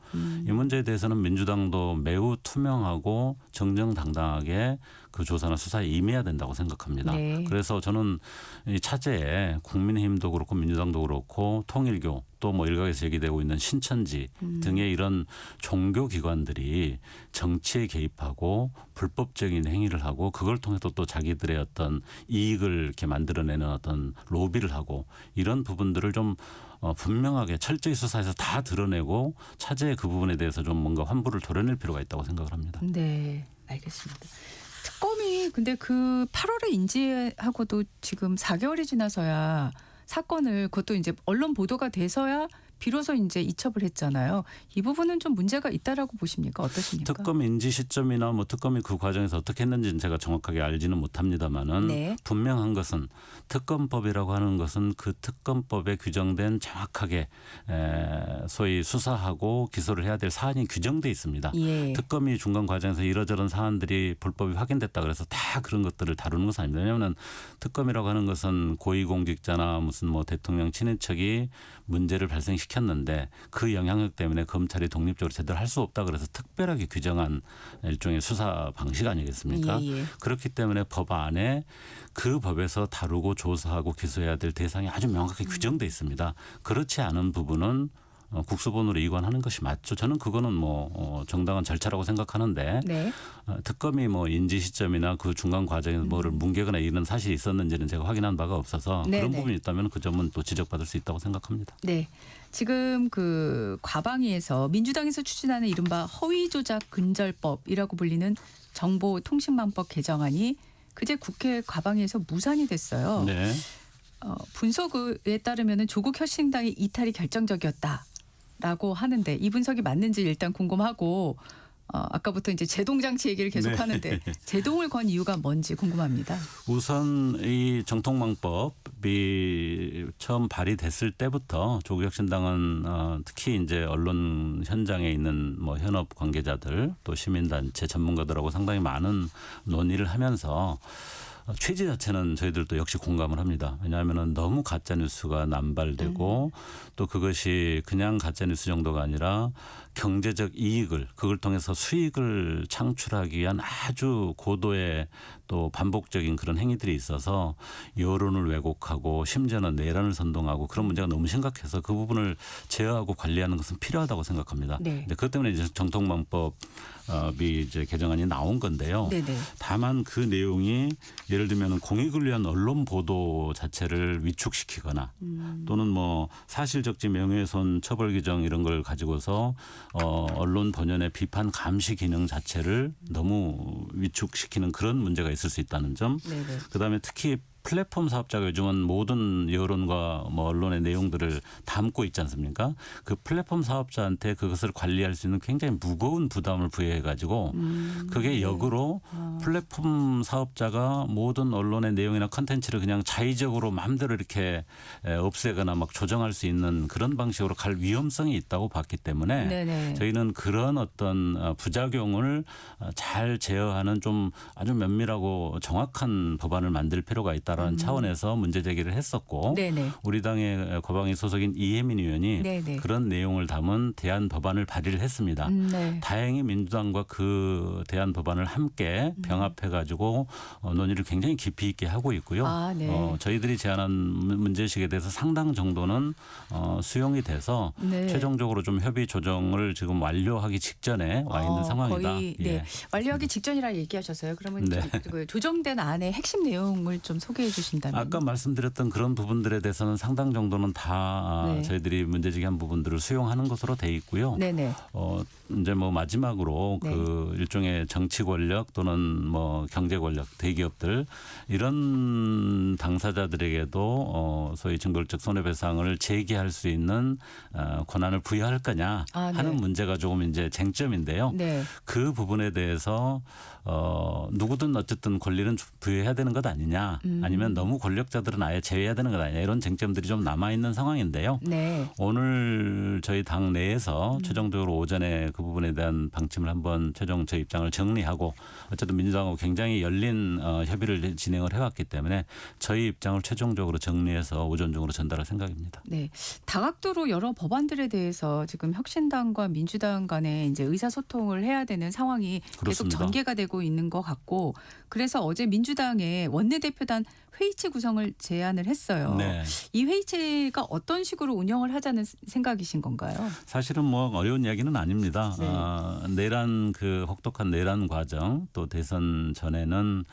이 문제에 대해서는 민주당도 매우 투명하고 정정당당하게 그 조사나 수사에 임해야 된다고 생각합니다. 그래서 저는 이 차제에 국민의힘도 그렇고 민주당도 그렇고 통일교 또 뭐 일각에서 얘기되고 있는 신천지 등의 이런 종교 기관들이 정치에 개입하고 불법적인 행위를 하고 그걸 통해서 또 자기들의 어떤 이익을 이렇게 만들어내는 어떤 로비를 하고 이런 부분들을 좀 분명하게 철저히 수사해서 다 드러내고 차제의 그 부분에 대해서 좀 뭔가 환부를 도려낼 필요가 있다고 생각을 합니다. 네, 알겠습니다. 특검이 근데 그 8월에 인지하고도 지금 4개월이 지나서야 사건을 그것도 이제 언론 보도가 돼서야 비로소 이제 이첩을 했잖아요. 이 부분은 좀 문제가 있다라고 보십니까? 어떠십니까? 특검 인지 시점이나 뭐 특검이 그 과정에서 어떻게 했는지는 제가 정확하게 알지는 못합니다만은 분명한 것은 특검법이라고 하는 것은 그 특검법에 규정된 정확하게 소위 수사하고 기소를 해야 될 사안이 규정돼 있습니다. 특검이 중간 과정에서 이러저런 사안들이 불법이 확인됐다 그래서 다 그런 것들을 다루는 것은 아닙니다. 왜냐하면 특검이라고 하는 것은 고위공직자나 무슨 뭐 대통령 친인척이 문제를 발생시켰는데 그 영향력 때문에 검찰이 독립적으로 제대로 할 수 없다 그래서 특별하게 규정한 일종의 수사 방식 아니겠습니까? 그렇기 때문에 법 안에 그 법에서 다루고 조사하고 기소해야 될 대상이 아주 명확하게 규정돼 있습니다. 그렇지 않은 부분은 국수본으로 이관하는 것이 맞죠. 저는 그거는 뭐 정당한 절차라고 생각하는데 특검이 뭐 인지 시점이나 그 중간 과정에서 뭐를 뭉개거나 이런 사실이 있었는지는 제가 확인한 바가 없어서 그런 부분이 있다면 그 점은 또 지적받을 수 있다고 생각합니다. 네. 지금 그 과방위에서 민주당에서 추진하는 이른바 허위조작 근절법이라고 불리는 정보통신망법 개정안이 그제 국회 과방위에서 무산이 됐어요. 분석에 따르면 조국 혁신당의 이탈이 결정적이었다라고 하는데 이 분석이 맞는지 일단 궁금하고 아까부터 이제 제동장치 얘기를 계속 하는데 제동을 건 이유가 뭔지 궁금합니다. 우선 이 정통망법이 처음 발의됐을 때부터 조국혁신당은 특히 이제 언론 현장에 있는 뭐 현업 관계자들 또 시민단체 전문가들하고 상당히 많은 논의를 하면서 취지 자체는 저희들도 역시 공감을 합니다. 왜냐하면 너무 가짜 뉴스가 남발되고 또 그것이 그냥 가짜 뉴스 정도가 아니라 경제적 이익을 그걸 통해서 수익을 창출하기 위한 아주 고도의 또 반복적인 그런 행위들이 있어서 여론을 왜곡하고 심지어는 내란을 선동하고 그런 문제가 너무 심각해서 그 부분을 제어하고 관리하는 것은 필요하다고 생각합니다. 네. 그것 때문에 이제 정통방법이 이제 개정안이 나온 건데요. 네네. 다만 그 내용이 예를 들면 공익을 위한 언론 보도 자체를 위축시키거나 또는 뭐 사실적지 명예훼손 처벌 규정 이런 걸 가지고서 언론 본연의 비판 감시 기능 자체를 너무 위축시키는 그런 문제가 있을 수 있다는 점. 네네. 그다음에 특히 플랫폼 사업자가 요즘은 모든 여론과 뭐 언론의 내용들을 담고 있지 않습니까? 그 플랫폼 사업자한테 그것을 관리할 수 있는 굉장히 무거운 부담을 부여해 가지고 그게 역으로 플랫폼 사업자가 모든 언론의 내용이나 컨텐츠를 그냥 자의적으로 마음대로 이렇게 없애거나 막 조정할 수 있는 그런 방식으로 갈 위험성이 있다고 봤기 때문에 네네. 저희는 그런 어떤 부작용을 잘 제어하는 좀 아주 면밀하고 정확한 법안을 만들 필요가 있다라는 차원에서 문제 제기를 했었고 네네. 우리 당의 거방위 소속인 이혜민 의원이 네네. 그런 내용을 담은 대안 법안을 발의를 했습니다. 네. 다행히 민주당과 그 대안 법안을 함께 병합해 가지고 논의를 굉장히 깊이 있게 하고 있고요. 아, 네. 저희들이 제안한 문제의식에 대해서 상당 정도는 수용이 돼서 네. 최종적으로 좀 협의 조정을 지금 완료하기 직전에 와 있는 상황이다. 거의 예. 네. 완료하기 직전이라 얘기하셨어요. 그러면 네. 그 조정된 안에 핵심 내용을 좀 소개해 주신다면. 아까 말씀드렸던 그런 부분들에 대해서는 상당 정도는 다 네. 저희들이 문제제기한 부분들을 수용하는 것으로 돼 있고요. 네네. 이제 뭐 마지막으로 네. 그 일종의 정치 권력 또는 뭐 경제 권력 대기업들 이런 당사자들에게도 소위 증벌적 손해배상을 제기할 수 있는 권한을 부여할 거냐 하는 문제가 조금 이제 쟁점인데요. 네. 그 부분에 대해서 누구든 어쨌든 권리는 부여해야 되는 것 아니냐 아니면 너무 권력자들은 아예 제외해야 되는 것 아니냐 이런 쟁점들이 좀 남아 있는 상황인데요. 네. 오늘 저희 당 내에서 최종적으로 오전에 그 부분에 대한 방침을 한번 최종 제 입장을 정리하고 어쨌든 민주당하고 굉장히 열린 협의를 진행을 해왔기 때문에 저희 입장을 최종적으로 정리해서 오전 중으로 전달할 생각입니다. 네. 다각도로 여러 법안들에 대해서 지금 혁신당과 민주당 간에 이제 의사소통을 해야 되는 상황이 계속 그렇습니다. 전개가 되고 있는 것 같고 그래서 어제 민주당의 원내대표단 회의체 구성을 제안을 했어요. 네. 이 회의체가 어떤 식으로 운영을 하자는 생각이신 건가요? 사실은 뭐 어려운 이야기는 아닙니다. 네. 내란 그 혹독한 내란 과정 또 대선 전에는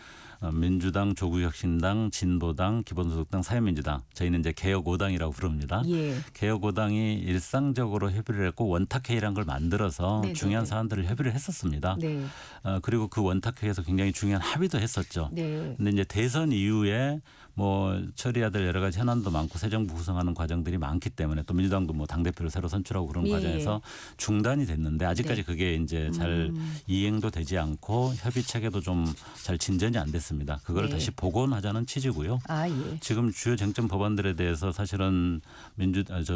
민주당, 조국혁신당, 진보당, 기본소득당, 사회민주당 저희는 이제 개혁 5당이라고 부릅니다. 예. 개혁 5당이 일상적으로 협의를 했고 원탁회의란 걸 만들어서 네네네. 중요한 사안들을 협의를 했었습니다. 네. 그리고 그 원탁회의에서 굉장히 중요한 합의도 했었죠. 네. 근데 이제 대선 이후에 뭐 처리해야 될 여러 가지 현안도 많고 새 정부 구성하는 과정들이 많기 때문에 또 민주당도 뭐 당대표를 새로 선출하고 그런 예. 과정에서 중단이 됐는데 아직까지 네. 그게 이제 잘 이행도 되지 않고 협의 체계도 좀 잘 진전이 안 됐습니다. 그걸 네. 다시 복원하자는 취지고요. 아, 예. 지금 주요 쟁점 법안들에 대해서 사실은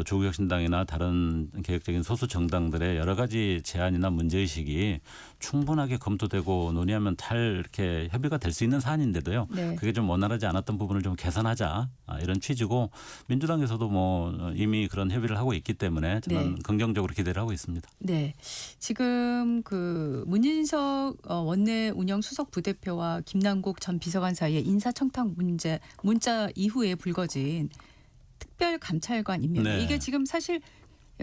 조국혁신당이나 다른 개혁적인 소수 정당들의 여러 가지 제안이나 문제의식이 충분하게 검토되고 논의하면 잘 이렇게 협의가 될 수 있는 사안인데도요. 네. 그게 좀 원활하지 않았던 부분을 좀 개선하자 이런 취지고 민주당에서도 뭐 이미 그런 협의를 하고 있기 때문에 저는 네. 긍정적으로 기대를 하고 있습니다. 네. 지금 그 문인석 원내 운영 수석 부대표와 김남국 전 비서관 사이의 인사청탁 문자 이후에 불거진 특별 감찰관 임명. 네. 이게 지금 사실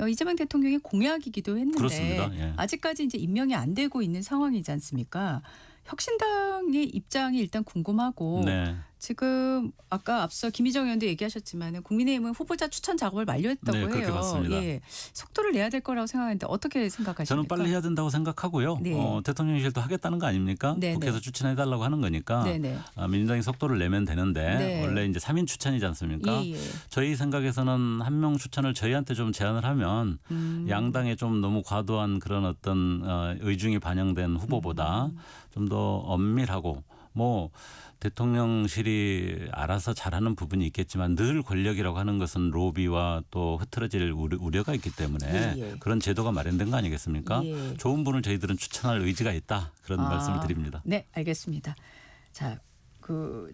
이재명 대통령의 공약이기도 했는데 그렇습니다. 예. 아직까지 이제 임명이 안 되고 있는 상황이지 않습니까? 혁신당의 입장이 일단 궁금하고 네. 지금 아까 앞서 김희정 의원도 얘기하셨지만 국민의힘은 후보자 추천 작업을 만료했다고 네, 해요. 그렇게 봤습니다. 예, 속도를 내야 될 거라고 생각하는데 어떻게 생각하십니까? 저는 빨리 해야 된다고 생각하고요. 네. 대통령실도 하겠다는 거 아닙니까? 네, 국회에서 네. 추천해달라고 하는 거니까 네, 네. 민주당이 속도를 내면 되는데 네. 원래 이제 3인 추천이지 않습니까? 예, 예. 저희 생각에서는 한 명 추천을 저희한테 좀 제안을 하면 양당에 좀 너무 과도한 그런 어떤 의중이 반영된 후보보다 좀 더 엄밀하고 뭐 대통령실이 알아서 잘하는 부분이 있겠지만 늘 권력이라고 하는 것은 로비와 또 흐트러질 우려가 있기 때문에 예. 그런 제도가 마련된 거 아니겠습니까? 예. 좋은 분을 저희들은 추천할 의지가 있다. 그런 말씀을 드립니다. 네, 알겠습니다. 자,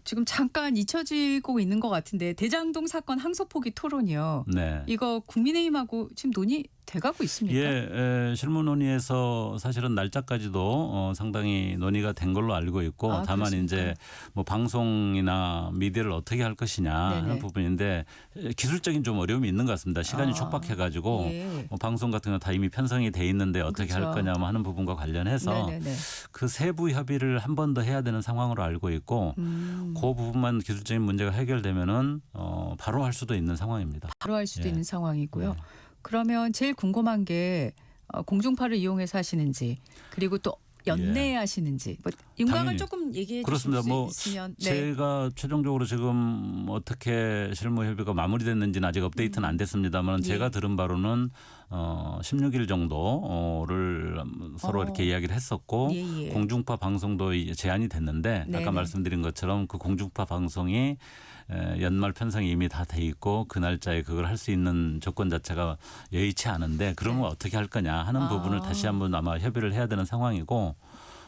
지금 잠깐 잊혀지고 있는 것 같은데 대장동 사건 항소포기 토론이요. 네. 이거 국민의힘하고 지금 논의돼가고 있습니까? 예, 실무 논의에서 사실은 날짜까지도 상당히 논의가 된 걸로 알고 있고 다만 그렇습니까? 이제 뭐 방송이나 미디어를 어떻게 할 것이냐 하는 네네. 부분인데 기술적인 좀 어려움이 있는 것 같습니다. 시간이 촉박해가지고 예. 뭐 방송 같은 거 다 이미 편성이 돼 있는데 어떻게 그렇죠. 할 거냐 뭐 하는 부분과 관련해서 네네네. 그 세부 협의를 한 번 더 해야 되는 상황으로 알고 있고 그 부분만 기술적인 문제가 해결되면은 바로 할 수도 있는 상황입니다. 바로 할 수도 예. 있는 상황이고요. 그러면 제일 궁금한 게 공중파를 이용해서 하시는지 그리고 또 연내하시는지 뭐 윤곽을 당연히. 조금 얘기해 그렇습니다. 주실 수 뭐 있으면 네. 제가 최종적으로 지금 어떻게 실무 협의가 마무리됐는지는 아직 업데이트는 안 됐습니다만 예. 제가 들은 바로는 16일 정도를 서로 이렇게 이야기를 했었고 예. 공중파 방송도 제한이 됐는데 네네. 아까 말씀드린 것처럼 그 공중파 방송이 연말 편성이 이미 다 돼 있고 그 날짜에 그걸 할 수 있는 조건 자체가 여의치 않은데 그러면 어떻게 할 거냐 하는 부분을 다시 한번 아마 협의를 해야 되는 상황이고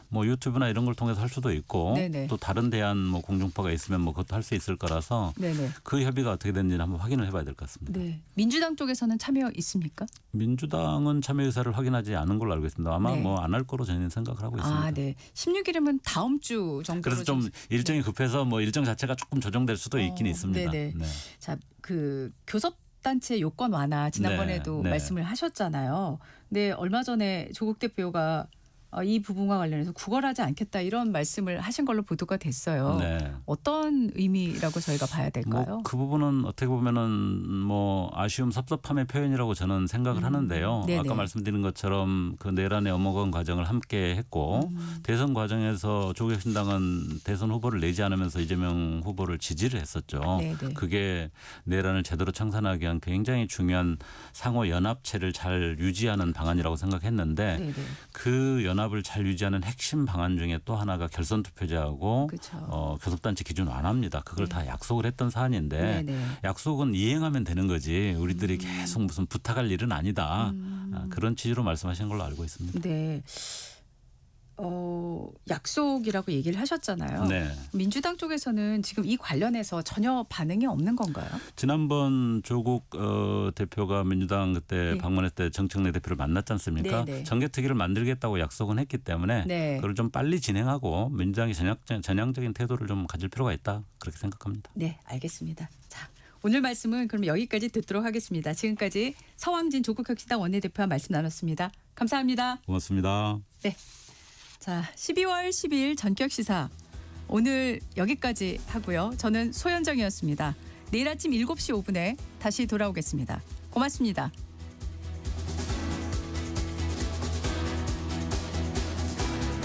뭐 유튜브나 이런 걸 통해서 할 수도 있고 네네. 또 다른 대안 뭐 공중파가 있으면 뭐 그것도 할 수 있을 거라서 네네. 그 협의가 어떻게 됐는지 한번 확인을 해봐야 될 것 같습니다. 네. 민주당 쪽에서는 참여 있습니까? 민주당은 참여 의사를 확인하지 않은 걸로 알고 있습니다. 아마 네. 뭐 안 할 거로 저희는 생각을 하고 있습니다. 아, 네. 16일이면 다음 주 정도로 그래서 좀 일정이 급해서 뭐 일정 자체가 조금 조정될 수도 있긴 있습니다. 네네. 네. 자, 교섭단체 요건 완화 지난번에도 네. 말씀을 하셨잖아요. 근데 얼마 전에 조국 대표가 이 부분과 관련해서 구걸하지 않겠다 이런 말씀을 하신 걸로 보도가 됐어요. 네. 어떤 의미라고 저희가 봐야 될까요? 뭐 그 부분은 어떻게 보면은 뭐 아쉬움 섭섭함의 표현이라고 저는 생각을 하는데요. 네네. 아까 말씀드린 것처럼 그 내란의 엄혹한 과정을 함께 했고 대선 과정에서 조국혁신당은 대선 후보를 내지 않으면서 이재명 후보를 지지를 했었죠. 네네. 그게 내란을 제대로 청산하기 위한 굉장히 중요한 상호 연합체를 잘 유지하는 방안이라고 생각했는데 네네. 그 연합을 잘 유지하는 핵심 방안 중에 또 하나가 결선 투표제하고 그렇죠. 교섭단체 기준 완화입니다. 그걸 다 약속을 했던 사안인데 네네. 약속은 이행하면 되는 거지 우리들이 계속 무슨 부탁할 일은 아니다. 그런 취지로 말씀하신 걸로 알고 있습니다. 네. 약속이라고 얘기를 하셨잖아요. 네. 민주당 쪽에서는 지금 이 관련해서 전혀 반응이 없는 건가요? 지난번 조국 대표가 민주당 그때 네. 방문했을 때 정청래 대표를 만났지 않습니까? 네, 네. 정개특위를 만들겠다고 약속은 했기 때문에 네. 그걸 좀 빨리 진행하고 민주당이 전향적인 태도를 좀 가질 필요가 있다 그렇게 생각합니다. 네, 알겠습니다. 자, 오늘 말씀은 그럼 여기까지 듣도록 하겠습니다. 지금까지 서왕진 조국혁신당 원내대표와 말씀 나눴습니다. 감사합니다. 고맙습니다. 네. 자, 12월 12일 전격시사 오늘 여기까지 하고요. 저는 소현정이었습니다. 내일 아침 7시 5분에 다시 돌아오겠습니다. 고맙습니다.